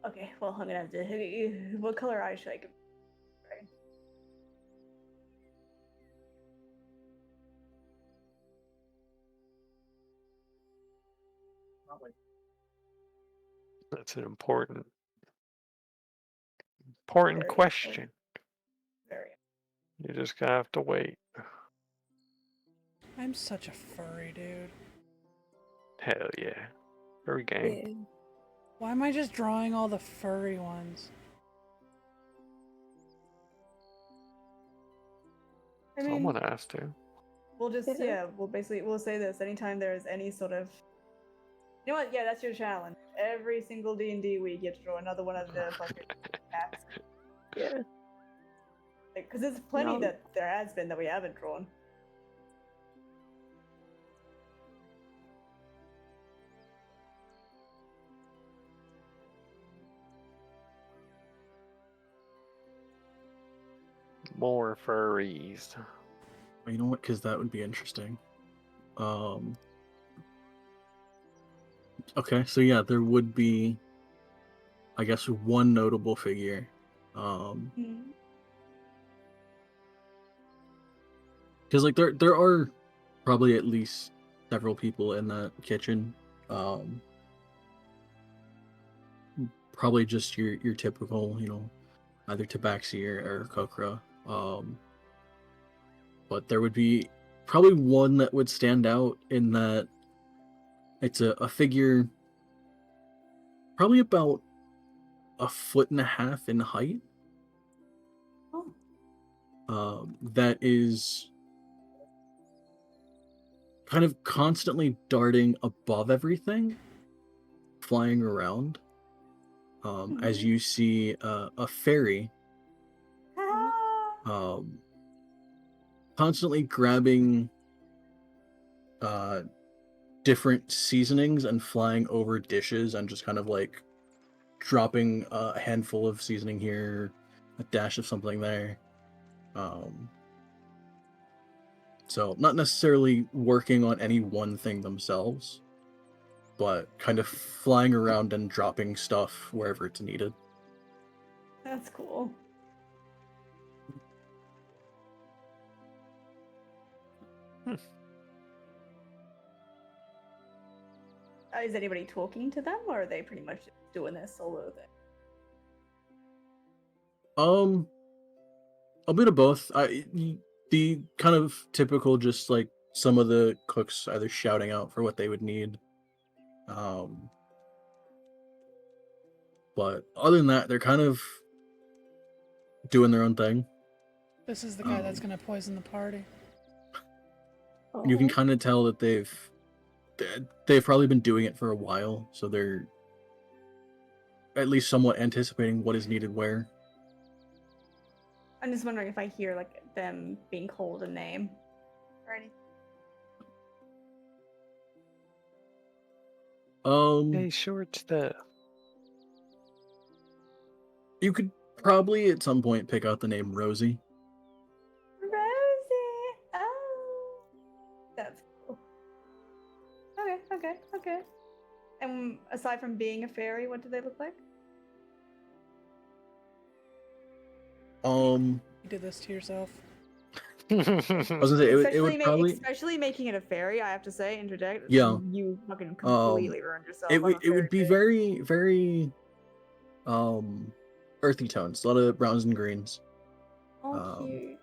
F: Okay, well, I'm gonna have to. What color eyes should I give? Right.
B: That's an important
F: Very,
B: question.
F: very.
B: You're just gonna have to wait.
A: I'm such a furry dude.
B: Hell yeah. Furry gang.
C: Yeah.
A: Why am I just drawing all the furry ones?
F: I mean,
B: Someone has to.
F: we'll just
C: Yeah.
F: we'll say this. Anytime there's any sort of, you know what? Yeah, that's your challenge. Every single D&D week, you have to draw another one of the fucking cats.
C: Yeah.
F: Because there's plenty
C: No.
F: that there has been that we haven't drawn.
B: More furries.
D: Well, you know what? Because that would be interesting. Okay, so yeah, there would be, I guess, one notable figure. Because like there are probably at least several people in that kitchen. Probably just your typical, either Tabaxi or Kokra. But there would be probably one that would stand out in that it's a figure probably about 1.5 feet in height. That is kind of constantly darting above everything, flying around. As you see a fairy constantly grabbing different seasonings and flying over dishes and just kind of like dropping a handful of seasoning here, a dash of something there. So not necessarily working on any one thing themselves, but kind of flying around and dropping stuff wherever it's needed.
F: That's cool. Is anybody talking to them, or are they pretty much doing their solo thing?
D: A bit of both. The kind of typical, just like some of the cooks either shouting out for what they would need. But other than that, they're kind of doing their own thing.
A: This is the guy that's gonna poison the party.
D: You can kind of tell that they've probably been doing it for a while, so they're at least somewhat anticipating what is needed where.
F: I'm just wondering if I hear like them being called a name or anything.
B: Hey, short stuff.
D: You could probably at some point pick out the name Rosie.
F: Rosie. Oh, that's cool. Okay. And aside from being a fairy, what do they look like?
A: You did this to yourself.
D: I was gonna say it would probably,
F: especially making it a fairy. I have to say, interject.
D: Yeah.
F: You fucking completely ruined yourself.
D: it
F: I'm a
D: would
F: fairy
D: be
F: too.
D: very, very earthy tones, a lot of browns and greens.
F: Oh, cute.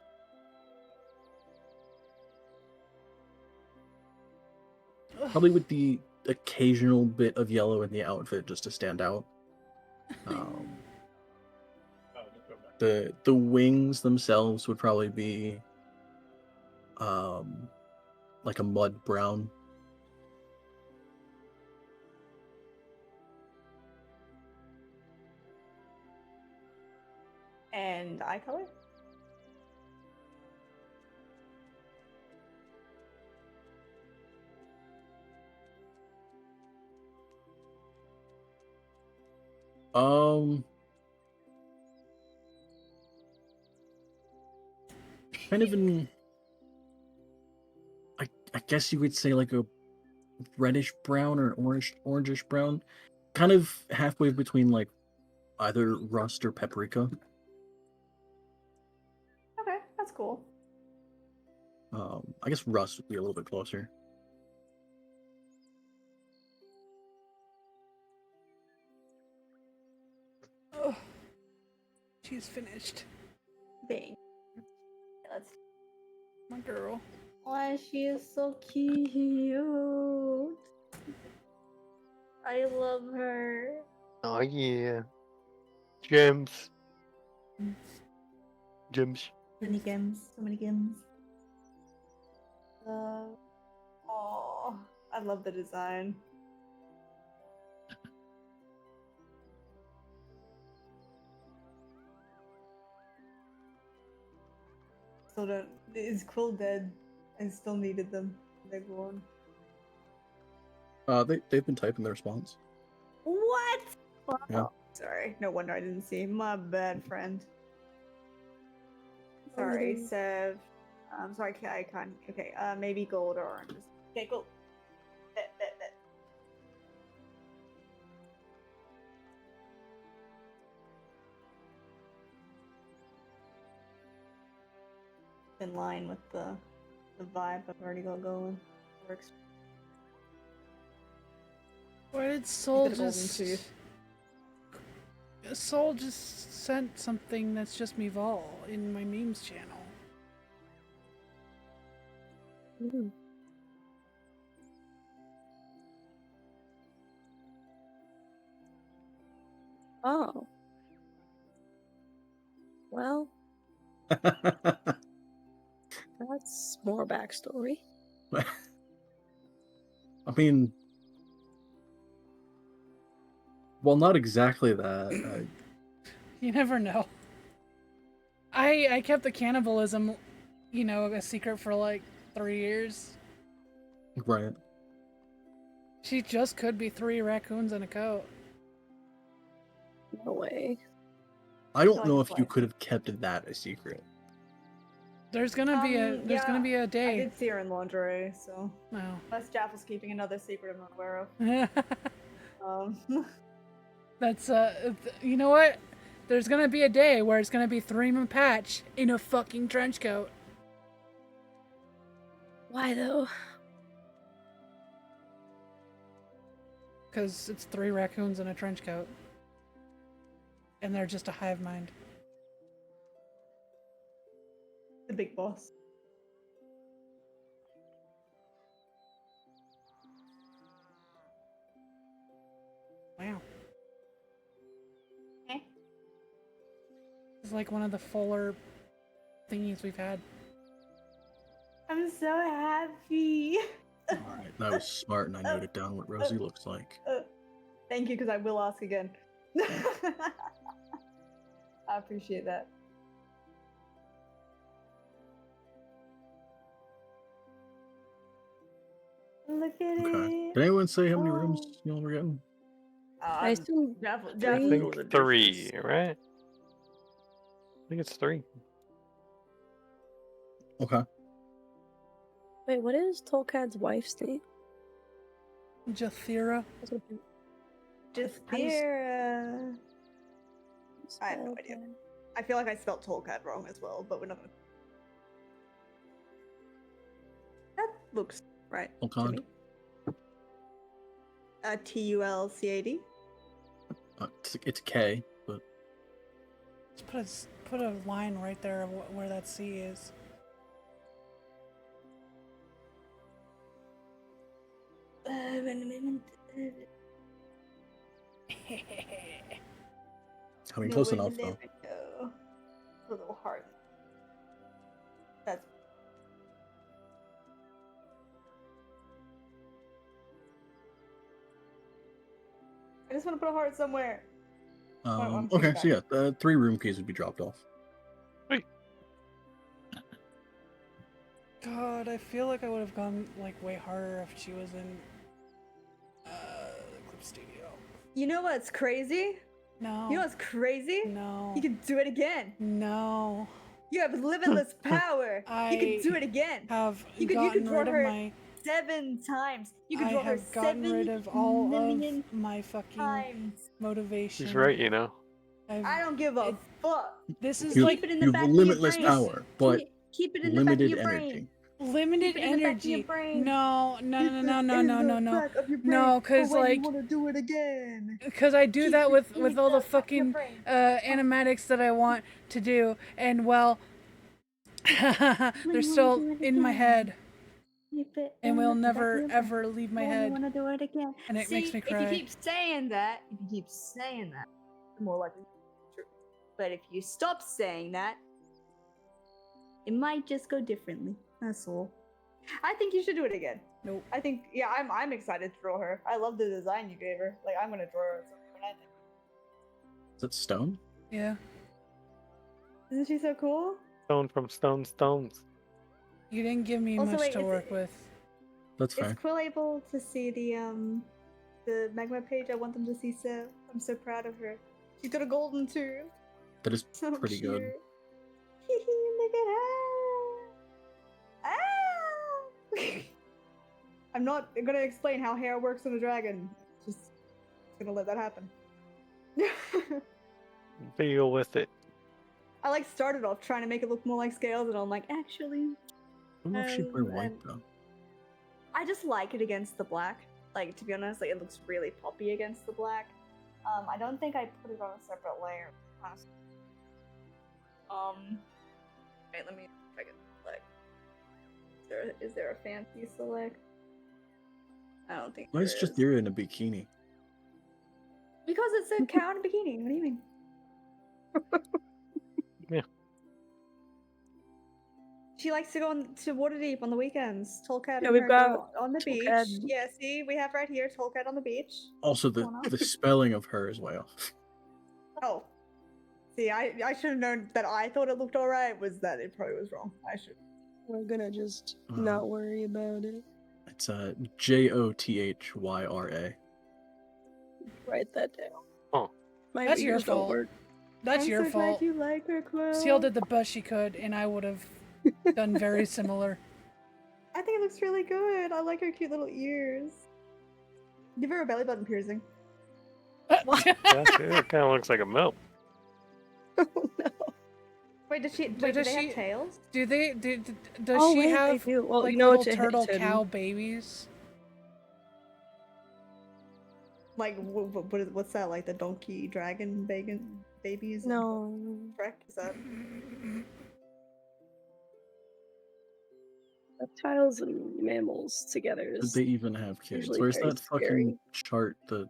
D: Probably with the occasional bit of yellow in the outfit just to stand out. The wings themselves would probably be like a mud brown.
F: And eye color?
D: Kind of in, I guess you would say like a reddish brown or orangish brown, kind of halfway between like Either rust or paprika.
E: Okay, that's cool.
D: I guess rust would be a little bit closer.
A: Oh, she's finished.
E: Dang. Let's.
A: My girl.
E: Why she is so cute. I love her.
B: Oh yeah. Gems. Gems.
E: So many games. So many games. Oh, I love the design. So don't. Is Quill dead? I still needed them. Big one.
D: They've been typing their response.
E: What?
D: Yeah.
E: Oh, sorry. No wonder I didn't see. My bad, friend. Sorry, Sev. I'm sorry, I can't. Okay, maybe gold or orange. Okay, cool. Bet. In line with the vibe I've already got going. Works.
A: Why did Soul
E: Bit of golden
A: just...
E: tooth.
A: Soul just sent something that's just me Vol in my memes channel.
C: Mm. Oh. Well, that's more backstory.
D: I mean, well, not exactly that.
A: You never know. I kept the cannibalism, you know, a secret for like 3 years.
D: Right.
A: She just could be 3 raccoons in a coat.
C: No way.
D: I don't
E: Oh,
D: know
E: you
D: if you
E: like-
D: could have kept that a secret.
A: There's gonna be a
E: yeah,
A: be a
E: I
A: day.
E: did see her in lingerie, so
A: No.
E: unless Jaff was keeping another secret I'm not aware of.
A: That's you know what? There's gonna be a day where it's gonna be Threema Patch in a fucking trench coat.
C: Why though?
A: Cause it's 3 raccoons in a trench coat. And they're just a hive mind.
E: The big boss.
A: Wow.
E: Eh?
A: It's like one of the fuller thingies we've had.
E: I'm so happy.
D: All right, that was smart, and I noted down what Rosie looks like.
E: Thank you, because I will ask again. I appreciate that. Look at
D: Okay.
E: it.
D: Did anyone say how many rooms
E: Oh.
D: y'all were getting?
C: I assume
E: Jeff
C: three.
B: I
E: knows
B: think
E: the
B: 3,
E: difference.
B: right? I think it's 3.
D: Okay.
C: Wait, what is Tolkad's wife's name?
A: Jathira.
C: That's what you
E: Just
C: How do you s-
E: there. I have no
C: spelled
E: idea.
C: that.
E: I feel like I spelled Tolkien wrong as well, but we're not gonna. That looks right to
D: Tolkien?
E: me. Tulcad.
D: It's K, but
A: Just put a line right there of where that C is.
D: I mean, close enough though.
E: A little heart. That's. I just want to put a heart somewhere. I'm taking
D: Okay, so
E: back.
D: yeah, 3 room keys would be dropped off.
A: God, I feel like I would have gone like way harder if she was in Clip Studio.
E: You know what's crazy?
A: No.
E: You know what's crazy?
A: No.
E: You can do it again.
A: No.
E: You have limitless power. You
A: I
E: can do it again.
A: Have
E: You could
A: gotten
E: draw
A: rid of
E: her
A: my
E: 7 times. You can
A: I
E: draw her
A: have gotten
E: 7
A: rid of all
E: million
A: of my fucking
E: times.
A: motivation.
B: She's right, you know.
E: I don't give a
A: it-
E: fuck.
A: This is
D: You,
A: like
E: Keep it in the
D: you
E: back
D: have
E: of your
D: limitless
E: brain.
D: power, but
E: Keep it in the back of
D: limited
E: your
D: energy.
E: brain.
A: limited
E: Keep it in the back of your
A: energy.
E: brain.
A: No,
E: Keep
A: no,
E: it
A: no, no,
E: in
A: no,
E: the
A: no, no.
E: back of your brain
A: No,
E: for
A: 'cause,
E: when
A: like-
E: you want to do it again.
A: Because I do
E: Keep
A: that
E: it
A: with
E: in
A: all the
E: back of your
A: fucking
E: brain.
A: animatics that I want to do, and well, they're still in my head,
E: Keep it
A: and
E: in
A: will
E: the back of
A: never
E: your brain
A: ever leave my
E: for when
A: head.
E: You want to do it again.
A: and it
E: See,
A: makes me
E: if you
A: cry.
E: keep saying that, the more likely it's true. But if you stop saying that, it might just go differently. That's all. I think you should do it again.
A: Nope.
E: I think, yeah, I'm excited to draw her. I love the design you gave her. Like, I'm gonna draw her. I think.
D: Is that stone?
A: Yeah,
E: Isn't she so cool?
B: Stone from Stones.
A: you didn't give me
E: Also,
A: much
E: wait,
A: to
E: is
A: work
E: it-
A: with.
D: That's
E: Is
D: fair.
E: Quill able to see the magma page? I want them to see so. I'm so proud of her. She's got a golden too.
D: That is
E: So
D: pretty
E: cute.
D: good.
E: Look at her. Ah! I'm not gonna explain how hair works on a dragon. Just gonna let that happen.
B: Deal with it.
E: I like started off trying to make it look more like scales, and I'm like, actually,
D: I don't know if she'd wear white
E: and-
D: though.
E: I just like it against the black. Like, to be honest, like it looks really poppy against the black. I don't think I put it on a separate layer. Honestly. Wait, let me if I can select. Is there a fancy select? I don't think.
D: Why is
E: there is.
D: Jathira in a bikini?
E: Because it's a cow in a bikini. What do you mean?
B: Yeah.
E: She likes to go to Waterdeep on the weekends. Tolkat
C: Yeah,
E: and
C: we've
E: her
C: got
E: go on the beach.
C: Tolkien.
E: Yeah, see, we have right here Tolkat on the beach.
D: Also, the
E: Why not?
D: the spelling of her is way off.
E: Oh. See, I should have known that I thought it looked alright, was that it probably was wrong. I should.
C: We're gonna just
D: Uh-huh.
C: not worry about it.
D: It's Jothyra.
C: Write that down.
B: Oh.
C: My
A: That's your
C: readers don't
A: fault.
C: work.
A: That's
E: I'm
A: your
E: so
A: fault.
E: glad you like her, Quill.
A: Seal did the best she could, and I would have done very similar.
E: I think it looks really good. I like her cute little ears. Give her a belly button piercing.
B: It kind of looks like a milk.
C: Oh no.
E: Wait, does she?
A: Does
E: Wait, do they
A: she-
E: have tails?
A: Do they? Does
C: Oh,
A: she
C: wait, they
A: have
C: do. Well,
A: like
C: you know
A: little
C: what
A: turtle
C: Hitton-
A: cow babies?
E: Like, what's that? Like the donkey dragon babies? in
C: No.
E: Shrek? Is that?
C: Reptiles and mammals together
D: Did
C: is
D: they even have kids?
C: usually
D: Where's
C: very
D: that fucking
C: scary.
D: chart? The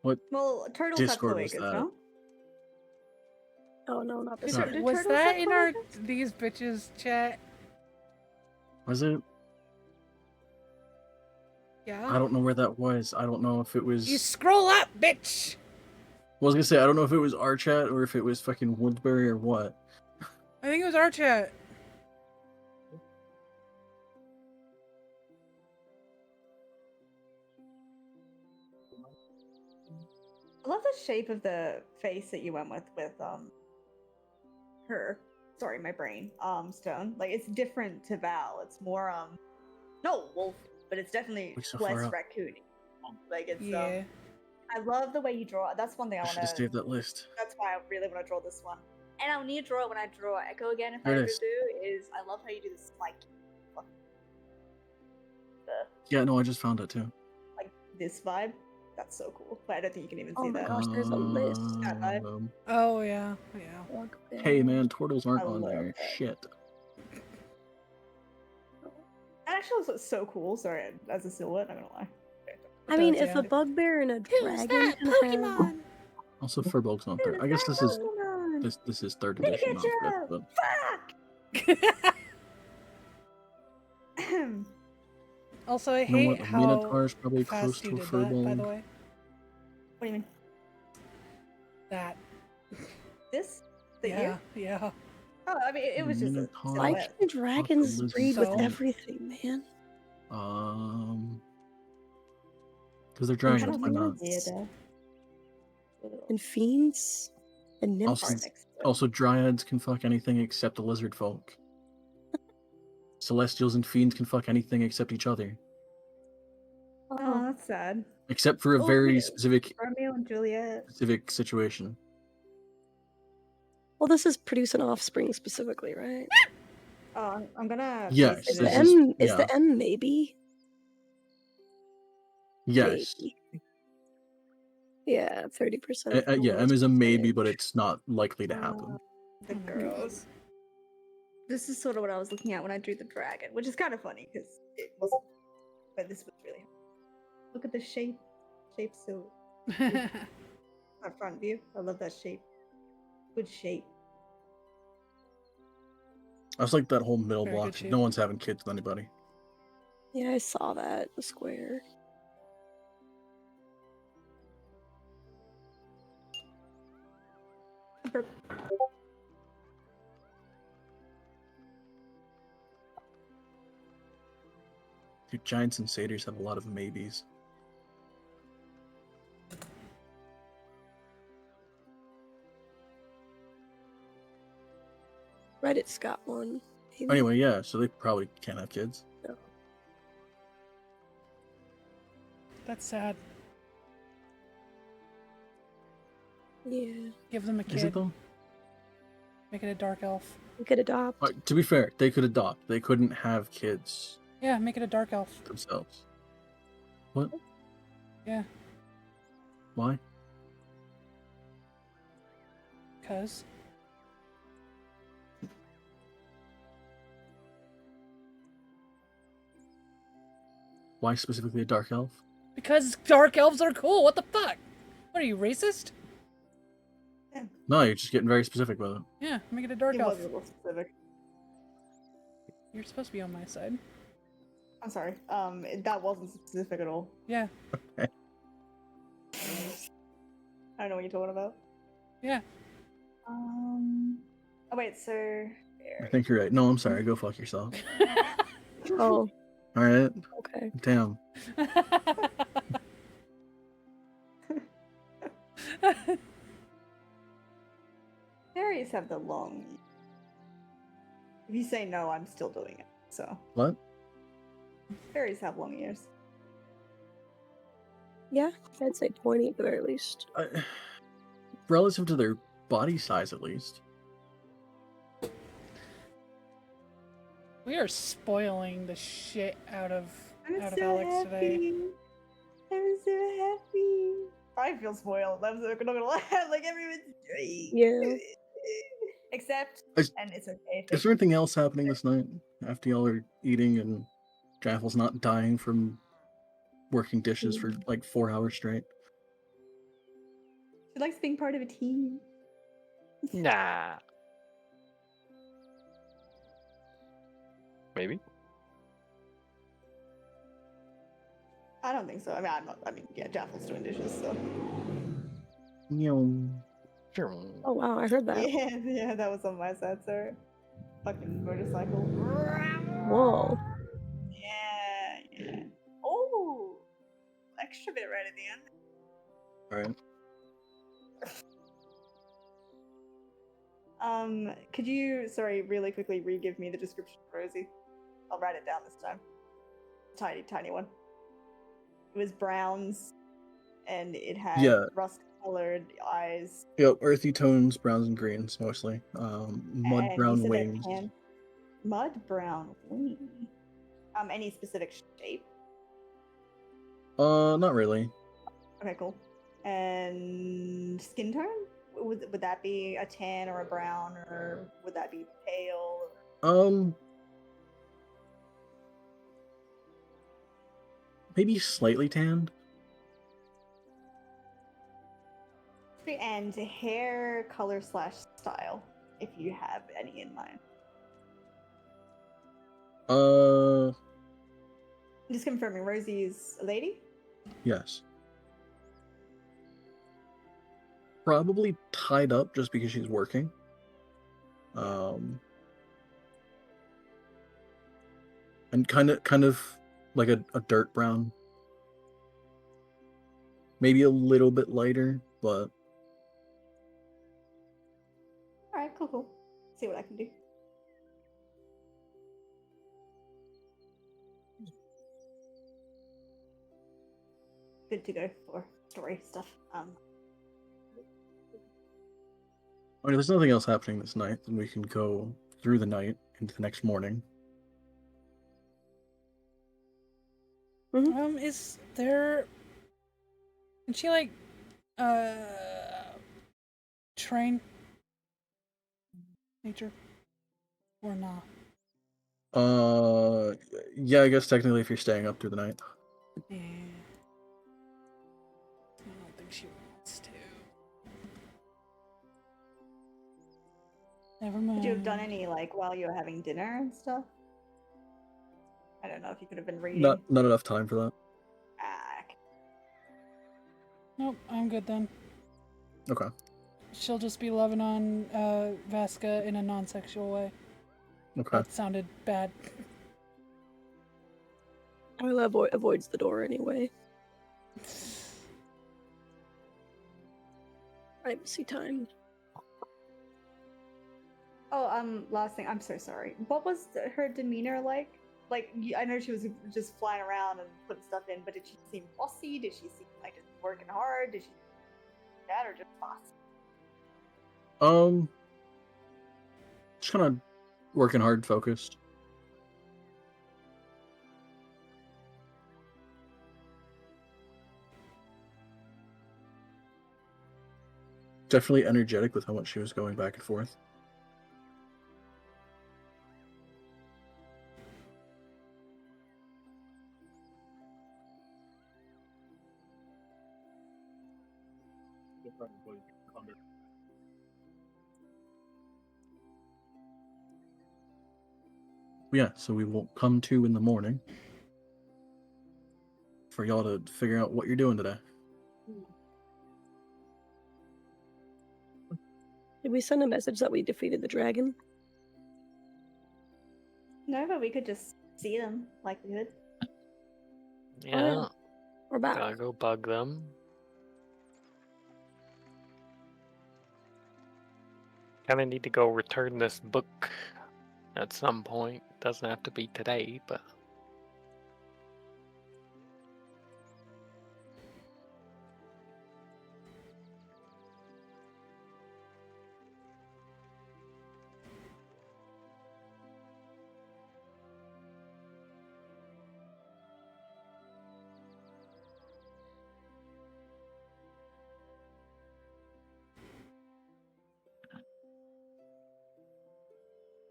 D: what?
E: Well, turtles have
D: Discord was
E: cloacas,
D: that?
E: no?
C: Oh no, not this
E: Did
C: one.
E: tur-
A: Was
E: turtles
A: that
E: have
A: in our
E: cloacas?
A: these bitches chat?
D: Was it?
A: Yeah.
D: I don't know where that was. I don't know if it was.
A: You scroll up, bitch.
D: I was gonna say I don't know if it was our chat or if it was fucking Woodbury or what.
A: I think it was our chat.
E: I love the shape of the face that you went with her. Sorry, my brain. Stone. Like it's different to Val. It's more no wolf, but it's definitely
D: We're so
E: less
D: far up.
E: raccoony. Like it's
A: Yeah.
E: I love the way you draw. That's one thing I
D: I
E: want
D: should have
E: to.
D: saved that list.
E: That's why I really want to draw this one. And I'll need to draw it when I draw Echo again. If
D: There
E: I
D: it
E: ever
D: is.
E: do, is I love how you do the spike.
D: Yeah, no, I just found it too.
E: Like this vibe. That's so cool. But I don't think you can even
C: Oh
E: see
C: my
E: that.
C: gosh, there's a list.
E: That vibe.
A: Oh yeah. Yeah.
C: Walk
D: Hey
C: down.
D: man, turtles aren't
E: I
D: on
E: love
D: there.
E: that.
D: Shit.
E: That actually looks so cool. Sorry, as a silhouette, I'm not gonna lie.
C: I mean,
A: does,
C: if
A: yeah.
C: a bugbear and a
A: Who's
C: dragon
A: that
C: can have...
A: Pokemon?
D: Also, Furbolg's not there. I guess this is this is third edition, not fifth, but
E: Fuck!
A: Also, I
D: you know
A: hate
D: what? A
A: how
D: Minotaur's probably
A: fast
D: close
A: you
D: to a
A: did that. By the
D: Furbolg.
A: way,
E: What do you mean?
A: that.
E: This? The
A: Yeah.
E: ear?
A: Yeah.
E: Oh, I mean, it was just a
D: Minotaur.
C: Why
E: silhouette.
C: can dragons
D: lizard
C: breed with
A: So-
C: everything, man?
D: Because they're
E: I
D: dragons,
E: don't
D: why
E: know
D: not?
E: the idea.
C: And fiends and nymphs.
D: Also- Also, dryads can fuck anything except the lizard folk. Celestials and fiends can fuck anything except each other.
E: Oh, That's sad.
D: except for a
E: Oh,
D: very
E: yeah.
D: specific
E: Romeo and Juliet.
D: situation.
C: Well, this is producing offspring specifically, right?
E: Oh, I'm gonna.
D: Yes,
E: paste
C: Is
E: it
C: the
D: this
E: in.
D: is-
C: M is
D: yeah.
C: the M maybe?
D: Yes.
C: Maybe. Yeah, 30%.
D: Yeah, M is a maybe, but it's not likely to happen.
E: The girls. This is sort of what I was looking at when I drew the dragon, which is kind of funny because it wasn't. But this was really. Look at the shape. Shape's so. Our front view. I love that shape. Good shape.
D: I was like that whole middle
A: Very
D: block.
A: good shape.
D: No one's having kids with anybody.
C: Yeah, I saw that. The square.
D: Dude, giants and satyrs have a lot of maybes.
C: Reddit's got one. Maybe.
D: Anyway, yeah, so they probably can't have kids.
A: That's sad.
C: Yeah.
A: Give them a
D: Is it
A: kid.
D: though?
A: Make it a dark elf.
C: We could adopt.
D: To be fair, they could adopt. They couldn't have kids
A: Yeah, make it a dark elf.
D: themselves. What?
A: Yeah,
D: Why?
A: cause
D: Why specifically a dark elf?
A: because dark elves are cool. What the fuck? What are you, racist?
D: No, you're just getting very specific with it.
A: Yeah, make it a dark
E: It
A: elf.
E: was a little specific.
A: You're supposed to be on my side.
E: I'm sorry. That wasn't specific at all.
A: Yeah,
E: I don't know what you're talking about.
A: yeah.
E: Oh wait, so.
D: I think you're right. No, I'm sorry. Go fuck yourself.
C: Oh,
D: All right.
C: okay.
D: Damn.
E: Fairies have the long. If you say no, I'm still doing it. So
D: What?
E: fairies have long ears.
C: Yeah, I'd say 20 at the very least.
D: Relative to their body size, at least.
A: We are spoiling the shit out of
E: I'm
A: Alex
E: so
A: today.
E: happy. I'm so happy. I feel spoiled. I'm not gonna lie. Like everyone's.
C: Yeah.
E: Except,
D: Is-
E: and it's okay.
D: Is there anything else happening this night after y'all are eating and Jaffle's not dying from working dishes for like 4 hours straight?
E: She likes being part of a team.
B: Nah. Maybe.
E: I don't think so. I mean, I'm not. I mean, yeah, Jaffel's doing dishes, so.
B: Sure.
C: Oh wow, I heard that.
E: Yeah, that was on my side, sir. Fucking motorcycle.
C: Whoa.
E: Yeah. Oh, extra bit right at the end.
D: Alright.
E: Could you, sorry, really quickly re-give me the description of Rosie? I'll write it down this time. Tiny, tiny one. It was browns, and it had
D: Yeah.
E: rust-colored eyes.
D: Yep, earthy tones, browns and greens mostly. Mud
E: and
D: brown
E: you said that
D: wings.
E: Mud brown wing. Any specific shape?
D: Not really.
E: Okay, cool. And skin tone? Would that be a tan or a brown, or would that be pale?
D: Maybe slightly tanned.
E: And hair color / style, if you have any in mind. Just confirming, Rosie's a lady?
D: Yes. Probably tied up just because she's working. And kind of like a dirt brown. Maybe a little bit lighter, but
E: Alright, cool. See what I can do.
F: good to go for story stuff.
D: I mean, if there's nothing else happening this night, then we can go through the night into the next morning.
A: Is there? Can she like, train nature, or not?
D: Yeah, I guess technically if you're staying up through the night.
A: Yeah. I don't think she wants to. Never mind.
F: Could you have done any like while you were having dinner and stuff? I don't know if you could have been reading.
D: Not enough time for that.
F: Okay.
A: Nope, I'm good then.
D: Okay.
A: She'll just be loving on Vasca in a non-sexual way.
D: Okay.
A: That sounded bad.
C: Isla avoids the door anyway. Privacy time.
F: Oh, last thing. I'm so sorry. What was her demeanor like? Like, I know she was just flying around and putting stuff in, but did she seem bossy? Did she seem like just working hard? Did she that or just bossy?
D: Just kind of working hard, focused. Definitely energetic with how much she was going back and forth.
H: They're probably under.
D: Yeah, so we will come to in the morning for y'all to figure out what you're doing today.
C: Did we send a message that we defeated the dragon?
F: No, but we could just see them like we did.
B: Yeah,
C: We're back.
B: gotta go bug them. Kinda need to go return this book at some point. Doesn't have to be today, but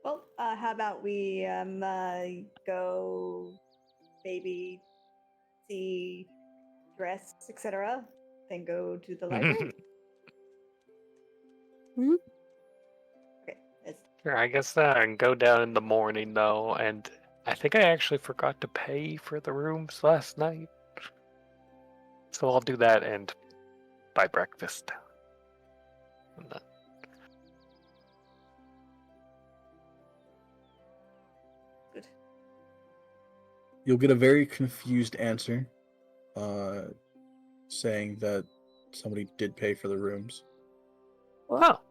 F: Well, how about we go maybe see dress, etc. Then go to the library.
C: Mhm.
F: Okay, it's
B: sure, I guess I can go down in the morning though, and I think I actually forgot to pay for the rooms last night. So I'll do that and buy breakfast. And then
F: good.
D: You'll get a very confused answer, saying that somebody did pay for the rooms.
B: oh.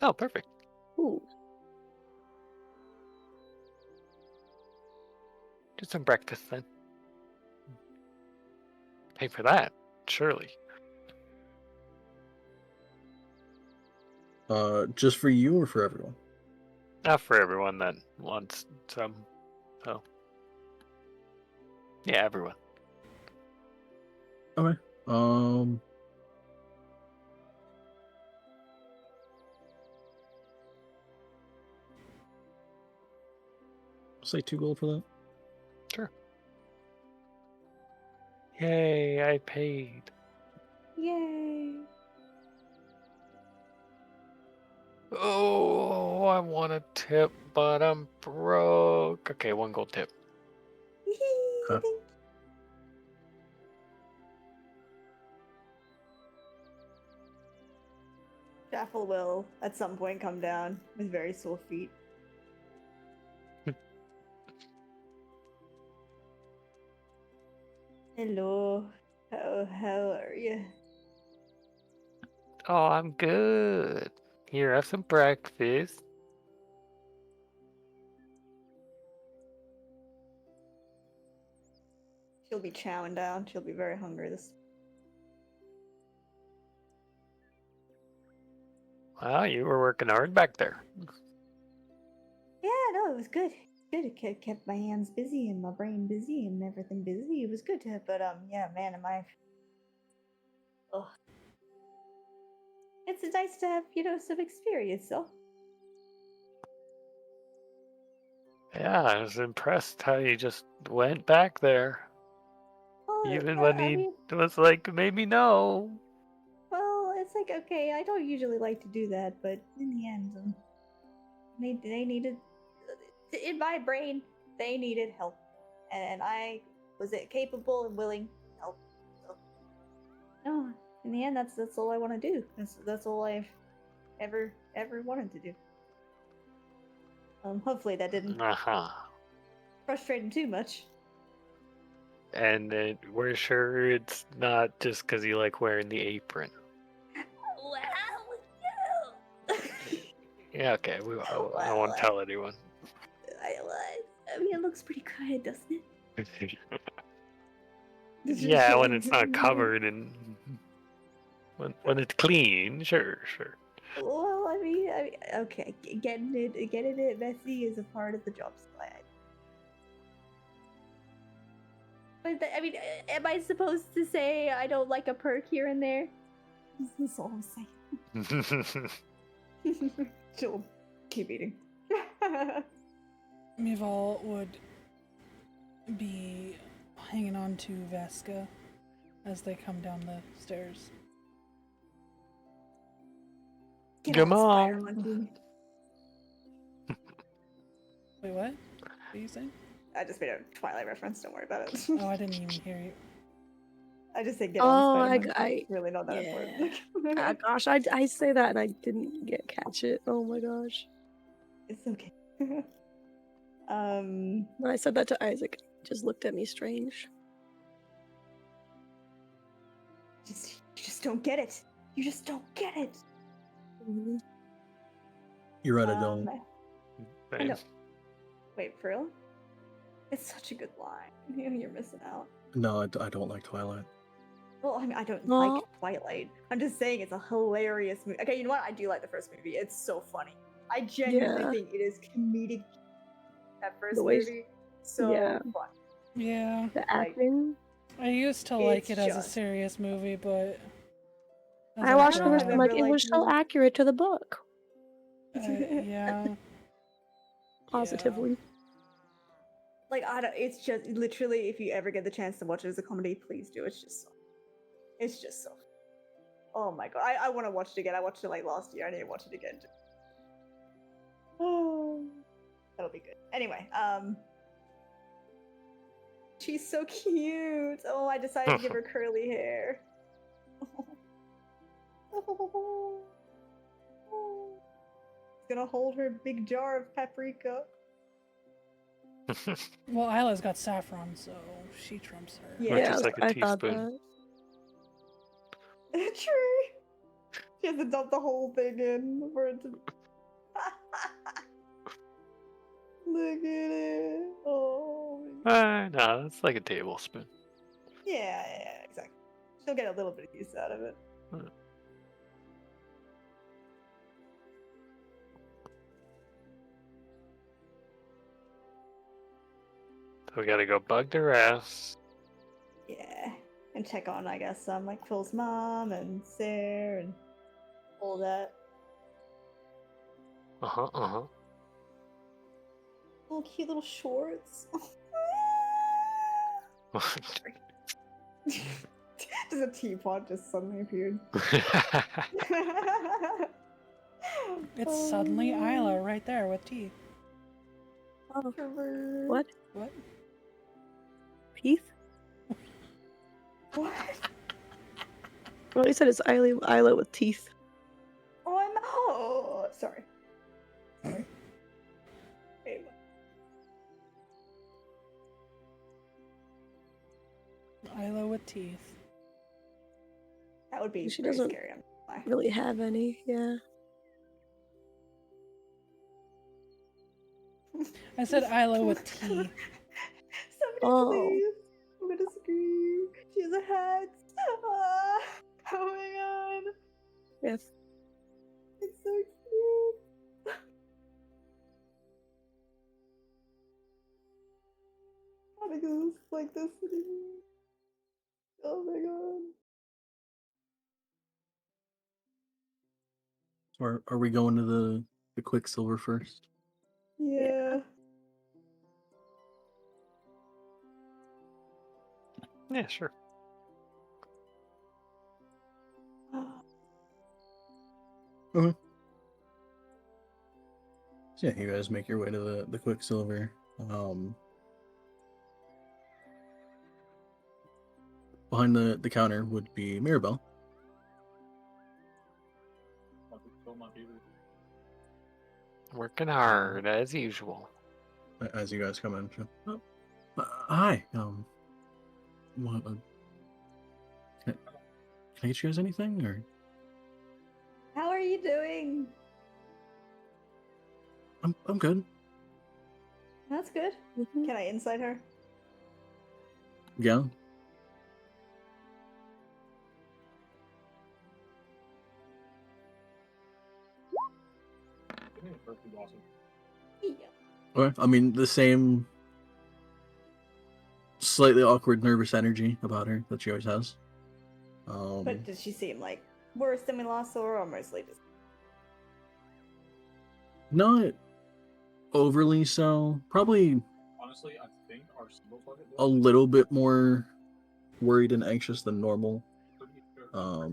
B: Oh, perfect.
C: Ooh.
B: Do some breakfast then. Pay for that, surely.
D: Just for you or for everyone?
B: Not for everyone that wants some. So yeah, everyone.
D: Okay. I'll say 2 gold for that.
B: Sure. Yay, I paid.
F: Yay!
B: Oh, I want a tip, but I'm broke. Okay, 1 gold tip.
D: Huh.
F: Jaffel will at some point come down with very sore feet. Hello. How are you?
B: Oh, I'm good. Here, have some breakfast.
F: She'll be chowing down. She'll be very hungry this.
B: Wow, you were working hard back there.
F: Yeah, no, it was good. Good. It kept my hands busy and my brain busy and everything busy. It was good. But yeah, man, am I? Ugh. It's nice to have some experience, though.
B: Yeah, I was impressed how you just went back there.
F: Well,
B: Even
F: yeah,
B: when
F: I
B: he
F: mean,
B: was like, maybe no.
F: well, it's like okay, I don't usually like to do that, but in the end, they needed in my brain they needed help, and I was capable and willing to help. So, no, in the end, that's all I want to do. That's all I've ever wanted to do. Hopefully that didn't
B: Uh-huh.
F: frustrate him too much.
B: And we're sure it's not just because you like wearing the apron.
F: Well,
B: Yeah, okay. I don't want to tell anyone.
F: I mean, it looks pretty good, doesn't it?
B: Yeah, when it's not covered and when it's clean, sure.
F: Well, I mean, okay, getting it messy is a part of the job. So but I mean, am I supposed to say I don't like a perk here and there? That's all I'm saying. She'll keep eating.
A: Mival would be hanging on to Vesca as they come down the stairs.
F: Get
B: Come
F: on, Spider
B: on.
F: Monkey.
A: Wait, what? What are you saying?
F: I just made a Twilight reference. Don't worry about it.
A: Oh, I didn't even hear you.
F: I just said get on, Spider Monkey.
C: I
F: It's really not that important.
C: gosh, I say that and I didn't catch it. Oh my gosh.
F: It's okay.
C: When I said that to Isaac, he just looked at me strange.
F: You just don't get it. You just don't get it.
C: Mhm.
D: You're right, I don't.
F: I know. Wait, for real? It's such a good line. You're missing out.
D: No, I don't like Twilight.
F: Well, I mean, I don't
C: Well-
F: like Twilight. I'm just saying it's a hilarious movie. Okay, you know what? I do like the first movie. It's so funny. I genuinely
C: Yeah.
F: think it is comedic. That first
C: The way-
F: movie, so
C: yeah.
F: fun.
A: Yeah,
C: The
F: Like-
C: acting.
A: I used to like
F: It's
A: it as a
F: just-
A: serious movie, but as
C: I watched the
A: grown
C: first
A: up,
C: one, like,
F: remember,
C: it was
F: like,
C: so accurate to the book.
A: yeah.
C: Positively.
F: Like I don't. It's just literally, if you ever get the chance to watch it as a comedy, please do. It's just so. Oh my god, I want to watch it again. I watched it like last year. I need to watch it again. Oh, that'll be good. Anyway, she's so cute. Oh, I decided to give her curly hair. Gonna hold her big jar of paprika.
A: Well, Isla's got saffron, so she trumps her.
F: Yeah.
B: Which is like a
C: I thought
B: teaspoon.
C: that.
F: True. She has to dump the whole thing in for it to. Look at it. Oh.
B: No, it's like a tablespoon.
F: Yeah, exactly. She'll get a little bit of use out of it.
B: So we gotta go bug their ass.
F: Yeah. And check on, I guess, like Phil's mom and Sarah and all that.
B: Uh-huh.
F: Little cute little shorts. Just a teapot just suddenly appeared.
A: It's suddenly Isla right there with teeth.
C: Oh,
F: Trevor.
C: what?
A: What?
C: Teeth?
F: What?
C: Well, he said it's Isla with teeth.
F: Oh, sorry. Wait, what?
A: Isla with teeth.
F: That would be
C: She
F: very
C: doesn't
F: scary. I'm not gonna lie.
C: Really have any, yeah.
A: I said Isla with tea.
F: Somebody
C: Oh.
F: please
E: gonna scream. She has a hat. Ah, oh my god.
C: Yes.
E: It's so cute. How to go like this anymore. Oh my god.
D: Or are we going to the Quicksilver first?
E: Yeah.
B: Yeah, sure.
D: So yeah, you guys make your way to the Quicksilver. Behind the counter would be Mirabelle.
B: Working hard as usual.
D: As you guys come in. Oh, hi. What, can I get you guys anything, or
E: How are you doing?
D: I'm good.
E: That's good.
C: Mhm.
E: Can I insight her?
D: Yeah.
E: Yeah.
D: Okay. I mean, the same slightly awkward, nervous energy about her that she always has.
E: But does she seem like worse than we last saw her, or mostly just?
D: Not overly so. Probably
H: Honestly, I think our single target
D: a little bit more worried and anxious than normal.
H: our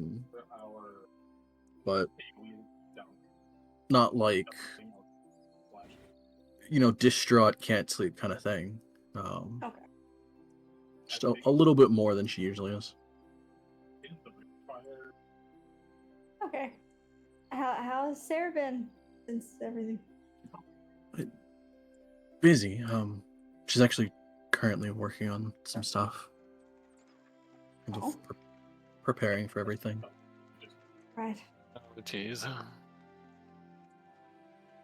D: But
H: alien down
D: not like, distraught, can't sleep kind of thing.
E: Okay.
D: Just a little bit more than she usually is.
E: Okay. How's Sarah been since everything?
D: Busy. She's actually currently working on some stuff. Kind of
E: Oh.
D: preparing for everything.
E: Right.
B: Oh, jeez.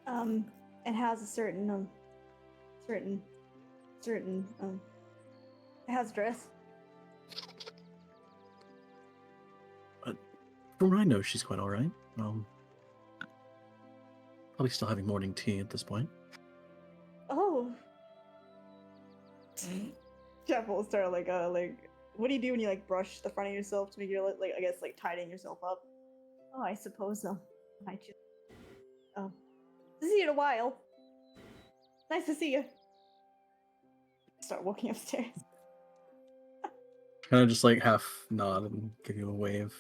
E: And how's a certain how's dress?
D: From what I know, she's quite alright. Probably still having morning tea at this point.
E: Oh. Jeff will start like what do you do when you like brush the front of yourself to make your like I guess like tidying yourself up? Oh, I suppose so. I just oh. See you in a while. Nice to see you. Start walking upstairs.
D: Kind of just like half nod and give you a wave.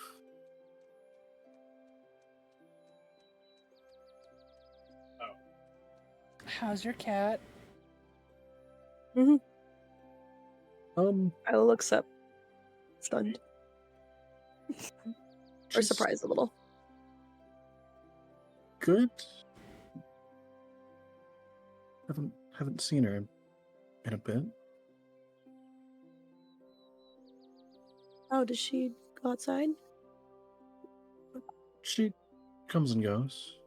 A: How's your cat?
C: I looks up, stunned or
D: She's
C: surprised a little.
D: Good. Haven't seen her in a bit.
C: Oh, does she go outside?
D: She comes and goes.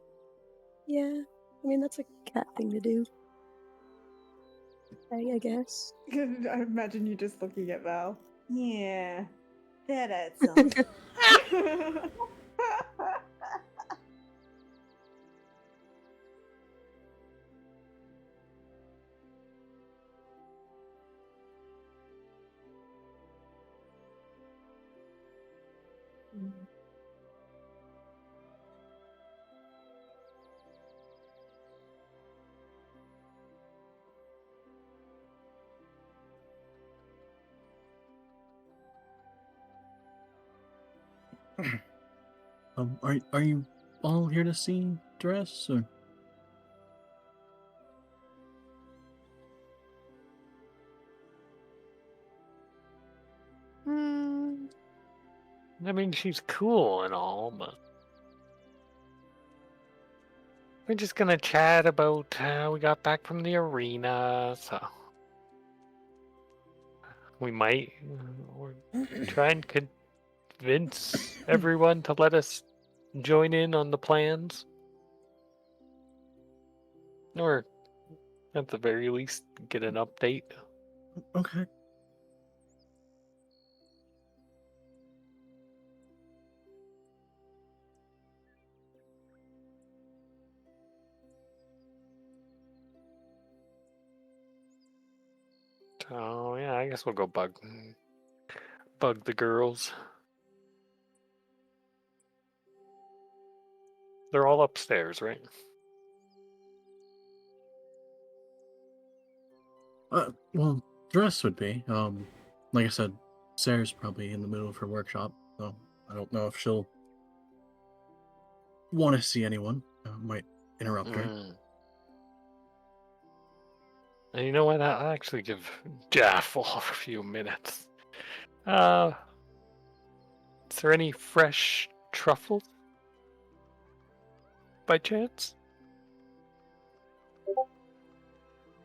C: Yeah, I mean that's a cat thing to do. I guess.
E: I imagine you just looking at Val. Yeah. That adds something.
D: Are you all here to see Dress, or?
B: I mean, she's cool and all, but we're just gonna chat about how we got back from the arena, so we might or try and convince everyone to let us join in on the plans, or at the very least get an update.
D: Okay.
B: I guess we'll go bug the girls. They're all upstairs, right?
D: Well, the rest would be. Like I said, Sarah's probably in the middle of her workshop, so I don't know if she'll want to see anyone. Might interrupt her.
B: And you know what? I'll actually give Jaffel a few minutes. Is there any fresh truffles by chance?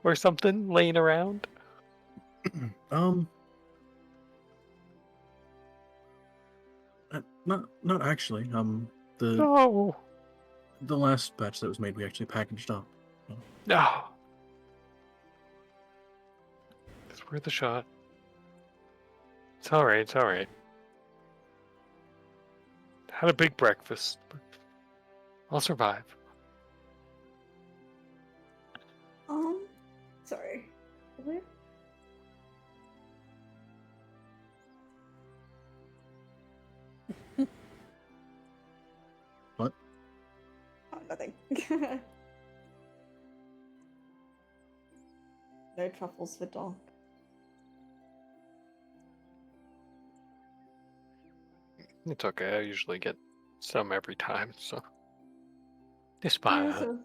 B: Or something laying around?
D: Not actually.
B: No.
D: The last batch that was made, we actually packaged up.
B: No. It's worth a shot. It's alright, it's alright. Had a big breakfast. I'll survive.
F: Sorry. Where?
D: What?
F: Oh, nothing. No truffles for dog.
B: It's okay, I usually get some every time, so. It's
F: Yeah,
B: fine.
F: so,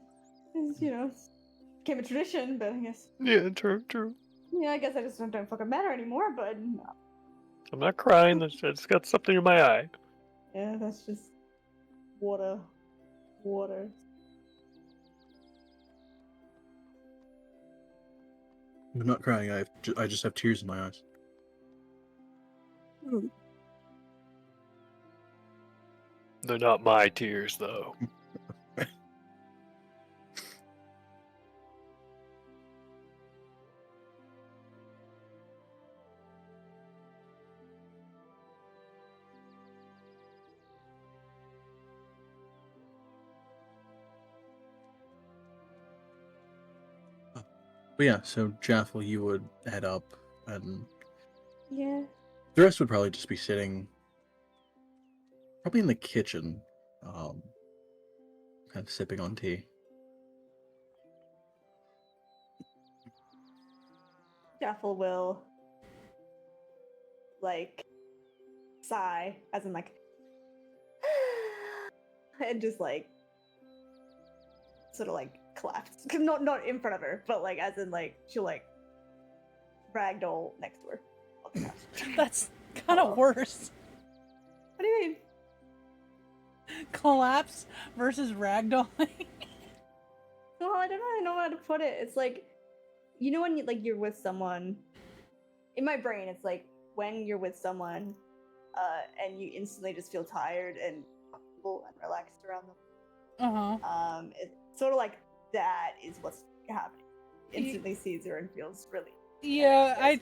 F: it's, became a tradition, but I guess.
B: Yeah, true.
F: Yeah, I guess I just don't fucking matter anymore, but.
B: I'm not crying, I just got something in my eye.
F: Yeah, that's just. Water. Water.
D: I'm not crying. I just have tears in my eyes.
B: They're not my tears, though.
D: But yeah, so Jaffel, you would head up, and
F: Yeah.
D: the rest would probably just be sitting, probably in the kitchen, kind of sipping on tea.
F: Jaffel will. Sigh, as in, and just, sort of, collapse. Not in front of her, but, as in, she'll, ragdoll next to her. on the couch.
A: That's kind of worse.
F: What do you mean?
A: Collapse versus ragdolling.
F: Well, I don't know how to put it. It's when you're with someone. In my brain, it's when you're with someone, and you instantly just feel tired and comfortable and relaxed around them. It's sort of like that is what's happening. Instantly sees her and feels really.
A: Yeah,
F: and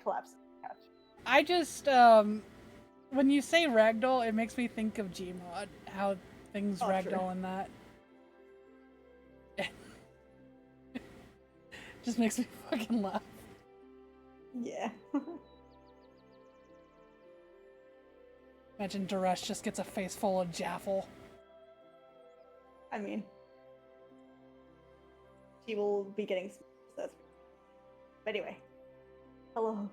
F: collapses on the couch.
A: I just when you say ragdoll, it makes me think of Gmod, how things ragdoll in that. Just makes me fucking laugh.
F: Yeah.
A: Imagine Daresh just gets a face full of Jaffel.
F: I mean, she will be getting some. But anyway, hello.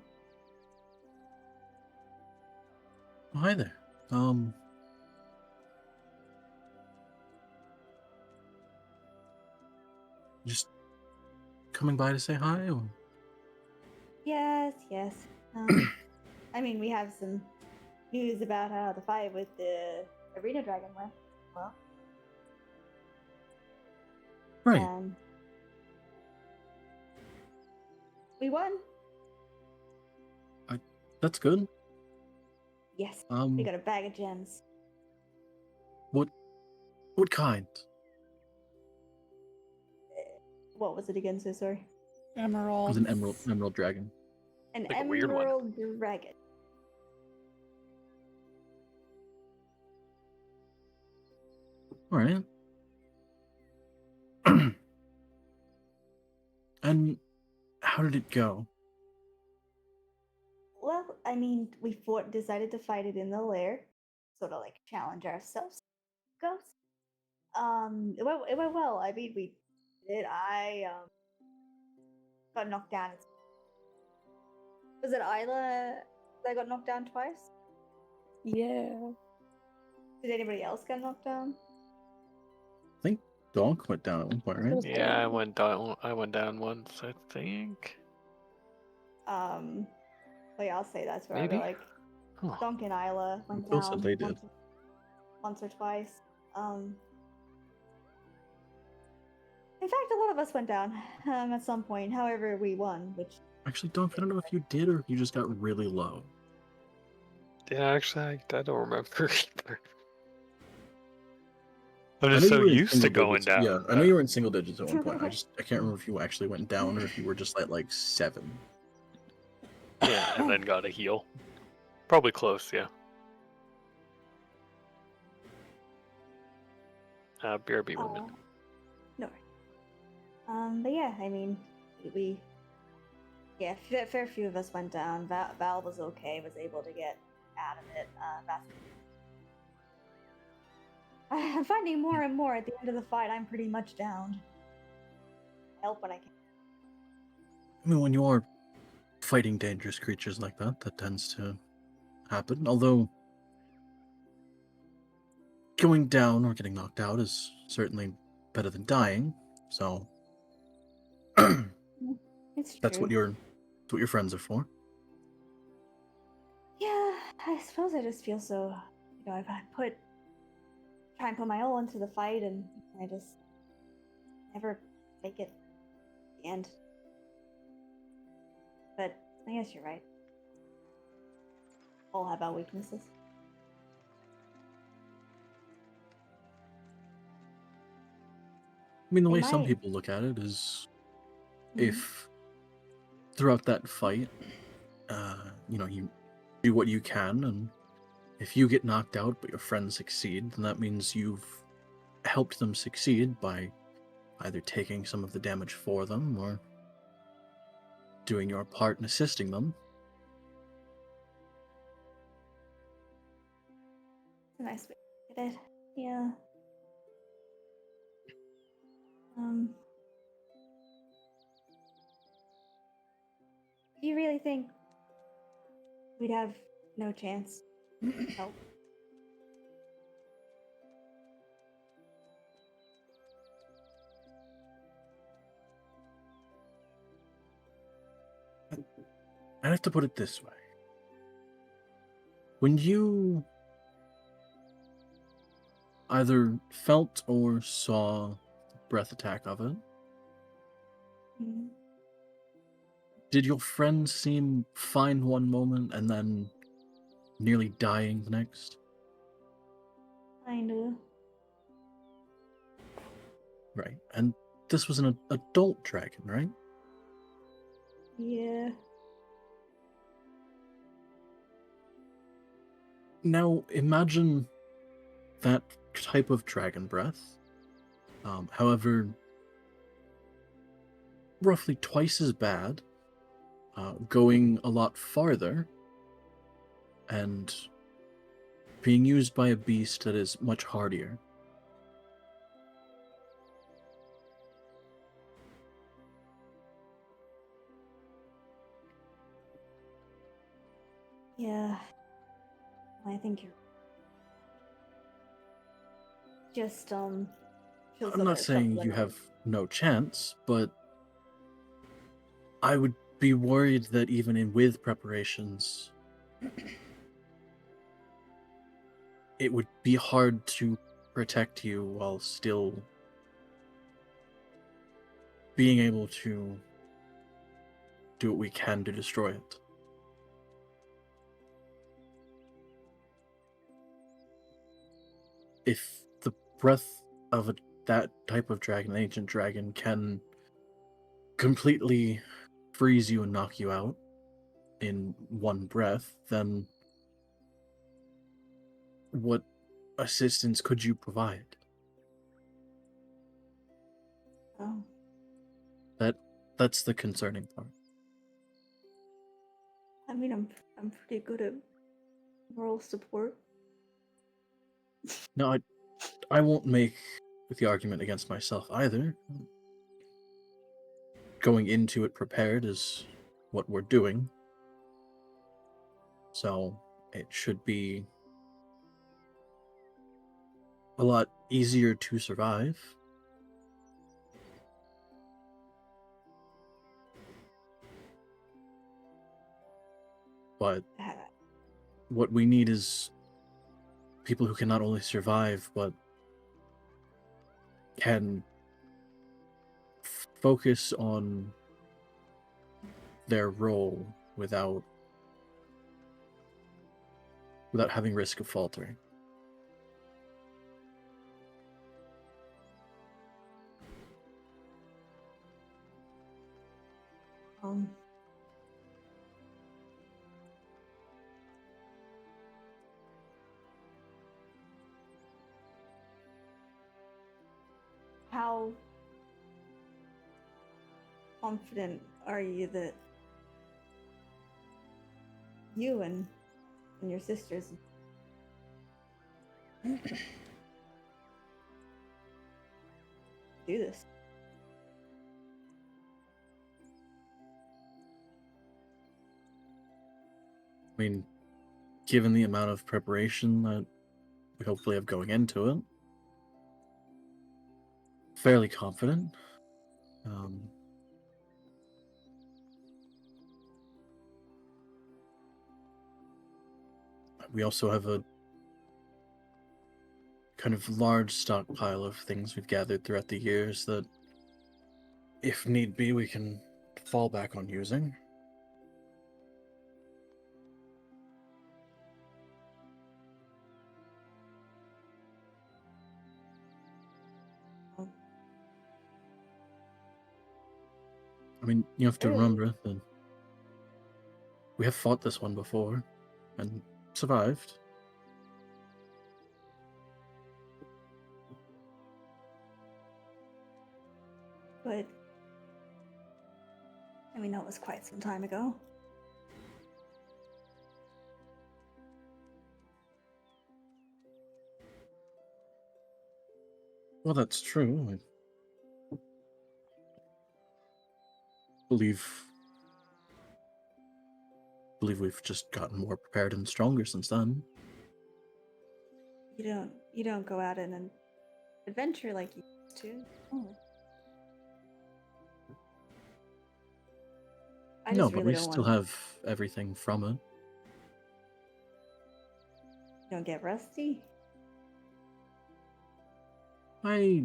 D: Oh, hi there. Just coming by to say hi, or?
F: Yes. I mean, we have some news about how the fight with the arena dragon went. Well,
D: Right.
F: We won.
D: That's good.
F: Yes. We got a bag of gems.
D: What kind?
F: What was it again? So sorry.
A: Emerald.
D: It was an emerald dragon.
F: An
B: Like a weird one.
F: emerald dragon.
D: All right. And how did it go?
F: Well, I mean, we decided to fight it in the lair, sort of like challenge ourselves. Ghost. It went well. I mean, we did. I got knocked down. Was it Isla that got knocked down twice?
C: Yeah.
F: Did anybody else get knocked down?
D: I think Donk went down at one point,
C: I was gonna
D: right?
C: say-
B: Yeah, I went down. I went down once, I think.
F: Well, yeah, I'll say that's where
B: Maybe?
F: like
B: Huh.
F: Dunk and Isla went
D: Phil said
F: down
D: they did.
F: once or twice. In fact, a lot of us went down at some point. However, we won, which
D: Actually, Donk, I don't know if you did or if you just got really low.
B: Yeah, actually, I don't remember either. I'm
D: I know
B: just
D: you
B: so
D: were in
B: used to
D: single
B: going
D: digits.
B: down.
D: Yeah, I know you were in single digits at one point. I can't remember if you actually went down or if you were just at like 7.
B: Yeah, and then got a heal. Probably close, yeah. BRB women.
F: no. But yeah, I mean, yeah, fair few of us went down. Val was okay, was able to get out of it. I'm finding more and more at the end of the fight. I'm pretty much down. Help when I can.
D: I mean, when you are fighting dangerous creatures like that, that tends to happen. Although, going down or getting knocked out is certainly better than dying. So,
F: It's true.
D: that's what your friends are for.
F: Yeah, I suppose I just feel so. If I try and put my all into the fight, and I just never make it to the end. But I guess you're right. All have our weaknesses.
D: I mean, the
F: They
D: way some
F: might.
D: people look at it is
F: Mhm.
D: if throughout that fight, you do what you can, and if you get knocked out but your friends succeed, then that means you've helped them succeed by either taking some of the damage for them or doing your part in assisting them.
F: It's a nice way to look at it. Yeah. Do you really think we'd have no chance to help?
D: I have to put it this way. When you either felt or saw the breath attack of it,
F: Mhm.
D: did your friend seem fine one moment and then nearly dying the next?
F: Kinda.
D: Right. And this was an adult dragon, right?
F: Yeah.
D: Now, imagine that type of dragon breath. However, roughly twice as bad, going a lot farther, and being used by a beast that is much hardier.
F: Yeah. I think you're just feels
D: I'm not saying you have no chance, but I would be worried that even with preparations, it would be hard to protect you while still being able to do what we can to destroy it. If the breath of that type of dragon, an ancient dragon, can completely freeze you and knock you out in one breath, then what assistance could you provide?
F: Oh.
D: That's the concerning part.
F: I mean, I'm pretty good at moral support.
D: No, I won't make the argument against myself either. Going into it prepared is what we're doing. So it should be a lot easier to survive. But
F: Uh,
D: what we need is people who can not only survive, but can focus on their role without having risk of faltering.
F: um. How confident are you that you and your sisters do this?
D: I mean, given the amount of preparation that we hopefully have going into it, fairly confident. We also have a kind of large stockpile of things we've gathered throughout the years that, if need be, we can fall back on using. I mean, you have to remember that we have fought this one before and survived.
F: But I mean, that was quite some time ago.
D: Well, that's true. I believe we've just gotten more prepared and stronger since then.
F: You don't go out on an adventure like you used to. Oh. I
D: No,
F: just
D: but
F: really
D: we
F: don't
D: still
F: want
D: have everything from it.
F: you don't get rusty.
D: I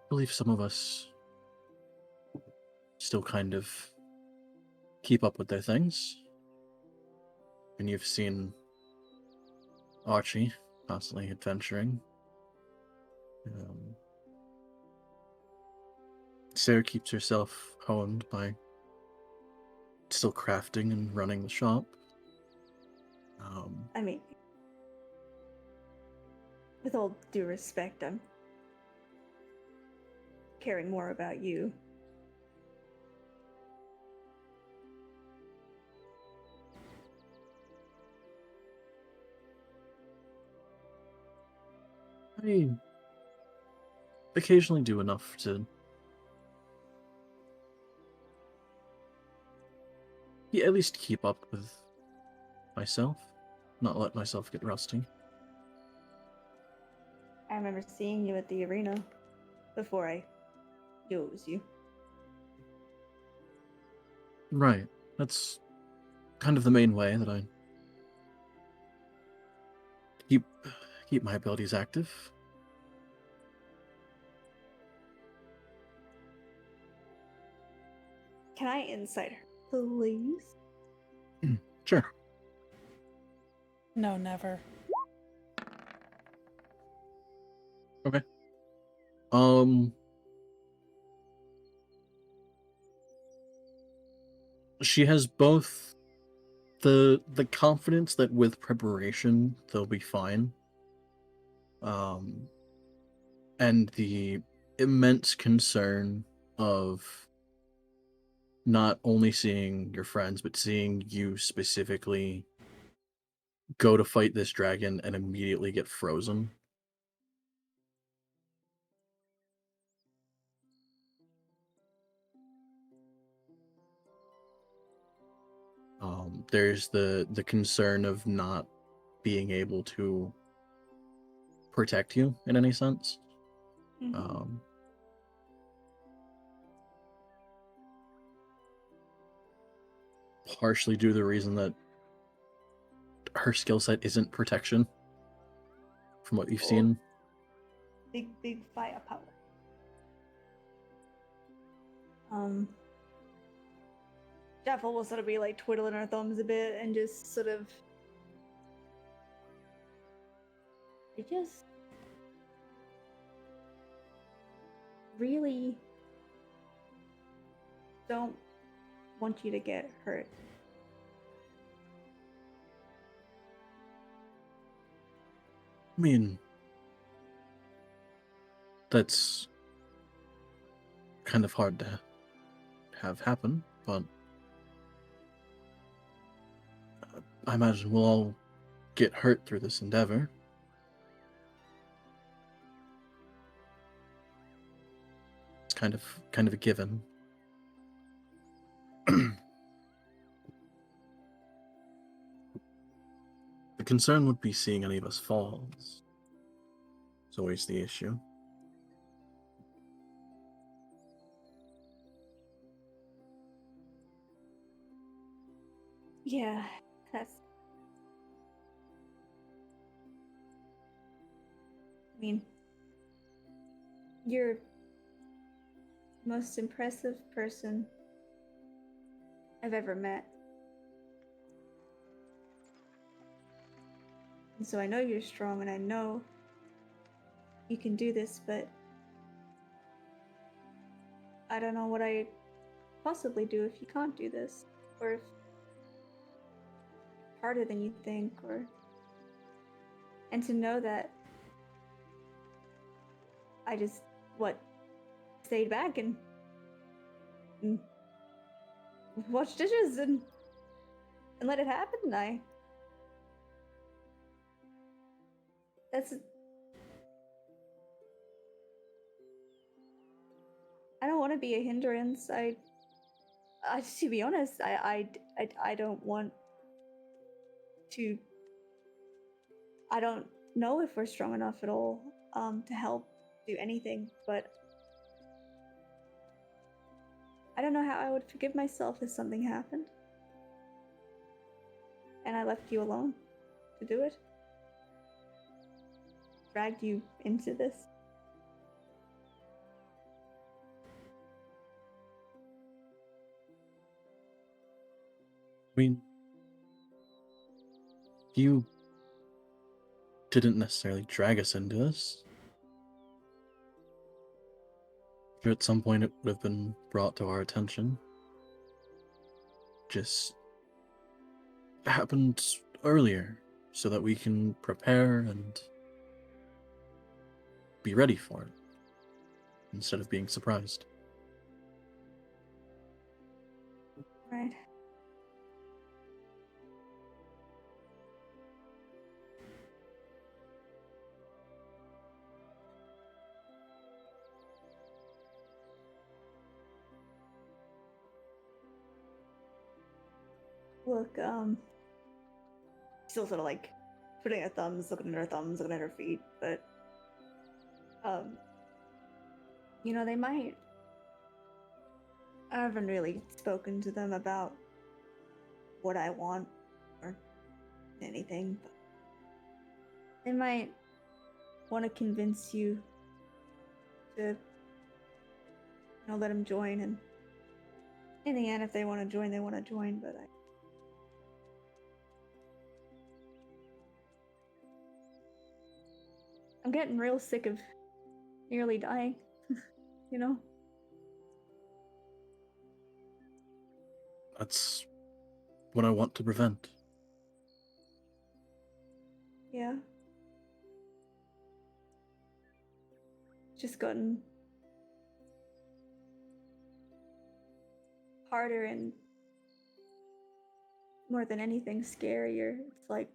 D: believe some of us still kind of keep up with their things. And you've seen Archie constantly adventuring. Sarah keeps herself honed by still crafting and running the shop.
F: I mean, with all due respect, I'm caring more about you.
D: I occasionally do enough to at least keep up with myself, not let myself get rusty.
F: I remember seeing you at the arena before I knew it was you.
D: Right. That's kind of the main way that I keep my abilities active.
F: Can I insight her, please?
D: Sure.
A: No, never.
D: Okay. She has both the confidence that with preparation they'll be fine, and the immense concern of not only seeing your friends, but seeing you specifically go to fight this dragon and immediately get frozen. There's the concern of not being able to protect you in any sense.
E: Mhm.
D: Partially due to the reason that her skill set isn't protection, from what you've seen.
E: Big firepower. Jaffel will sort of be like twiddling her thumbs a bit and just sort of. I just really don't want you to get hurt.
D: I mean, that's kind of hard to have happen, but I imagine we'll all get hurt through this endeavor. It's kind of a given. The concern would be seeing any of us falls. It's always the issue.
E: Yeah, that's. I mean, you're the most impressive person I've ever met. And so I know you're strong and I know you can do this, but I don't know what I possibly do if you can't do this, or if it's harder than you think, or. And to know that I just, stayed back and washed dishes and let it happen. That's. I don't want to be a hindrance. To be honest, I don't want to. I don't know if we're strong enough at all to help do anything, but I don't know how I would forgive myself if something happened and I left you alone to do it. Dragged you into this.
D: I mean, you didn't necessarily drag us into this. Sure, at some point it would have been brought to our attention. Just happened earlier so that we can prepare and be ready for it instead of being surprised.
E: Right. Look, still sort of like putting her thumbs, looking at her thumbs, looking at her feet, but they might. I haven't really spoken to them about what I want or anything, but they might want to convince you to, let them join, and in the end, if they want to join, they want to join, but I'm getting real sick of nearly dying,
D: That's what I want to prevent.
E: Yeah. Just gotten
F: harder and more than anything scarier. It's like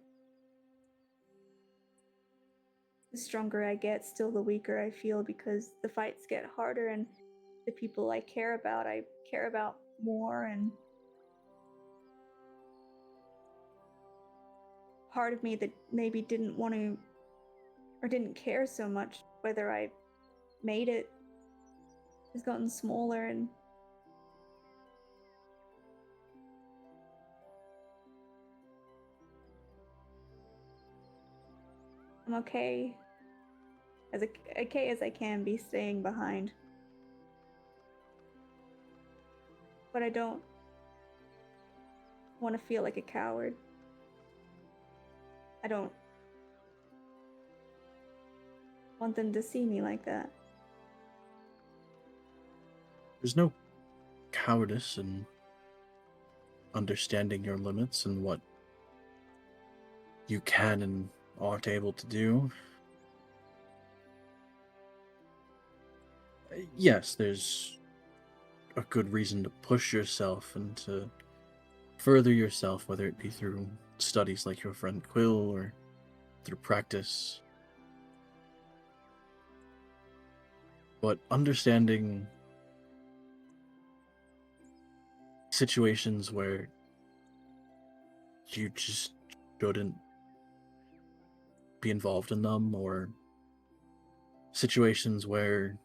F: the stronger I get, still the weaker I feel because the fights get harder and the people I care about more, and part of me that maybe didn't want to or didn't care so much whether I made it has gotten smaller, and I'm okay as I can be staying behind. But I don't want to feel like a coward. I don't want them to see me like that.
D: There's no cowardice in understanding your limits and what you can and aren't able to do. Yes, there's a good reason to push yourself and to further yourself, whether it be through studies like your friend Quill or through practice. But understanding situations where you just shouldn't be involved in them, or situations where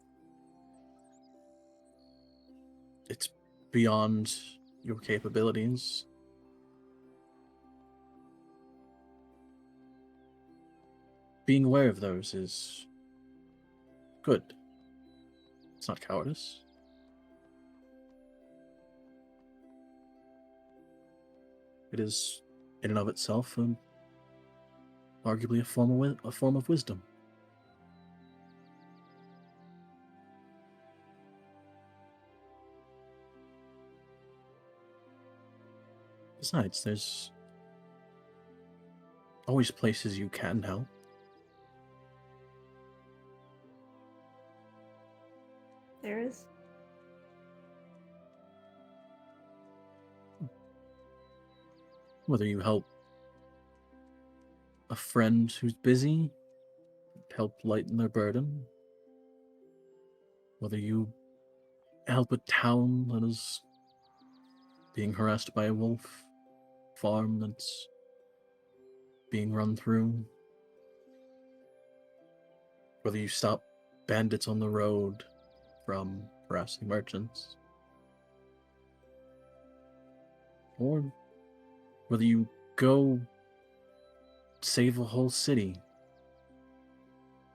D: it's beyond your capabilities. Being aware of those is good. It's not cowardice. It is, in and of itself, arguably a form of wisdom. Besides, there's always places you can help.
F: There is.
D: Whether you help a friend who's busy, help lighten their burden, whether you help a town that is being harassed by a wolf, farm that's being run through, whether you stop bandits on the road from harassing merchants, or whether you go save a whole city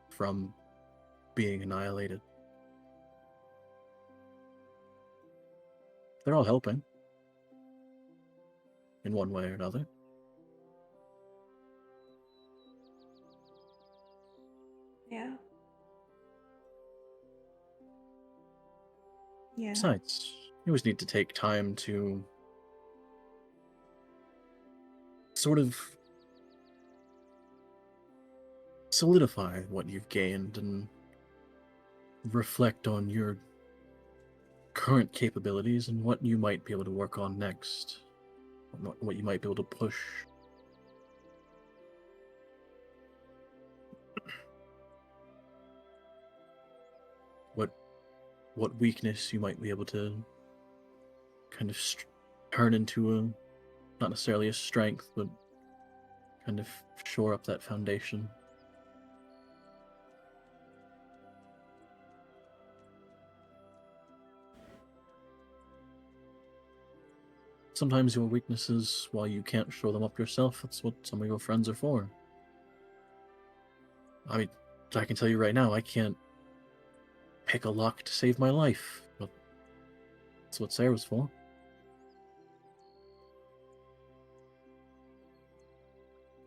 D: from being annihilated. They're all helping in one way or another.
F: Yeah. Yeah.
D: Besides, you always need to take time to sort of solidify what you've gained and reflect on your current capabilities and what you might be able to work on next, what you might be able to push. What weakness you might be able to kind of turn into a, not necessarily a strength, but kind of shore up that foundation. Sometimes your weaknesses, while you can't shore them up yourself, that's what some of your friends are for. I mean, I can tell you right now, I can't pick a lock to save my life, but that's what Sarah's for.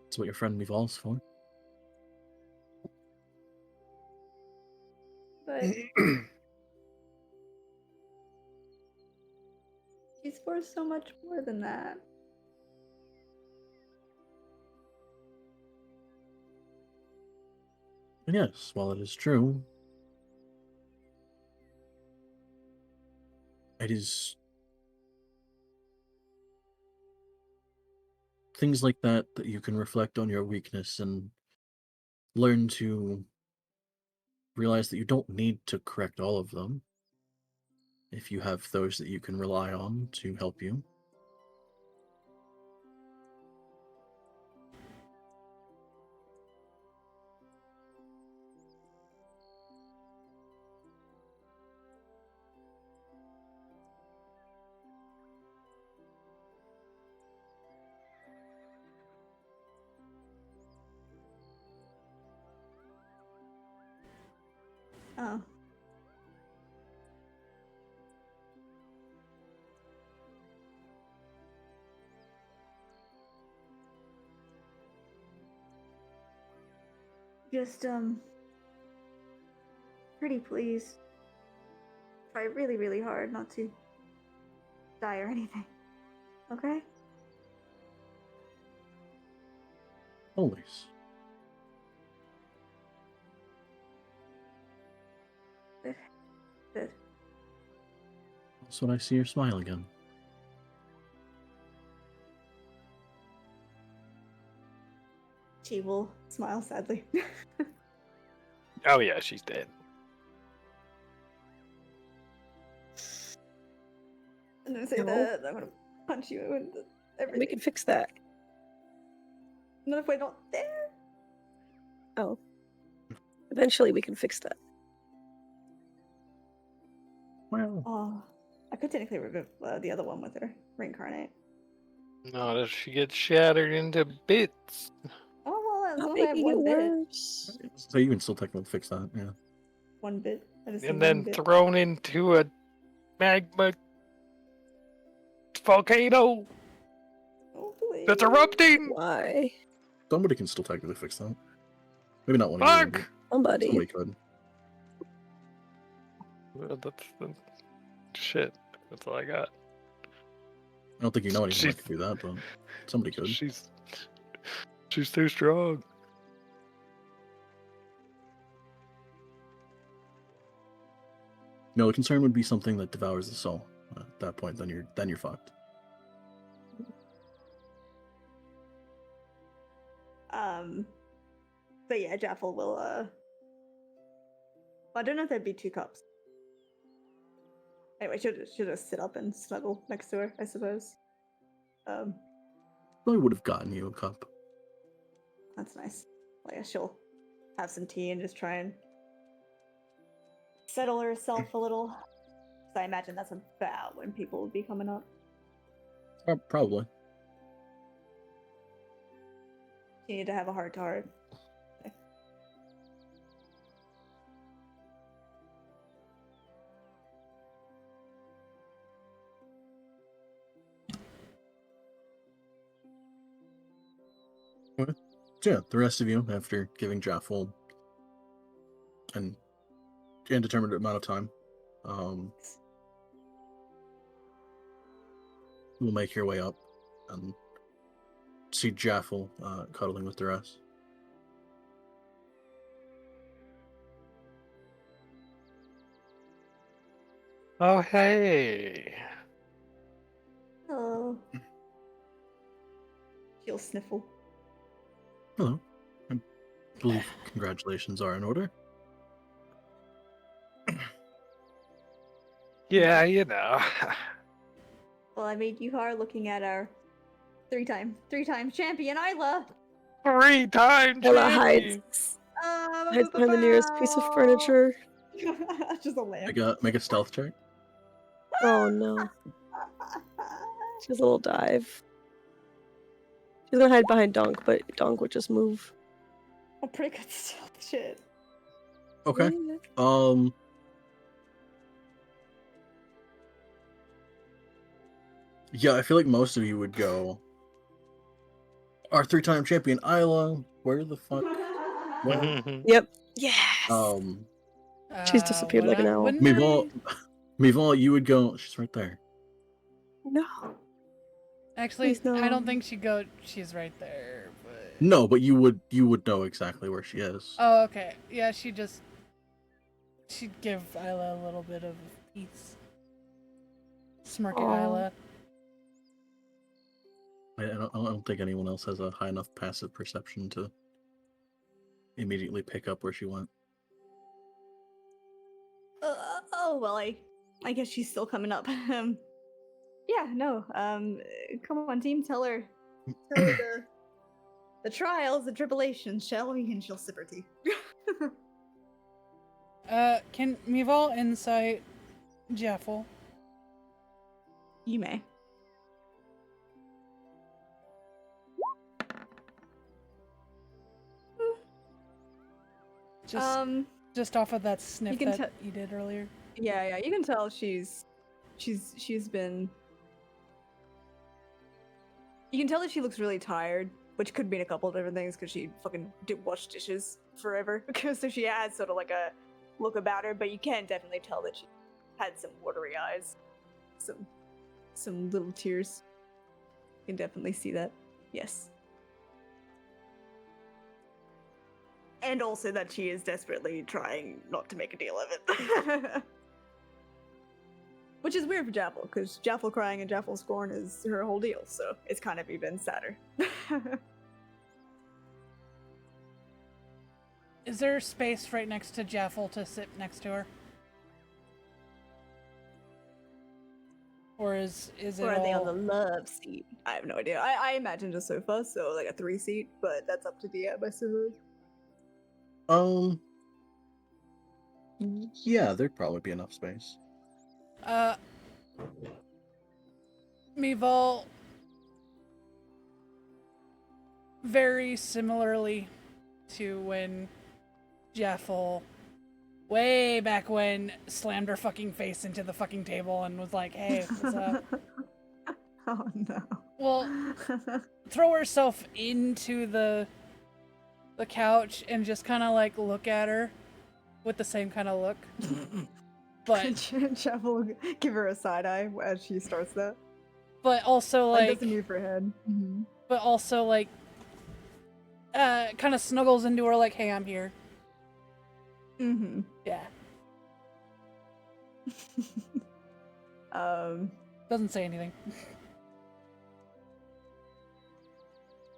D: That's what your friend Mival's for.
F: But she's for so much more than that.
D: And yes, while it is true, it is things like that you can reflect on your weakness and learn to realize that you don't need to correct all of them if you have those that you can rely on to help you.
E: Oh. Just, pretty please. Try really, really hard not to die or anything. Okay?
D: Always.
E: Good.
D: That's when I see your smile again.
E: She will smile sadly.
B: Oh yeah, she's dead.
E: I'm gonna say
C: No.
E: that. I'm gonna punch you in everything.
C: We can fix that.
E: Not if we're not there.
C: Oh. Eventually we can fix that.
D: Well,
E: Oh, I could technically revive the other one with her. Reincarnate.
B: No, she gets shattered into bits.
E: Oh, well, as
C: Not
E: long as I have
C: making it
E: one bit.
C: worse.
D: so you can still technically fix that, yeah.
E: One bit. I just need
B: And
E: one
B: then
E: bit.
B: thrown into a magma volcano
E: Oh, please.
B: that's erupting.
C: Why?
D: Somebody can still technically fix that. Maybe not one of you, but
B: Fuck.
C: Somebody.
D: somebody could.
B: Well, that's shit. That's all I got.
D: I don't think you know anyone
B: She's-
D: that could do that, but somebody could.
B: She's too strong.
D: No, the concern would be something that devours the soul. At that point, then you're fucked.
E: But yeah, Jaffel will, well, I don't know if there'd be 2 cups. Anyway, she'll just sit up and snuggle next to her, I suppose.
D: Probably would have gotten you a cup.
E: That's nice. Well, yeah, she'll have some tea and just try and settle herself a little. So I imagine that's about when people will be coming up.
D: Probably.
E: You need to have a heart-to-heart.
D: So yeah, the rest of you, after giving Jaffel an indeterminate amount of time, will make your way up and see Jaffel cuddling with the rest.
B: Oh hey.
E: Oh. She'll sniffle.
D: Hello. I believe congratulations are in order.
B: Yeah, you know.
E: Well, I mean, you are looking at our three-time champion, Isla.
B: 3-time
C: Ella
B: champion.
C: hides behind the nearest piece of furniture.
E: Just a lamp.
D: Make a stealth check.
C: Oh no. She has a little dive. She's gonna hide behind Donk, but Donk would just move.
E: Oh, pretty good stealth shit.
D: Okay.
C: Yeah.
D: Yeah, I feel like most of you would go. Our 3-time champion Isla, where the fuck? What?
C: Yep. Yes. She's disappeared like an owl.
D: Mival, you would go. She's right there.
C: No.
A: Actually,
C: Please, no.
A: I don't think she'd go. She's right there. But...
D: No, but you would know exactly where she is.
A: Oh, okay. Yeah, she'd give Isla a little bit of peace. Smirk at
C: Aw.
A: Isla.
D: I don't think anyone else has a high enough passive perception to immediately pick up where she went.
F: Oh well, I guess she's still coming up. Yeah, no. Come on, team, tell her the trials, the tribulations, shall we? And she'll sip her tea.
A: Can Mival insight Jeffel?
F: You may.
A: Just off of that sniff
F: can
A: that you did earlier.
F: Yeah, you can tell she's been. You can tell that she looks really tired, which could mean a couple of different things because she fucking did wash dishes forever. So she has sort of like a look about her, but you can definitely tell that she had some watery eyes, some little tears. You can definitely see that. Yes. And also that she is desperately trying not to make a deal of it. Which is weird for Jaffel, because Jaffel crying and Jaffel scorn is her whole deal, so it's kind of even sadder.
A: Is there space right next to Jaffel to sit next to her? Or is it
F: Or are they on
A: all...
F: the love seat? I have no idea. I imagined a sofa, so like a 3-seat, but that's up to DM, I suppose.
D: Yeah, there'd probably be enough space.
A: Mival, very similarly to when Jaffel, way back when, slammed her fucking face into the fucking table and was like, hey, what's up?
F: Oh no.
A: Well, throw herself into the couch and just kind of like look at her with the same kind of look. But
F: Jeff will give her a side eye as she starts that.
A: but also like
F: doesn't move her head. Mm-hmm.
A: but also like kind of snuggles into her like, hey, I'm here.
F: Mm-hmm.
A: Yeah. Doesn't say anything.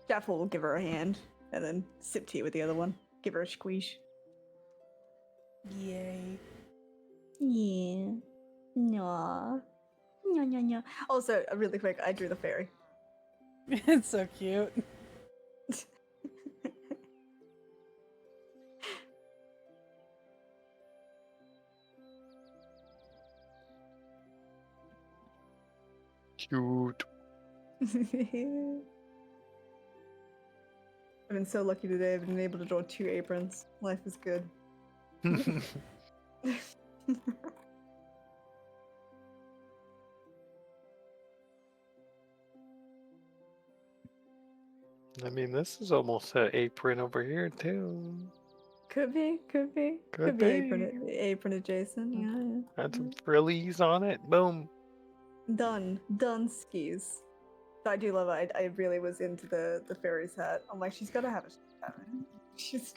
F: Jeff will give her a hand and then sip tea with the other one. Give her a squeeze.
A: Yay.
F: Yeah. Aww. No. Also, really quick, I drew the fairy.
A: It's so cute.
B: Cute.
F: I've been so lucky today. I've been able to draw 2 aprons. Life is good.
B: I mean, this is almost an apron over here too.
F: Could be.
B: Could
F: be apron adjacent. Yeah.
B: Had some frillies on it. Boom.
F: Done skis. I do love it. I really was into the fairy's hat. I'm like, she's gotta have a hat. She's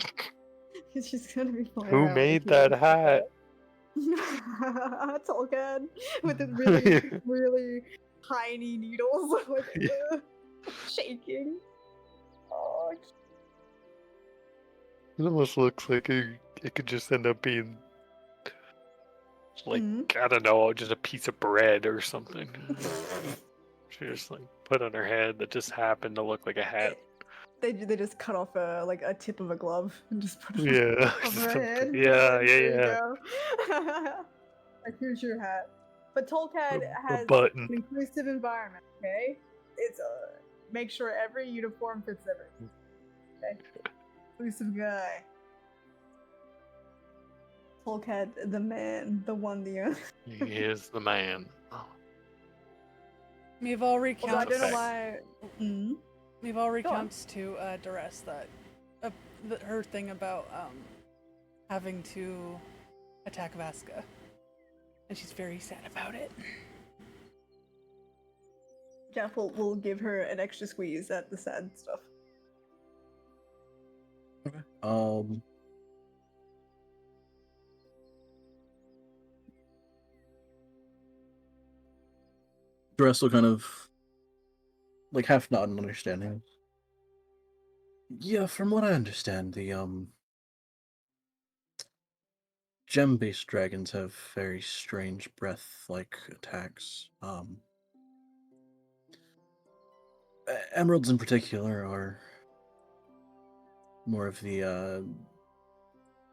F: gonna be flying
B: Who
F: around
B: made
F: with a
B: that hat?
F: Tolkien with his really really tiny needles like shaking. Oh,
B: It almost looks like it could just end up being like, I don't know, just a piece of bread or something. She just like put on her head that just happened to look like a hat.
F: They just cut off a tip of a glove and just put it
B: Yeah.
F: over her head.
B: Yeah.
F: There you go. Like, here's your hat. But Tolkien has
B: A button.
F: an inclusive environment, okay? It's make sure every uniform fits everything. Okay? Inclusive guy. Tolkien, the man, the one, the only.
B: He is the man.
A: Mival recounts.
F: I don't know why.
A: Mival recounts to Duress that her thing about having to attack Vasca, and she's very sad about it.
F: Jeff will give her an extra squeeze at the sad stuff.
D: Okay. Dress will kind of like half nod and understanding. Yeah, from what I understand, the gem-based dragons have very strange breath-like attacks. Emeralds in particular are more of the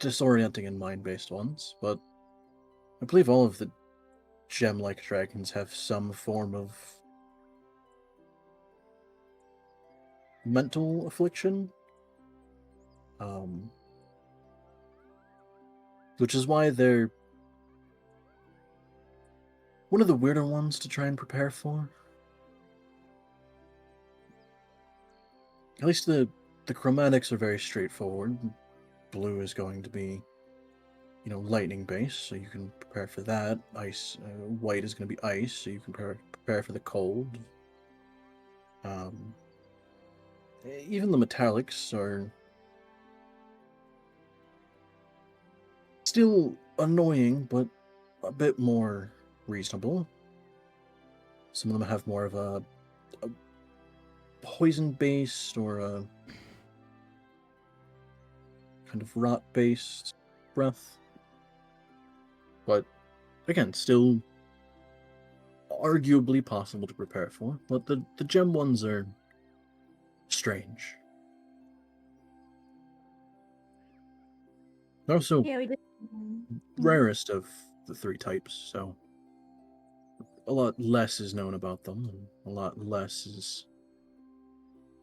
D: disorienting and mind-based ones, but I believe all of the gem-like dragons have some form of mental affliction. Which is why they're one of the weirder ones to try and prepare for. At least the chromatics are very straightforward. Blue is going to be, lightning based, so you can prepare for that. Ice, white is going to be ice, so you can prepare for the cold. Even the metallics are still annoying, but a bit more reasonable. Some of them have more of a poison-based or a kind of rot-based breath. But again, still arguably possible to prepare for. But the gem ones are strange. They're also
F: Yeah, we did.
D: rarest of the three types, so a lot less is known about them, and a lot less is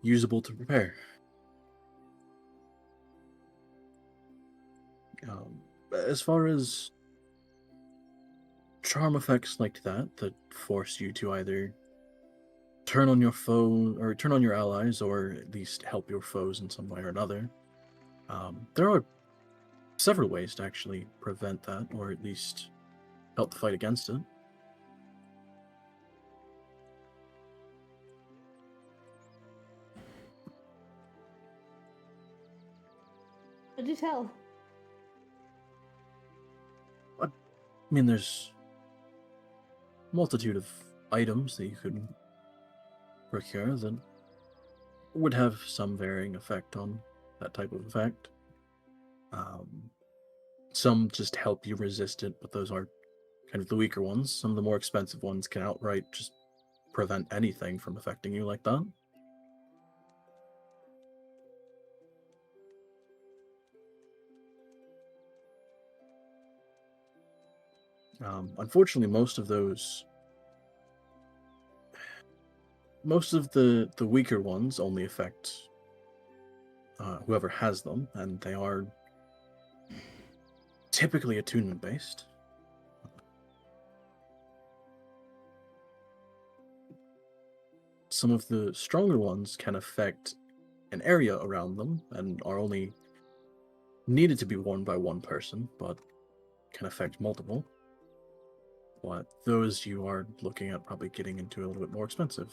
D: usable to prepare. As far as charm effects like that force you to either turn on your foe or turn on your allies, or at least help your foes in some way or another, there are several ways to actually prevent that, or at least help the fight against it.
F: What'd you tell?
D: I mean, there's a multitude of items that you could procure that would have some varying effect on that type of effect. Some just help you resist it, but those are kind of the weaker ones. Some of the more expensive ones can outright just prevent anything from affecting you like that. Unfortunately, most of the weaker ones only affect whoever has them, and they are typically attunement based. Some of the stronger ones can affect an area around them and are only needed to be worn by one person, but can affect multiple. But those you are looking at probably getting into a little bit more expensive.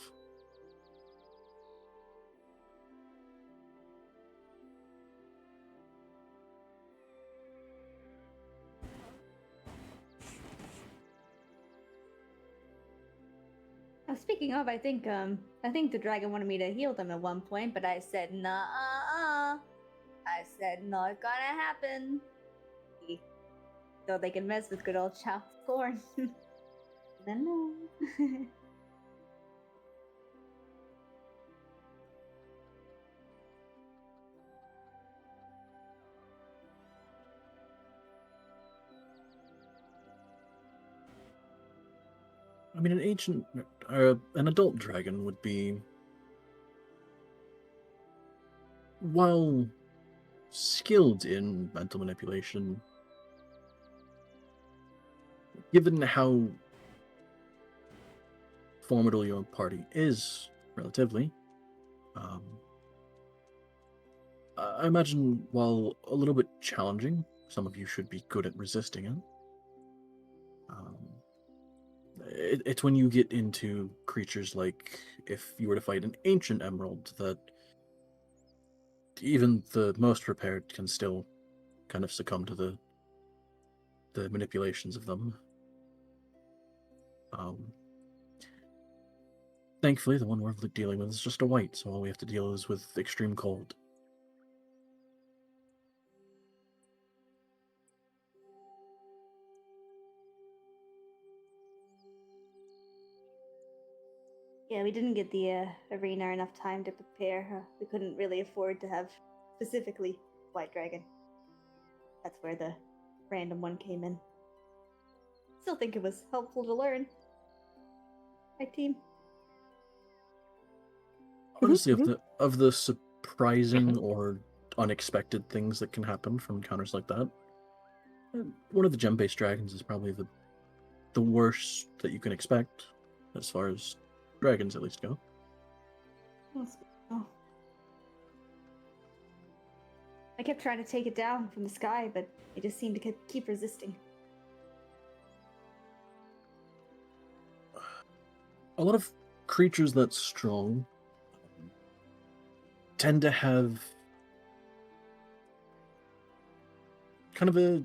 F: Speaking of, I think the dragon wanted me to heal them at one point, but I said nah. I said not gonna happen. So they can mess with good old chopped corn. Then no.
D: I mean, an adult dragon would be, while skilled in mental manipulation, given how formidable your party is, relatively, I imagine while a little bit challenging, some of you should be good at resisting it. It's when you get into creatures like, if you were to fight an ancient emerald, that even the most prepared can still kind of succumb to the manipulations of them. Thankfully, the one we're dealing with is just a white, so all we have to deal is with extreme cold.
F: Yeah, we didn't get the arena enough time to prepare. We couldn't really afford to have specifically White Dragon. That's where the random one came in. Still think it was helpful to learn. Right, team?
D: Honestly,
C: Mhm.
D: of the surprising or unexpected things that can happen from encounters like that, one of the gem-based dragons is probably the worst that you can expect, as far as dragons at least go.
F: That's good to know. I kept trying to take it down from the sky, but it just seemed to keep resisting.
D: A lot of creatures that strong tend to have kind of a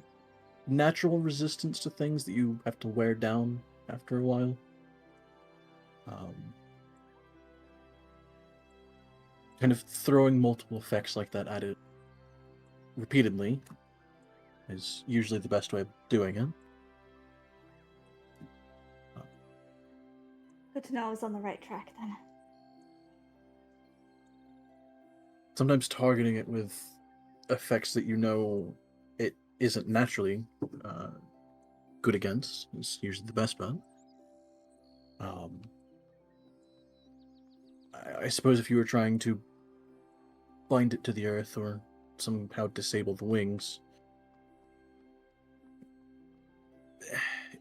D: natural resistance to things that you have to wear down after a while. Kind of throwing multiple effects like that at it repeatedly is usually the best way of doing it.
F: Good to know I was on the right track then.
D: Sometimes targeting it with effects that you know it isn't naturally good against is usually the best bet. I suppose if you were trying to bind it to the earth or somehow disable the wings,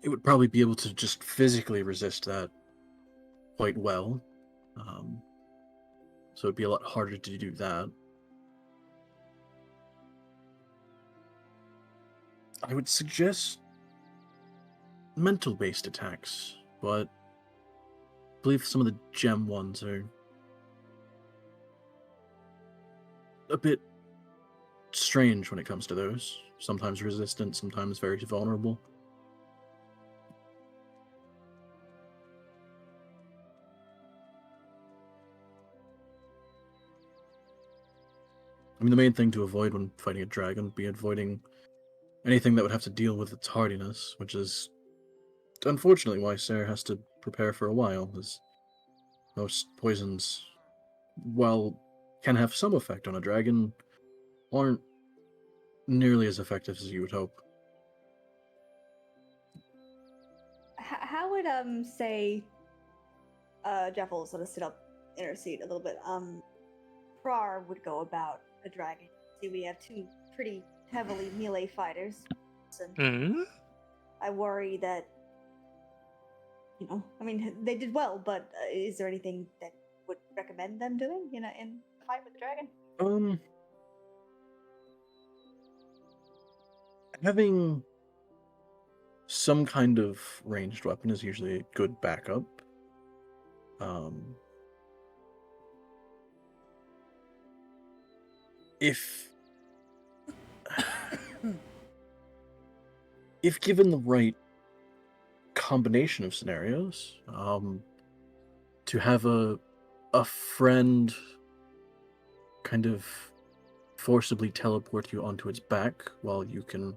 D: it would probably be able to just physically resist that quite well. So it'd be a lot harder to do that. I would suggest mental-based attacks, but I believe some of the gem ones are a bit strange when it comes to those. Sometimes resistant, sometimes very vulnerable. I mean, the main thing to avoid when fighting a dragon would be avoiding anything that would have to deal with its hardiness, which is unfortunately why Sarah has to prepare for a while, as most poisons, while can have some effect on a dragon, aren't nearly as effective as you would hope.
F: How would say Jeff will sort of sit up in her seat a little bit. Prar would go about a dragon. See, we have two pretty heavily melee fighters. And I worry that, I mean, they did well, but is there anything that would recommend them doing, in a fight with the dragon?
D: Having some kind of ranged weapon is usually a good backup. If given the right combination of scenarios, to have a friend kind of forcibly teleport you onto its back while you can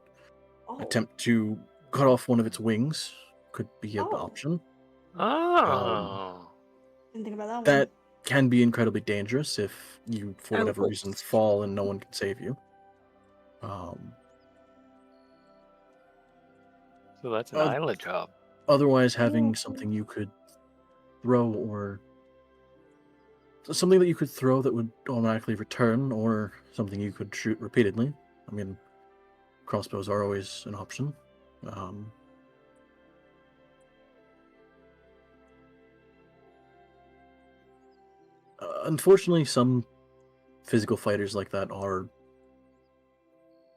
D: attempt to cut off one of its wings could be an option.
F: Didn't think about that one.
D: That can be incredibly dangerous if you, for whatever reason, fall and no one can save you.
B: So that's an island job.
D: Otherwise, having something you could throw, or something that you could throw that would automatically return, or something you could shoot repeatedly. I mean, crossbows are always an option. Unfortunately, some physical fighters like that are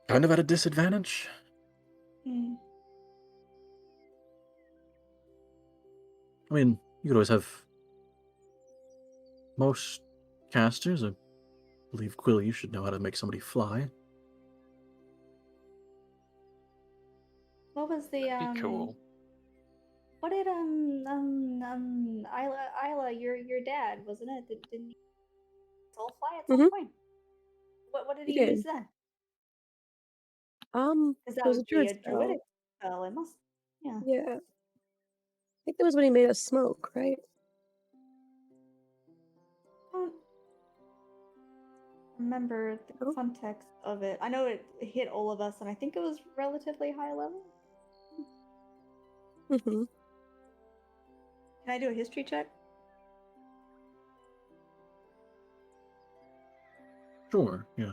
D: kind of at a disadvantage. I mean, you could always have most casters. I believe Quill, you should know how to make somebody fly.
F: What was the
B: That'd be cool.
F: What did Isla, your dad, wasn't it? Didn't he soul fly at some
C: Mhm.
F: point? What did
C: He
F: he use
C: did.
F: then? Because
C: It
F: that
C: was a
F: would be
C: druid
F: a
C: spell.
F: druidic spell. It must. Yeah.
C: Yeah. I think that was when he made us smoke, right?
F: I don't remember the
C: Oh.
F: context of it. I know it hit all of us, and I think it was relatively high level.
C: Mm-hmm.
F: Can I do a history check?
D: Sure, yeah.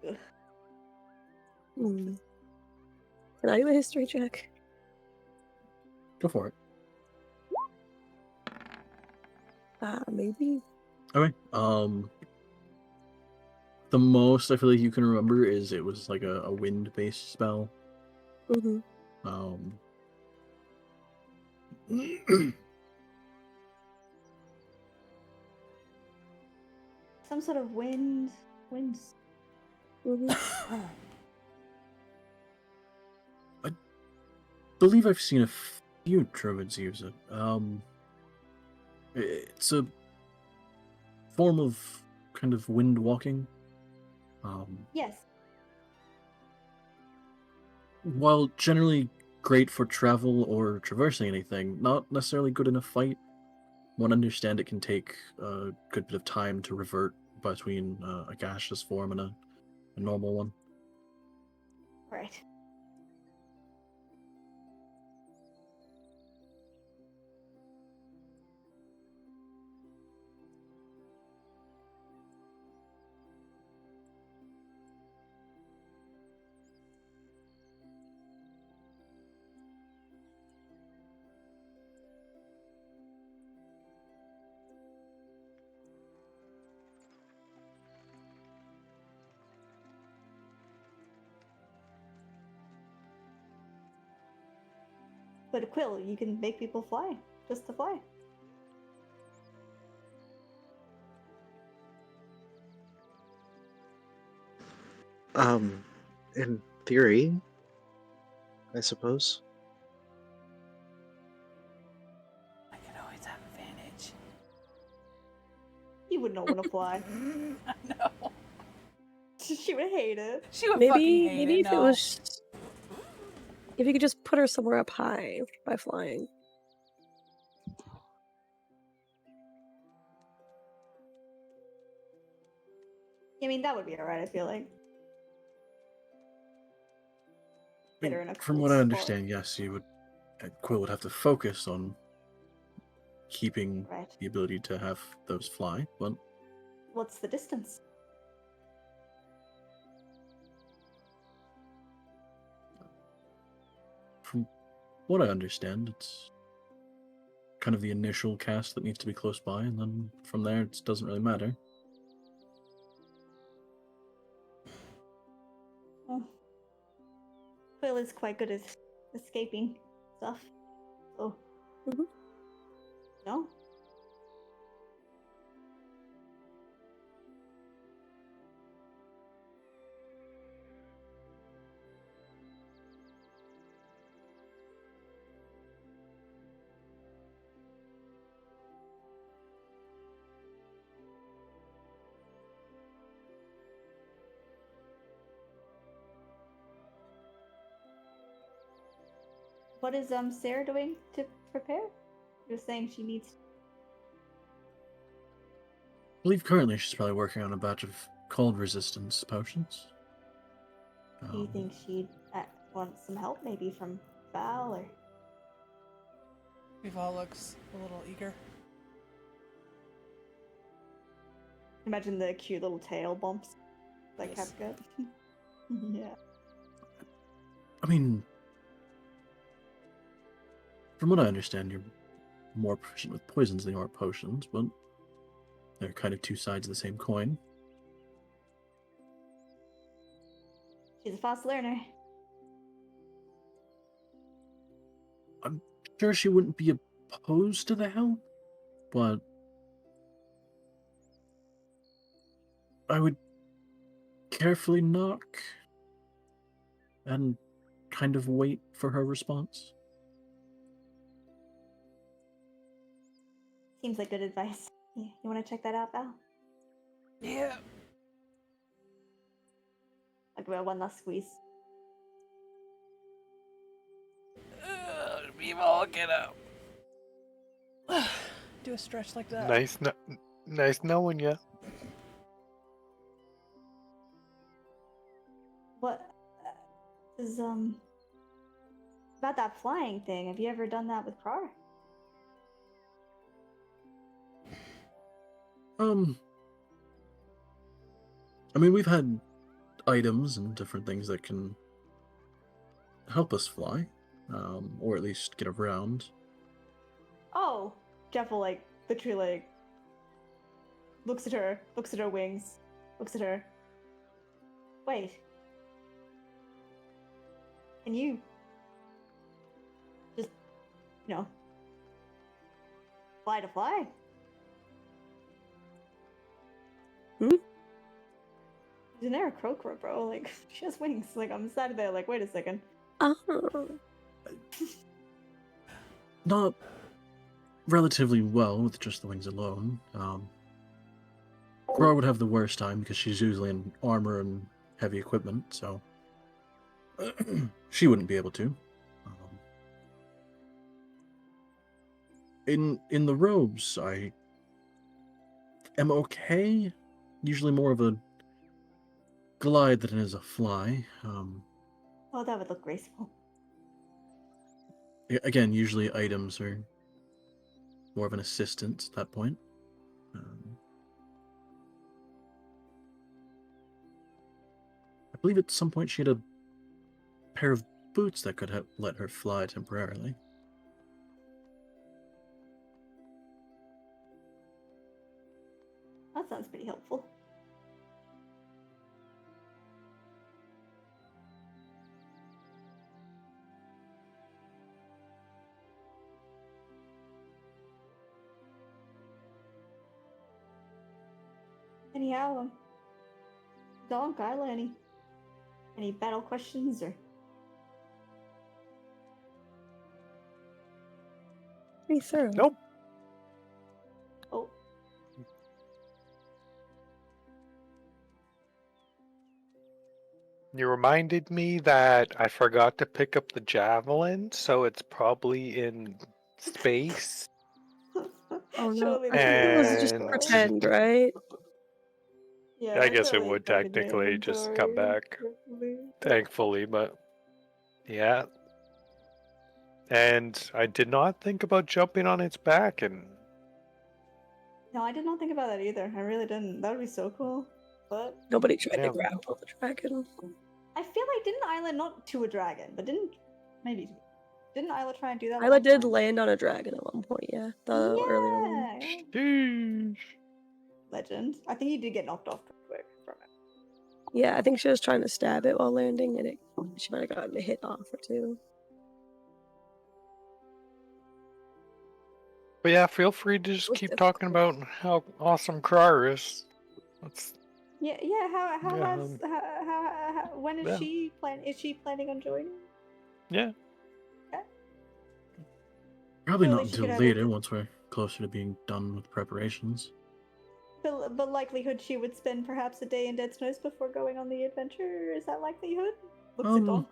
F: Ugh.
C: Hmm. Can I do a history check?
D: Go for it.
C: Maybe.
D: Okay. The most I feel like you can remember is it was like a wind-based spell.
C: Mm-hmm.
D: Um,
F: Some sort of winds.
C: Mm-hmm.
D: believe I've seen a few druids use it. It's a form of kind of wind walking.
F: Yes.
D: While generally great for travel or traversing anything, not necessarily good in a fight. One understand it can take a good bit of time to revert between a gaseous form and a normal one.
F: Right. But Quill, you can make people fly. Just to fly.
G: In theory, I suppose.
A: I could always have advantage.
F: You would not want to fly.
A: No.
F: She would hate it.
A: She would fucking hate
C: Maybe
A: it.
C: if it
A: No.
C: was, if you could just put her somewhere up high by flying.
F: I mean, that would be alright, I feel like. Get her in a
D: From
F: cool
D: what I
F: spot.
D: understand, yes, Quill would have to focus on keeping
F: Right.
D: the ability to have those fly. But
F: What's the distance?
D: from what I understand, it's kind of the initial cast that needs to be close by, and then from there it doesn't really matter.
F: Oh. Quill is quite good at escaping stuff. Oh.
C: Mhm.
F: No? What is Sarah doing to prepare? You're saying she needs.
D: I believe currently she's probably working on a batch of cold resistance potions.
F: Do you
D: Um,
F: think she'd want some help, maybe from Val or?
A: Vival looks a little eager.
F: Imagine the cute little tail bumps that
A: Yes.
F: Cap got. Yeah.
D: I mean, from what I understand, you're more proficient with poisons than you are potions, but they're kind of two sides of the same coin.
F: She's a fast learner.
D: I'm sure she wouldn't be opposed to the help, but I would carefully knock and kind of wait for her response.
F: Seems like good advice. You want to check that out, Val?
A: Yeah.
F: I'll give it one last squeeze.
A: Evil, get up. Do a stretch like that.
B: Nice knowing you.
F: What is about that flying thing? Have you ever done that with Krar?
D: I mean, we've had items and different things that can help us fly, or at least get around.
F: Oh, Jeff will like literally like looks at her wings, looks at her. Wait. Can you just, fly to fly? Isn't there a croaker, bro? Like, she has wings. Like, I'm sat there, like, wait a second.
C: Oh.
D: Not relatively well with just the wings alone. Krar would have the worst time because she's usually in armor and heavy equipment, so she wouldn't be able to. In the robes, I am okay. Usually more of a glide than it is a fly.
F: Oh, that would look graceful.
D: Again, usually items are more of an assistance at that point. I believe at some point she had a pair of boots that could let her fly temporarily.
F: That sounds pretty helpful. Anyhow, Donk, Isla, any battle questions or?
C: Pretty thorough.
B: Nope.
F: Oh,
B: You reminded me that I forgot to pick up the javelin, so it's probably in space.
C: Oh no.
F: Surely
C: I think it was just
B: And-
C: pretend, right?
F: yeah.
B: I guess it
F: surely
B: would
F: it's back in your
B: technically just come
F: inventory,
B: back.
F: hopefully.
B: Thankfully, but yeah. And I did not think about jumping on its back, and
F: No, I did not think about that either. I really didn't. That would be so cool. But
C: Nobody tried
B: Yeah.
C: to grapple the dragon.
F: I feel like didn't Isla not to a dragon, but didn't Isla try and do that? at
C: Isla
F: one
C: did
F: point?
C: land on a dragon at one point, yeah. The earlier one.
F: Yeah.
B: sheesh.
F: Legend. I think he did get knocked off quick from it.
C: Yeah, I think she was trying to stab it while landing, and she might have gotten a hit off or two.
B: But yeah, feel free to just
C: was
B: keep
C: difficult.
B: talking about how awesome Krar is. That's
F: Yeah. How
B: Yeah,
F: has how when is
B: yeah.
F: she plan? Is she planning on joining?
B: yeah.
D: Probably
F: Surely
D: not
F: she
D: until
F: could have
D: later,
F: it.
D: once we're closer to being done with preparations.
F: But likelihood she would spend perhaps a day in Dead Snows before going on the adventure. Is that likelihood? Looks at Dawn.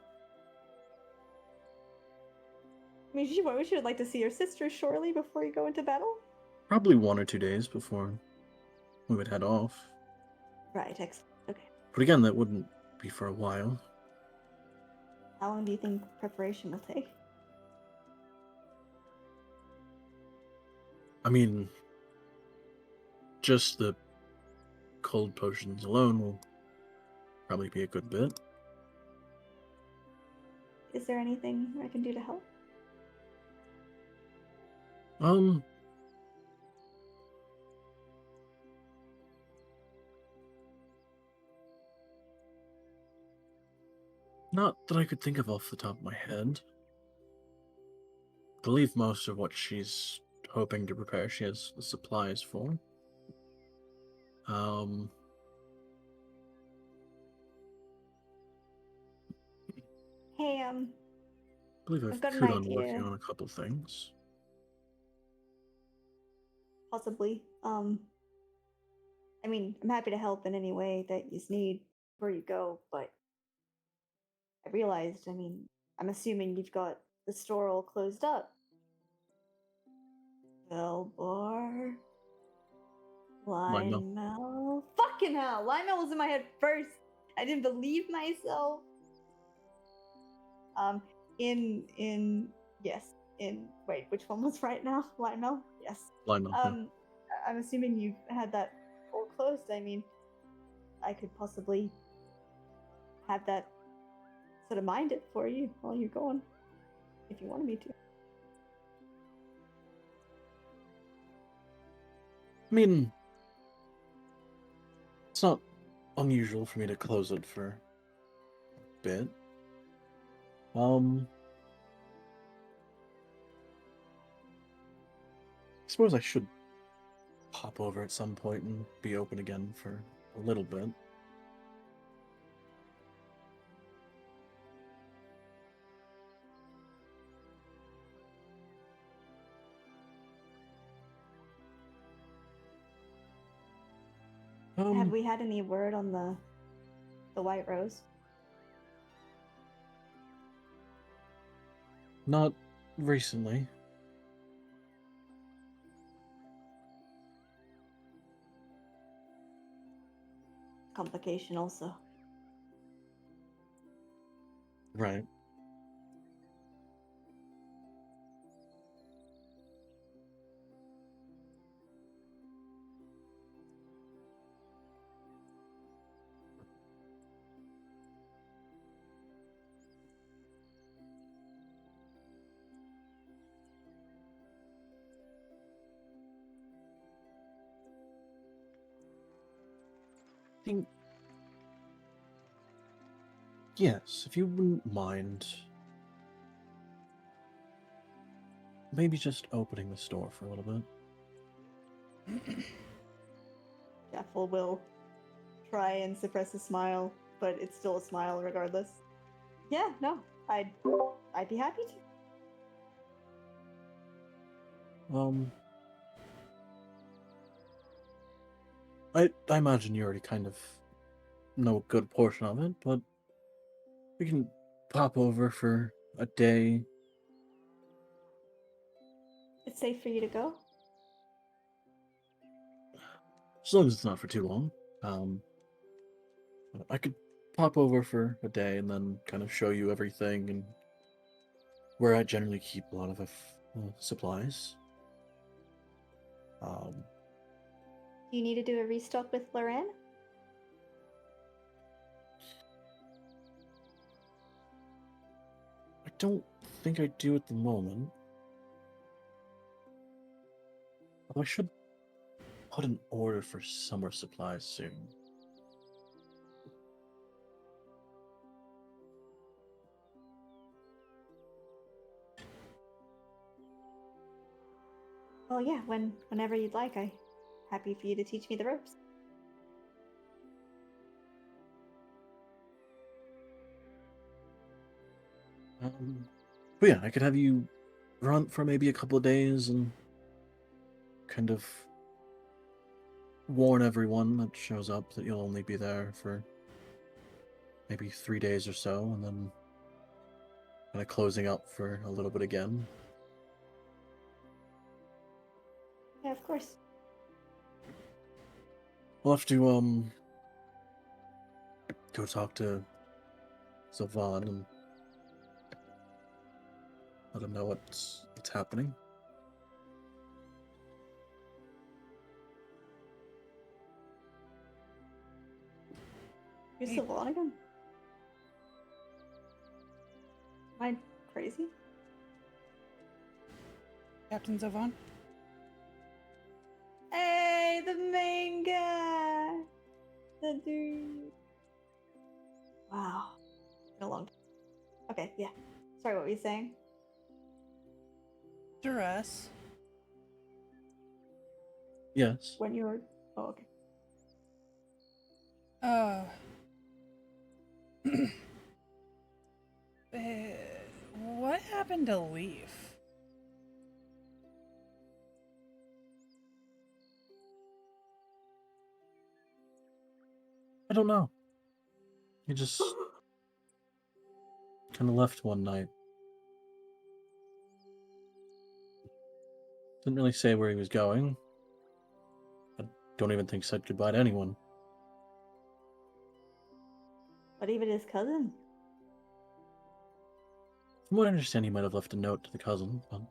F: I mean, she would like to see her sister surely before you go into battle.
D: Probably 1 or 2 days before we would head off.
F: Right. Excellent. Okay.
D: But again, that wouldn't be for a while.
F: How long do you think preparation will take?
D: I mean, just the cold potions alone will probably be a good bit.
F: Is there anything I can do to help?
D: Not that I could think of off the top of my head. I believe most of what she's hoping to prepare, she has the supplies for.
F: Hey,
D: I believe
F: I've
D: I've
F: got an
D: Kudon working
F: idea.
D: on a couple things.
F: Possibly. I mean, I'm happy to help in any way that you need before you go, but I realized, I mean, I'm assuming you've got the store all closed up. Belbar,
D: Lionel.
F: Lionel. Fucking hell! Lionel was in my head first. I didn't believe myself. Yes, wait, which one was right now? Lionel? Yes.
D: Lionel. Yeah.
F: I'm assuming you've had that all closed. I mean, I could possibly have that sort of mind it for you while you're going, if you wanted me to.
D: I mean, it's not unusual for me to close it for a bit. I suppose I should pop over at some point and be open again for a little bit.
F: Have we had any word on the White Rose?
D: Not recently.
F: Complication also.
D: Right. Think, yes, if you wouldn't mind, maybe just opening the store for a little bit.
F: Jaffel will try and suppress a smile, but it's still a smile regardless. Yeah, no, I'd be happy to.
D: I imagine you already kind of know a good portion of it, but we can pop over for a day.
F: It's safe for you to go?
D: As long as it's not for too long. I could pop over for a day and then kind of show you everything and where I generally keep a lot of supplies.
F: Do you need to do a restock with Loren?
D: I don't think I do at the moment. Although I should put an order for summer supplies soon.
F: Well, yeah, whenever you'd like. I'm happy for you to teach me the ropes.
D: But yeah, I could have you run for maybe a couple of days and kind of warn everyone that shows up that you'll only be there for maybe 3 days or so, and then kind of closing up for a little bit again.
F: Yeah, of course.
D: We'll have to go talk to Sylvan and let him know what's happening.
F: You're Sylvan again? Am I crazy?
A: Captain Zavon?
F: Hey, the main guy! The dude. Wow. Been a long time. Okay, yeah. Sorry, what were you saying?
A: Duress.
D: Yes.
F: When you were... Oh, okay.
A: what happened to Leaf?
D: I don't know. He just kind of left one night. Didn't really say where he was going. I don't even think said goodbye to anyone.
E: But even his cousin.
D: From what I understand, he might have left a note to the cousin, but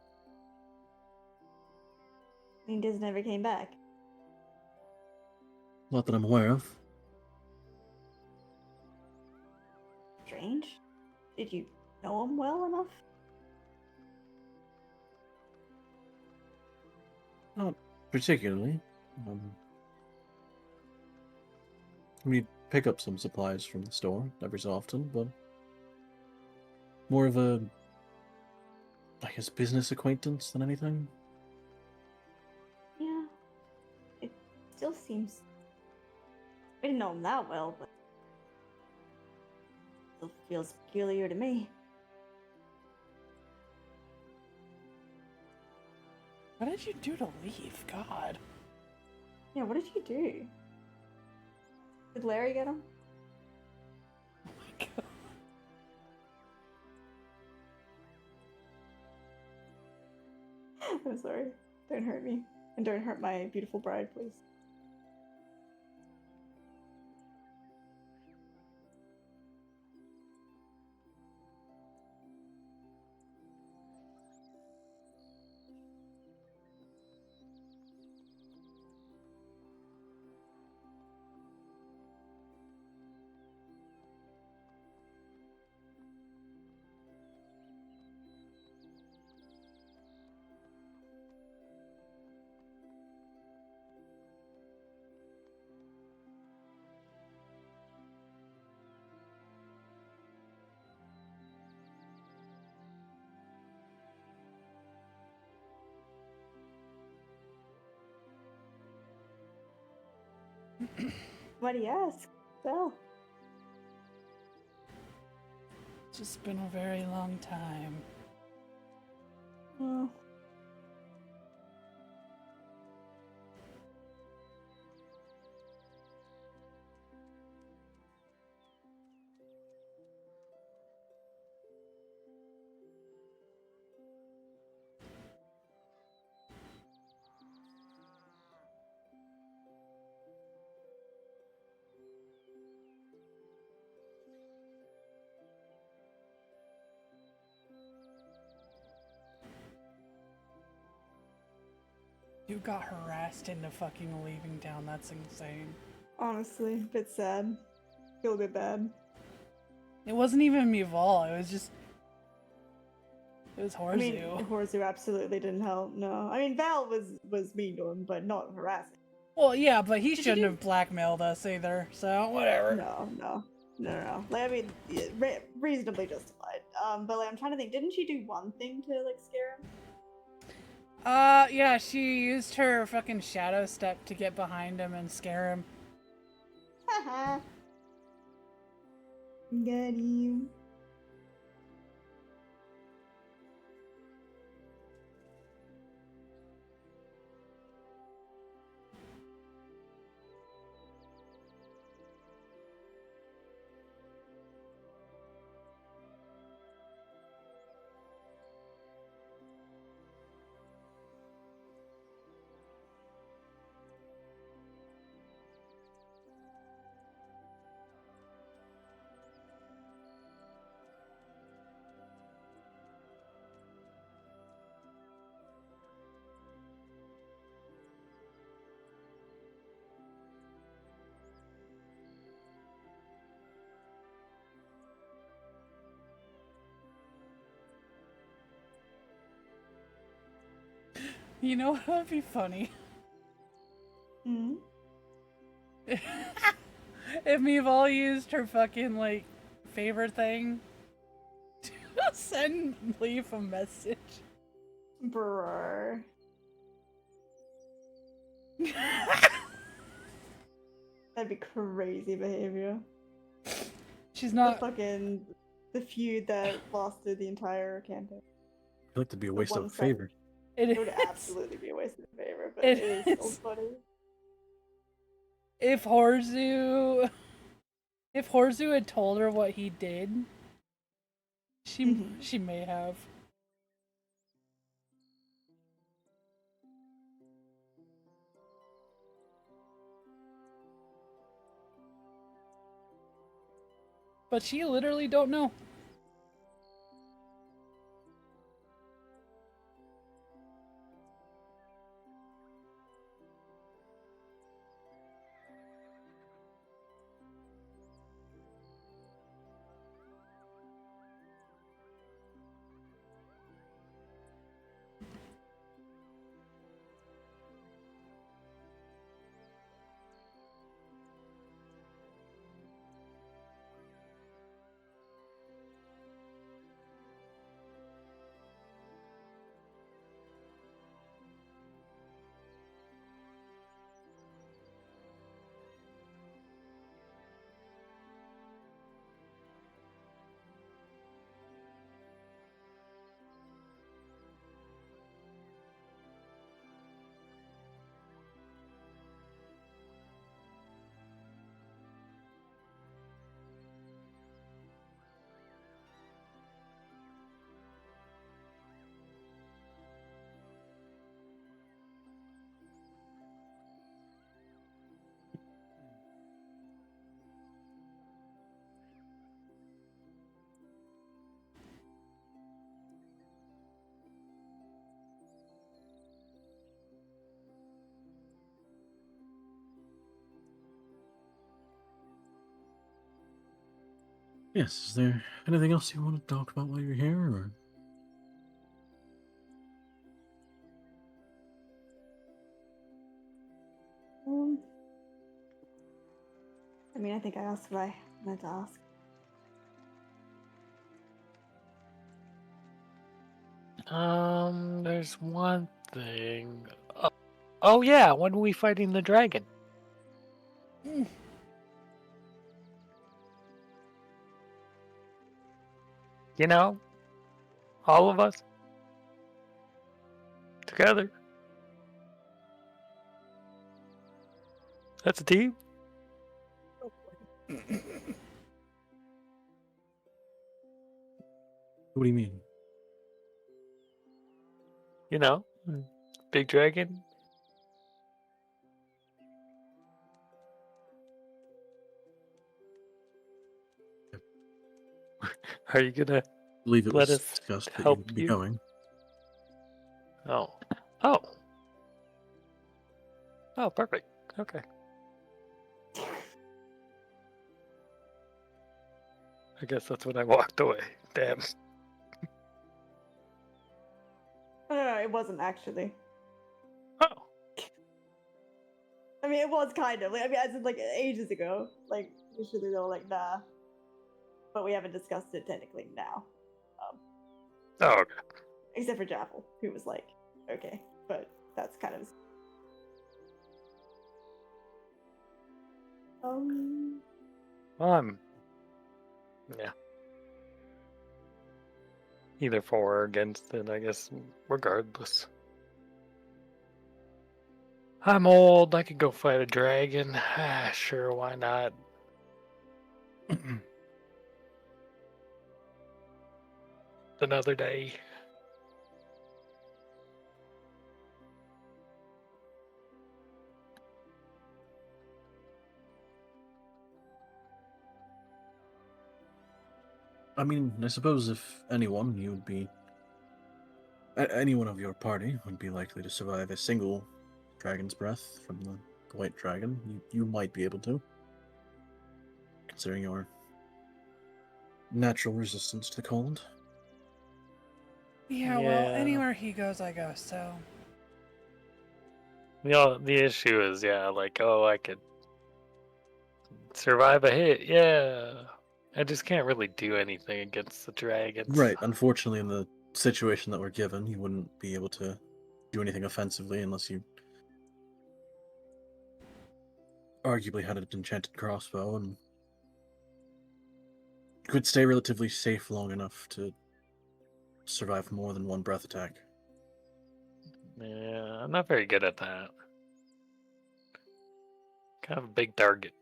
E: He just never came back.
D: not that I'm aware of.
E: Strange. Did you know him well enough?
D: Not particularly. We pick up some supplies from the store every so often, but more of a, I guess, business acquaintance than anything.
E: Yeah. It still seems. I didn't know him that well, but. Still feels peculiar to me.
A: What did you do to Leaf? God.
E: Yeah, what did you do? Did Larry get him?
A: Oh my god.
E: I'm sorry. Don't hurt me. And don't hurt my beautiful bride, please. Why do you ask? Well,
A: It's just been a very long time.
E: well.
A: You got harassed into fucking leaving town. That's insane.
E: Honestly, a bit sad. Feel a bit bad.
A: It wasn't even Mival. It was just. It was Horzu.
E: I mean, Horzu absolutely didn't help. No, I mean Val was mean to him, but not harassing.
A: Well, yeah, but he
E: Did you
A: shouldn't
E: do-
A: have blackmailed us either. So whatever.
E: No. Like, I mean, yeah, reasonably justified. But like, I'm trying to think. Didn't she do one thing to like scare him?
A: Yeah, she used her fucking shadow step to get behind him and scare him.
E: Haha. Got him.
A: You know what would be funny?
E: Hmm.
A: If Mival used her fucking, like, favorite thing to send Leaf a message.
E: Brr. That'd be crazy behavior.
A: She's
E: The
A: not.
E: fucking the feud that lasted the entire campaign.
D: I feel like that'd be a waste of a
E: one-sided-
D: favor.
A: It
E: It would
A: is.
E: absolutely be a waste of favor, but
A: It
E: it is still
A: is.
E: funny.
A: If Horzu had told her what he did, she may have. But she literally don't know.
D: Yes, is there anything else you want to talk about while you're here, or?
E: I mean, I think I asked what I meant to ask.
B: There's one thing. Oh yeah, when are we fighting the dragon? You know, all of us together. That's a team.
D: What do you mean?
B: You know, big dragon. Are you gonna
D: I believe it
B: let
D: was
B: us
D: discussed that you
B: help
D: would be
B: you?
D: going.
B: Oh, perfect. Okay. I guess that's when I walked away. Damn.
E: No, it wasn't actually.
B: Oh.
E: I mean, it was kind of. Like, I mean, as in, like, ages ago. Like, usually they were like, nah. But we haven't discussed it technically now.
B: Oh, okay.
E: Except for Jaffel, who was like, okay. But that's kind of...
B: Well, yeah. Either for or against it, I guess, regardless. I'm old, I could go fight a dragon. Sure, why not? Another day.
D: I mean, I suppose if anyone, you would be. Anyone of your party would be likely to survive a single dragon's breath from the white dragon. You might be able to, considering your natural resistance to the cold.
A: Yeah, well, anywhere he goes, I go, so.
B: The issue is, like, oh, I could survive a hit, yeah. I just can't really do anything against the dragons.
D: Right. Unfortunately, in the situation that we're given, you wouldn't be able to do anything offensively unless you arguably had an enchanted crossbow and could stay relatively safe long enough to survive more than one breath attack.
B: Yeah, I'm not very good at that. Kind of a big target.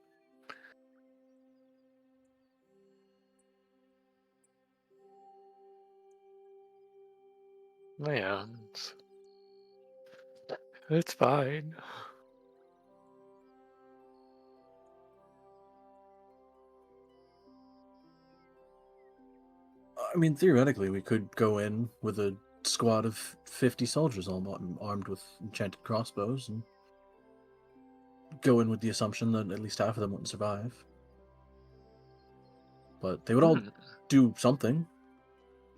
B: Yeah, it's fine.
D: I mean, theoretically, we could go in with a squad of 50 soldiers all armed with enchanted crossbows and go in with the assumption that at least half of them wouldn't survive. But they would all do something,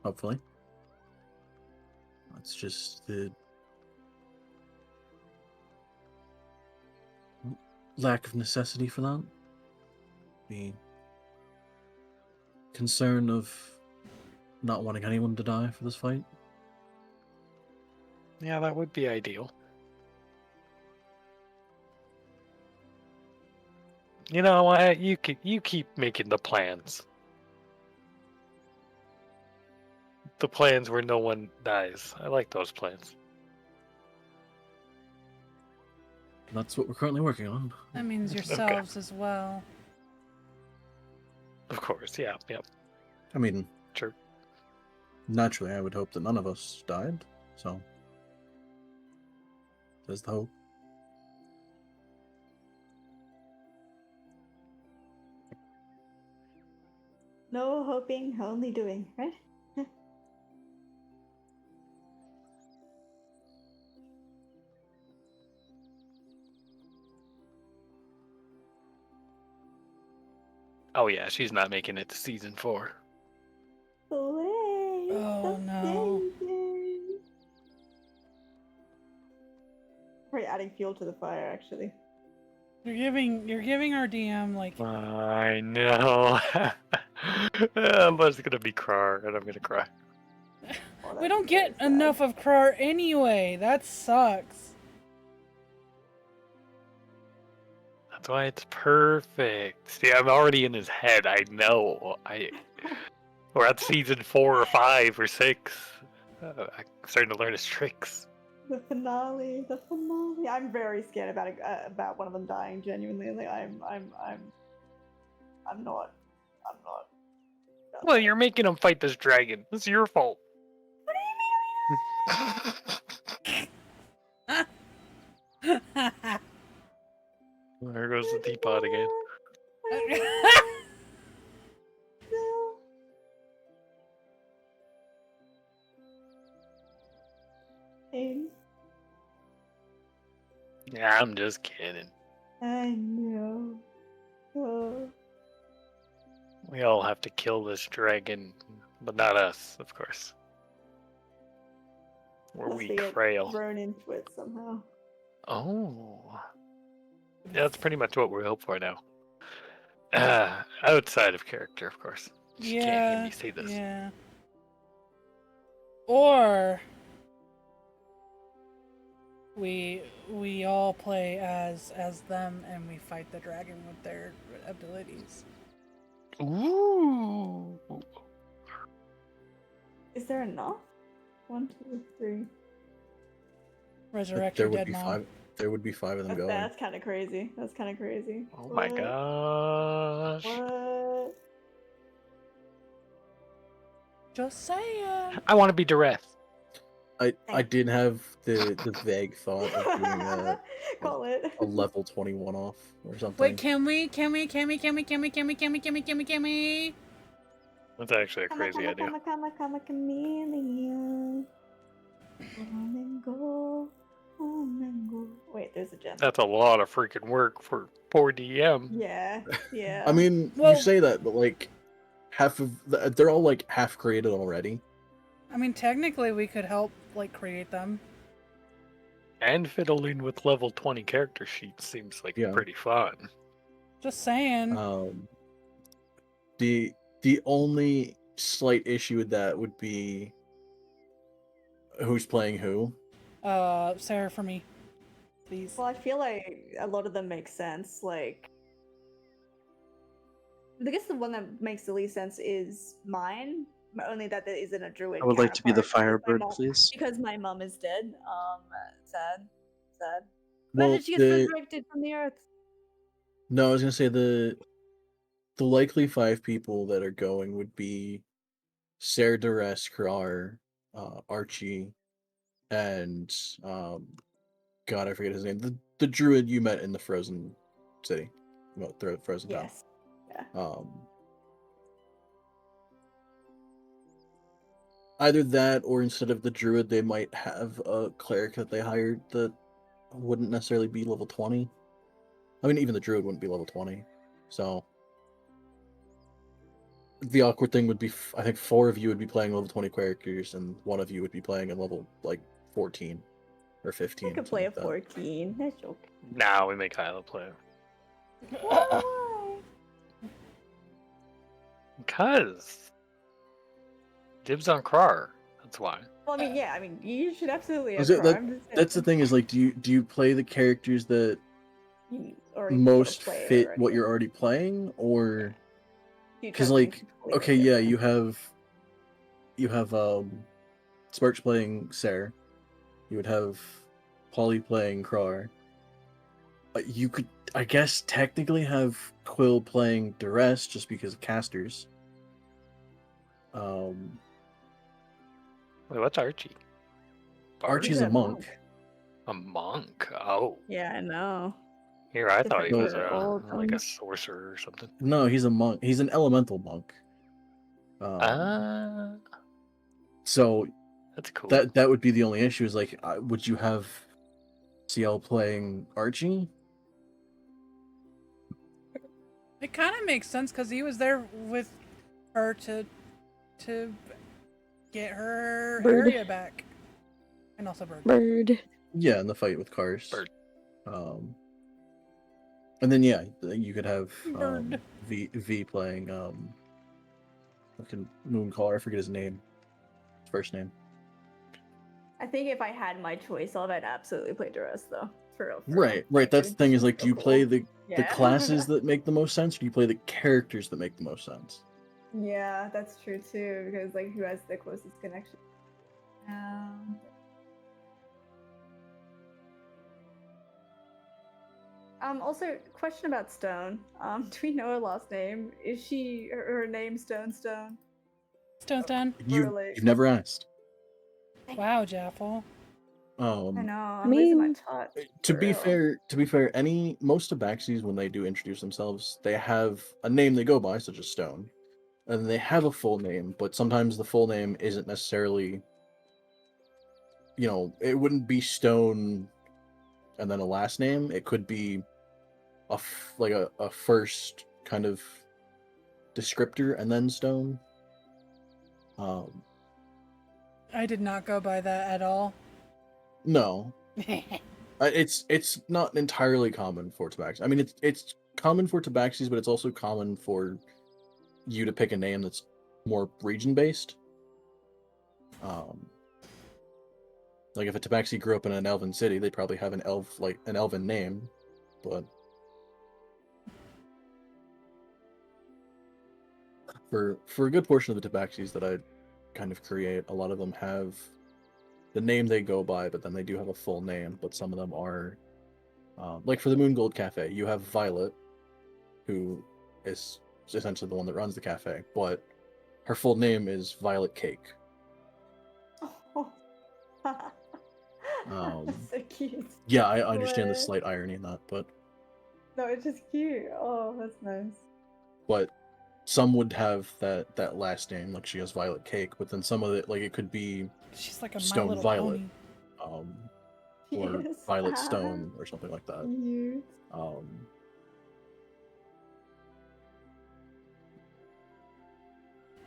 D: hopefully. It's just the lack of necessity for that. The concern of not wanting anyone to die for this fight.
B: Yeah, that would be ideal. You know what? You keep making the plans. The plans where no one dies. I like those plans.
D: That's what we're currently working on.
A: That means yourselves as well.
B: Of course, yeah.
D: I mean,
B: Sure.
D: naturally, I would hope that none of us died, so there's the hope.
F: No hoping, only doing, right?
B: Oh yeah, she's not making it to season 4.
F: Away.
A: Oh, no.
F: Probably adding fuel to the fire, actually.
A: You're giving our DM like
B: I know. I'm just gonna be crying and I'm gonna cry.
F: Oh,
A: we
F: that'd
A: don't
F: be very
A: get
F: sad.
A: enough of Krar anyway. That sucks.
B: That's why it's perfect. See, I'm already in his head. I know. We're at season 4 or 5 or 6. I'm starting to learn his tricks.
F: The finale. I'm very scared about one of them dying. Genuinely, like I'm not.
B: Well, you're making him fight this dragon. It's your fault. There goes the teapot again.
F: No. Pain.
B: Yeah, I'm just kidding.
F: I know. Oh.
B: We all have to kill this dragon, but not us, of course. We're
F: Unless we
B: weak,
F: get
B: frail.
F: thrown into it somehow.
B: Oh. Yeah, that's pretty much what we hope for now. Outside of character, of course. She can't hear me say this.
A: Yeah. Or we all play as them and we fight the dragon with their abilities.
B: Ooh.
F: Is there enough? 1, 2, 3.
A: Resurrect
D: There
A: your
D: would
A: dead
D: be
A: mom.
D: 5. There would be 5 of them going.
F: That's kind of crazy. That's kind of crazy.
B: Oh my gosh.
F: What?
A: Just saying.
B: I want to be Dureth.
D: I did have the vague thought of doing
F: Call it.
D: a level 21 off or something.
A: Wait, can we?
B: That's actually a crazy idea.
F: Come a chameleon. Come and go. Come and go. Wait, there's a gem.
B: That's a lot of freaking work for poor DM.
F: Yeah, yeah.
D: I mean,
A: Well-
D: you say that, but like half of they're all like half created already.
A: I mean, technically, we could help like create them.
B: And fiddling with level 20 character sheets seems like
D: Yeah.
B: pretty fun.
A: Just saying.
D: The only slight issue with that would be who's playing who.
A: Sarah for me, please.
F: Well, I feel like a lot of them make sense. Like, I guess the one that makes the least sense is mine. Only that there isn't a druid.
G: I would like to be the
F: counterpart, because my
G: Firebird,
F: mom-
G: please.
F: Because my mom is dead. Sad. Sad.
D: Well,
F: Imagine she gets resurrected from the earth.
D: no, I was gonna say the likely 5 people that are going would be Ser Duress, Krar, Archie, and God, I forget his name. The druid you met in the Frozen City, well, the Frozen Town.
F: Yes. Yeah.
D: Either that, or instead of the druid, they might have a cleric that they hired that wouldn't necessarily be level 20. I mean, even the druid wouldn't be level 20. So the awkward thing would be, I think 4 of you would be playing level 20 characters, and 1 of you would be playing a level like 14 or 15.
F: I could play a
D: something like that.
F: 14. That's okay.
B: Now we make Kylo play.
F: Why?
B: Because dibs on Krar. That's why.
F: Well, I mean, yeah. I mean, you should absolutely have
D: Is it
F: Krar. I'm just
D: That's the
F: saying.
D: thing, is like, do you play the characters that
F: You already
D: most
F: play it
D: fit
F: already.
D: what you're already playing, or
F: You
D: because
F: try
D: like,
F: something completely
D: okay, yeah,
F: different.
D: you have Sparks playing Ser, you would have Polly playing Krar. You could, I guess, technically have Quill playing Duress just because of casters.
B: Wait, what's Archie? Bard?
D: Archie's
F: He's
D: a
F: a
D: monk.
F: monk.
B: A monk. Oh,
F: Yeah, I know.
B: here I
F: Different
B: thought he was
F: for old
B: like a
F: ones.
B: sorcerer or something.
D: No, he's a monk. He's an elemental monk. So
B: That's cool.
D: that would be the only issue. Is like, would you have CL playing Archie?
A: It kind of makes sense because he was there with her to get her
C: Bird.
A: area back, and also Bird.
C: Bird.
D: Yeah, in the fight with Kars.
B: Bird.
D: And then yeah, you could have
A: Bird.
D: V playing fucking Mooncaller. I forget his name. His first name.
F: I think if I had my choice, I'd absolutely play Duress though. For real.
D: Right. That's the thing, is like, do you play the
F: Yeah.
D: classes that make the most sense, or do you play the characters that make the most sense?
F: Yeah, that's true too. Because like, who has the closest connection? Also, question about Stone. Do we know her last name? Is she her name Stone?
A: Stone.
D: You've never asked.
A: Wow, Jaffel.
F: I know.
C: I
F: I'm losing my
C: mean,
F: touch.
D: To
F: for
D: be
F: real.
D: fair, most Tabaxis, when they do introduce themselves, they have a name they go by, such as Stone, and they have a full name. But sometimes the full name isn't necessarily, it wouldn't be Stone and then a last name. It could be a first kind of descriptor and then Stone.
A: I did not go by that at all.
D: No, it's not entirely common for Tabaxis. I mean, it's common for Tabaxis, but it's also common for you to pick a name that's more region based. Like if a Tabaxi grew up in an elven city, they probably have an elven name, but for a good portion of the Tabaxis that I kind of create, a lot of them have the name they go by, but then they do have a full name. But some of them are, like for the Moon Gold Cafe, you have Violet, who is essentially the one that runs the cafe, but her full name is Violet Cake.
F: That's so cute.
D: Yeah, I understand the
F: What?
D: slight irony in that, but
F: No, it's just cute. Oh, that's nice.
D: but some would have that last name, like she has Violet Cake, but then some of it, like it could be
A: She's like a My
D: Stone
A: Little
D: Violet,
A: Pony.
D: or
F: Yes.
D: Violet Stone, or something like that.
F: Cute.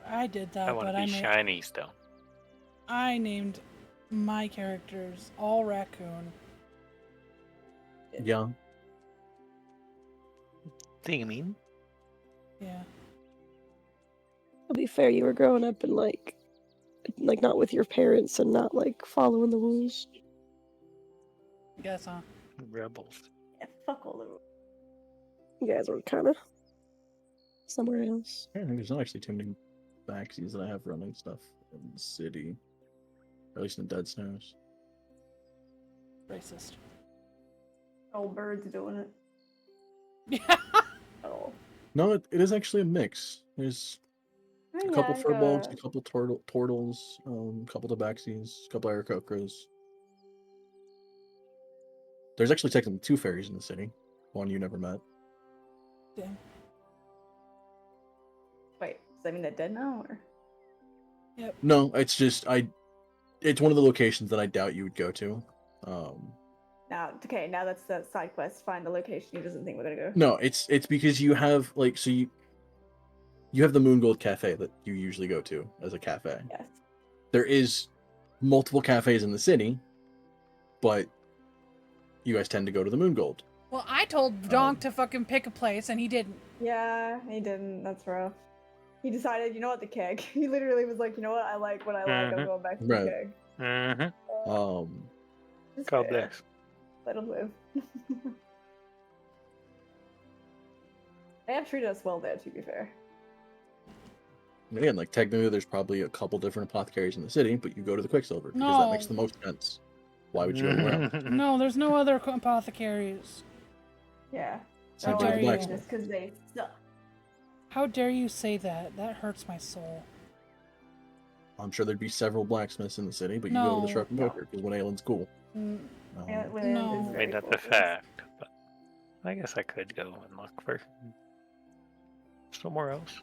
A: I did that,
B: I want
A: but
B: to be
A: I
B: shiny Stone.
A: I named my characters all raccoon.
D: Yeah,
B: Do you mean?
A: Yeah.
C: to be fair, you were growing up in like not with your parents and not like following the rules.
A: Guess, huh?
B: Rebels.
F: Yeah, fuck all the rules.
C: You guys were kind of somewhere else.
D: I think there's not actually too many Baxies that I have running stuff in the city. Or at least in Dead Snows.
A: Racist.
F: Old birds doing it.
A: Yeah.
F: Oh.
D: No, it is actually a mix. There's a couple furbolgs, a couple turtles, a couple tabaxis, a couple aarakocras. There's actually technically 2 fairies in the city. One you never met.
A: Damn.
F: Wait, does that mean they're dead now? Or?
D: No, it's just it's one of the locations that I doubt you would go to.
F: Now that's the side quest. Find the location he doesn't think we're gonna go.
D: No, it's because you have you have the Moon Gold Cafe that you usually go to as a cafe.
F: Yes.
D: There is multiple cafes in the city, but you guys tend to go to the Moon Gold.
A: Well, I told Donk to fucking pick a place, and he didn't.
F: Yeah, he didn't. That's rough. He decided, you know what, the keg. He literally was like, you know what, I like what I like. I'm going back to the
D: Right.
F: keg.
B: Mm-hmm.
F: It's
B: God
F: fair.
B: bless.
F: Let him live. They have treated us well there, to be fair.
D: And again, like technically, there's probably a couple different apothecaries in the city, but you go to the Quicksilver because that makes the
A: No.
D: most sense. Why would you go anywhere else?
A: No, there's no other apothecaries.
F: Yeah.
D: Same
A: How
D: thing
A: dare
D: with
A: you.
D: Blacksmith.
F: Just because they suck.
A: How dare you say that? That hurts my soul.
D: I'm sure there'd be several blacksmiths in the city, but you go to the
A: No.
D: Sharp and Poker because Win Aylin's cool.
A: Mm,
F: Yeah,
D: Um,
F: Win
A: No.
F: is
B: I
F: very
B: mean, that's
F: cool.
B: a fact, but I guess I could go and look for somewhere else.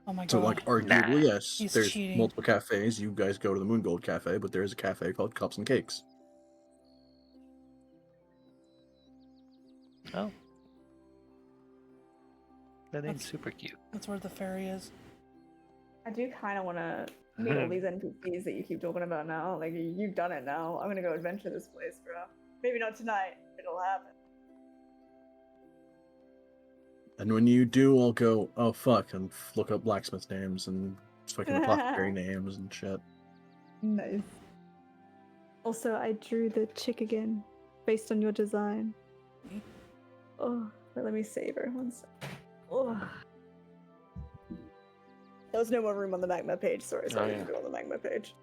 A: oh my god.
D: so, like, arguably, yes,
A: He's
D: there's
A: cheating.
D: multiple cafes. You guys go to the Moon Gold Cafe, but there is a cafe called Cups and Cakes.
B: Oh. That name's
A: That's-
B: super cute.
A: That's where the fairy is.
F: I do kind of want to meet all these NPCs that you keep talking about now. Like, you've done it now. I'm gonna go adventure this place, bro. Maybe not tonight. It'll happen.
D: And when you do, I'll go, oh fuck, and look up blacksmith names and fucking apothecary names and shit.
F: Nice. Also, I drew the chick again, based on your design.
A: Me?
F: Oh, wait, let me save her. One sec. Oh. There was no more room on the Magma page. Sorry,
B: Oh,
F: I
B: yeah.
F: didn't go on the Magma page.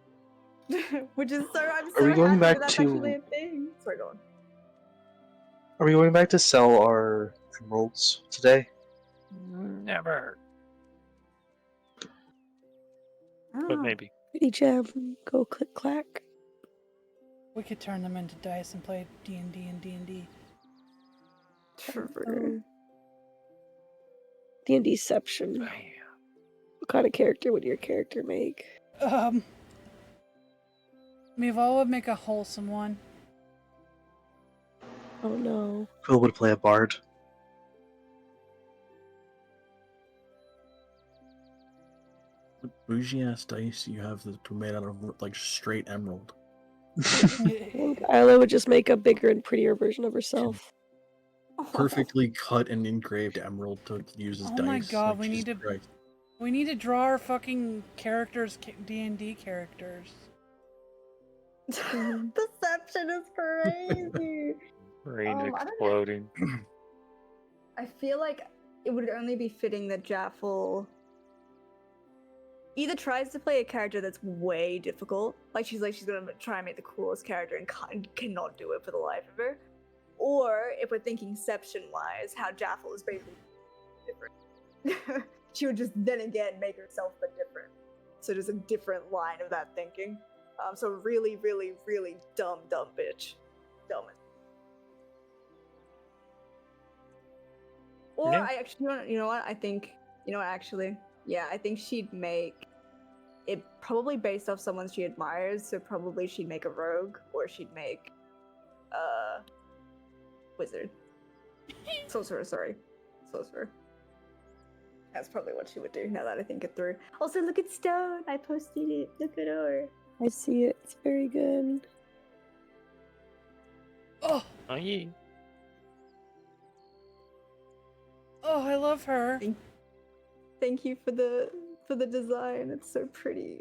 F: Which is so, I'm
G: Are
F: so
G: we going
F: happy
G: back
F: that's
G: to-
F: actually a thing. Sorry, go on.
G: Are we going back to sell our emeralds today?
B: Never. But
F: Ah.
B: maybe.
C: Pretty gem. Go click clack.
A: We could turn them into dice and play D&D and D&D.
F: True.
C: D&Dception. What kind of character would your character make?
A: Mival would make a wholesome one.
C: Oh no.
G: Quill would play a bard.
D: What bougie ass dice you have that are made out of like straight emerald?
C: I think Isla would just make a bigger and prettier version of herself.
D: Perfectly cut and engraved emerald to use as
A: Oh
D: dice.
A: my God,
D: like,
A: we need
D: Jesus
A: to-
D: Christ.
A: We need to draw our fucking characters, D&D characters.
F: Deception is crazy.
B: Brain
F: I don't know.
B: exploding.
F: I feel like it would only be fitting that Jaffel either tries to play a character that's way difficult, like she's gonna try and make the coolest character and cannot do it for the life of her, or if we're thinking Inception-wise, how Jaffel is basically different. She would just then again make herself but different. So there's a different line of that thinking. So really, really, really dumb bitch. Dumb. Or
B: Yeah.
F: I actually, you know what? I think, yeah, I think she'd make it probably based off someone she admires. So probably she'd make a rogue, or she'd make wizard. Sorcerer. That's probably what she would do. Now that I think it through. Also, look at Stone. I posted it. Look at her.
C: I see it. It's very good.
A: Oh,
B: Oh, yeah.
A: oh, I love her.
F: Thank you for the design. It's so pretty.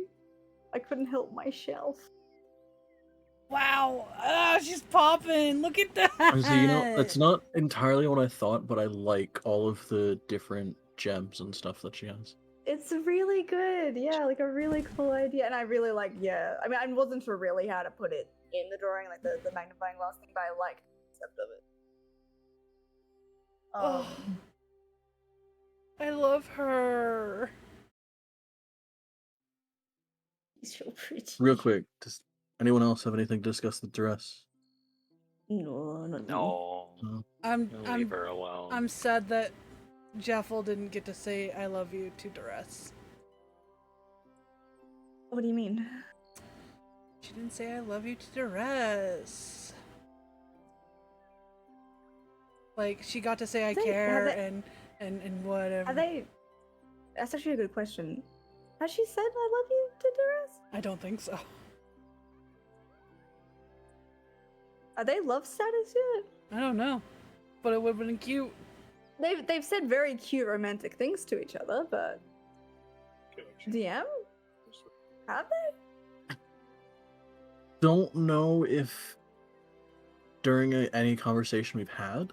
F: I couldn't help myself.
A: Wow, she's popping. Look at that.
D: Honestly, you know, that's not entirely what I thought, but I like all of the different gems and stuff that she has.
F: It's really good. Yeah, like a really cool idea. And I really like, yeah. I mean, I wasn't sure really how to put it in the drawing, like the magnifying glass thing, but I liked the concept of it.
A: I love her.
F: He's so pretty.
D: Real quick, does anyone else have anything to discuss the dress?
F: No, not me.
B: No,
D: No.
B: leave her alone.
A: I'm sad that Jeffel didn't get to say I love you to Duress.
F: What do you mean?
A: She didn't say I love you to Duress. Like, she got to say I care and whatever.
F: Have they? That's actually a good question. Has she said I love you to Duress?
A: I don't think so.
F: Are they love status yet?
A: I don't know. But it would have been cute.
F: They've said very cute romantic things to each other, but DM? Have they?
D: Don't know if during any conversation we've had,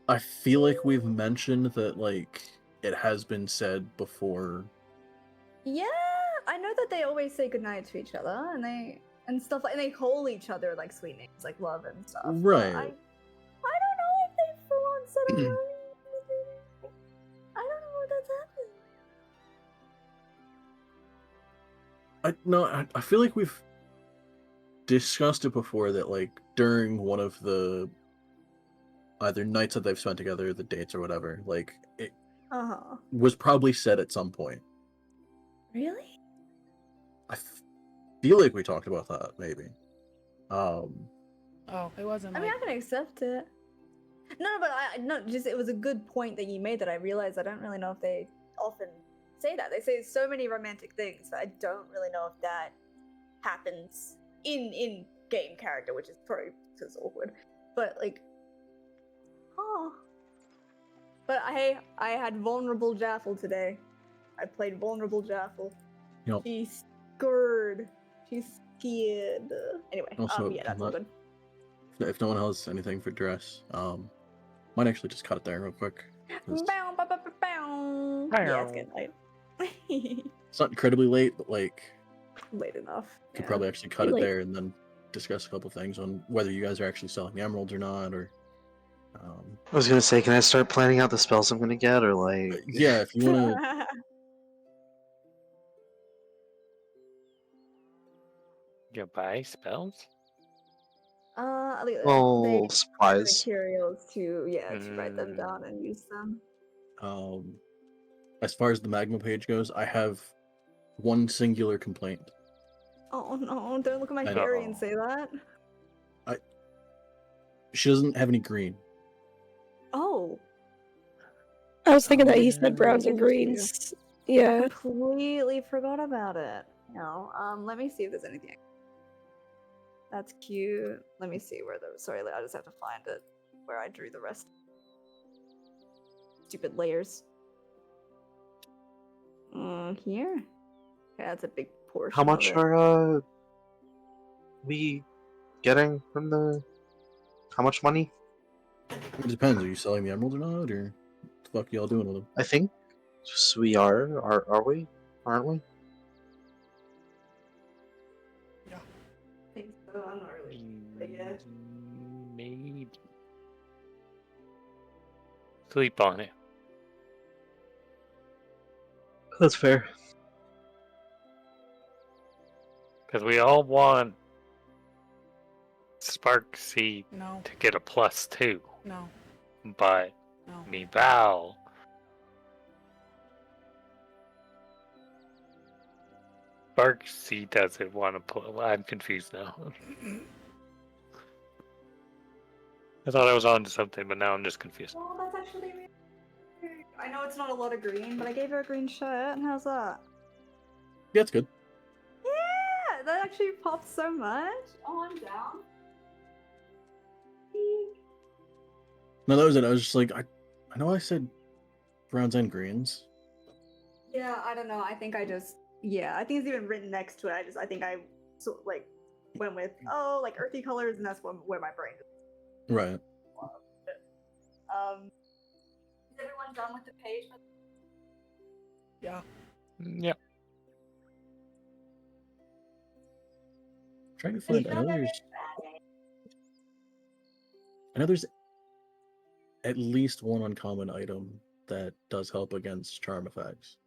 D: I feel like we've mentioned that like it has been said before.
F: Yeah, I know that they always say goodnight to each other, and stuff like, and they call each other like sweet names, like love and stuff. but
D: Right.
F: I don't know if they full on said I love you. I don't know what that's happening.
D: I feel like we've discussed it before that like during one of the either nights that they've spent together, the dates or whatever, like it was probably said at some point.
F: Really?
D: I feel like we talked about that maybe.
A: Oh, it wasn't
F: I mean, I can accept it. No, but it was a good point that you made that I realized I don't really know if they often say that. They say so many romantic things that I don't really know if that happens in game character, which is probably because awkward. But like, But hey, I had vulnerable Jaffel today. I played vulnerable Jaffel.
D: Yep.
F: She's scared. She's scared. Anyway,
D: Also,
F: yeah, that's all good.
D: If no one has anything for dress, might actually just cut it there real quick. 'cause
F: Bow, bow, bow, bow, bow. Yeah, it's getting late.
D: It's not incredibly late, but like
F: Late enough.
D: could
F: yeah.
D: probably actually cut it
C: Like-
D: there and then discuss a couple things on whether you guys are actually selling the emeralds or not, or
G: I was gonna say, can I start planning out the spells I'm gonna get, or like?
D: yeah, if you want to.
B: You buy spells?
G: Well,
F: they
G: supplies.
F: materials to write them down and use them.
D: As far as the magma page goes, I have one singular complaint.
F: Oh no! Don't look at my
D: I
F: fairy
B: know.
F: and say that.
D: She doesn't have any green.
F: Oh,
C: I was thinking that he said
F: Yeah.
C: browns and greens. Yeah.
F: completely forgot about it. No. Let me see if there's anything. That's cute. Let me see where those. Sorry, I just have to find it where I drew the rest. Stupid layers. Here. Okay, that's a big portion.
G: How much
F: of it.
G: are we getting from the? How much money?
D: It depends. Are you selling the emeralds or not, or what the fuck y'all doing with them?
G: I think we are. Are we? Aren't we?
F: I think so. I'm not really sure yet.
B: Maybe. Sleep on it.
G: That's fair.
B: Because we all want Sparksy
A: No,
B: to get a +2.
A: no,
B: But
A: no.
B: me Val. Sparksy doesn't want to play. I'm confused now. I thought I was on to something, but now I'm just confused.
F: Well, that's actually weird. I know it's not a lot of green, but I gave her a green shirt, and how's that?
D: Yeah, it's good.
F: Yeah, that actually pops so much. Oh, I'm down.
D: No, that was it. I was just like, I know I said browns and greens.
F: Yeah, I don't know. I think I just I think it's even written next to it. I think I went with like earthy colors, and that's where my brain is.
D: Right.
F: Is everyone done with the page?
A: Yeah.
B: Yep.
D: Trying to find. I know there's at least one uncommon item that does help against charm effects.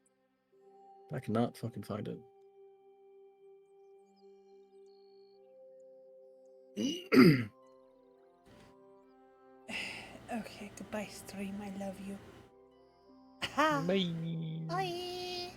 D: I cannot fucking find it.
A: Okay, goodbye, stream. I love you. Ha!
B: Bye.
A: Bye.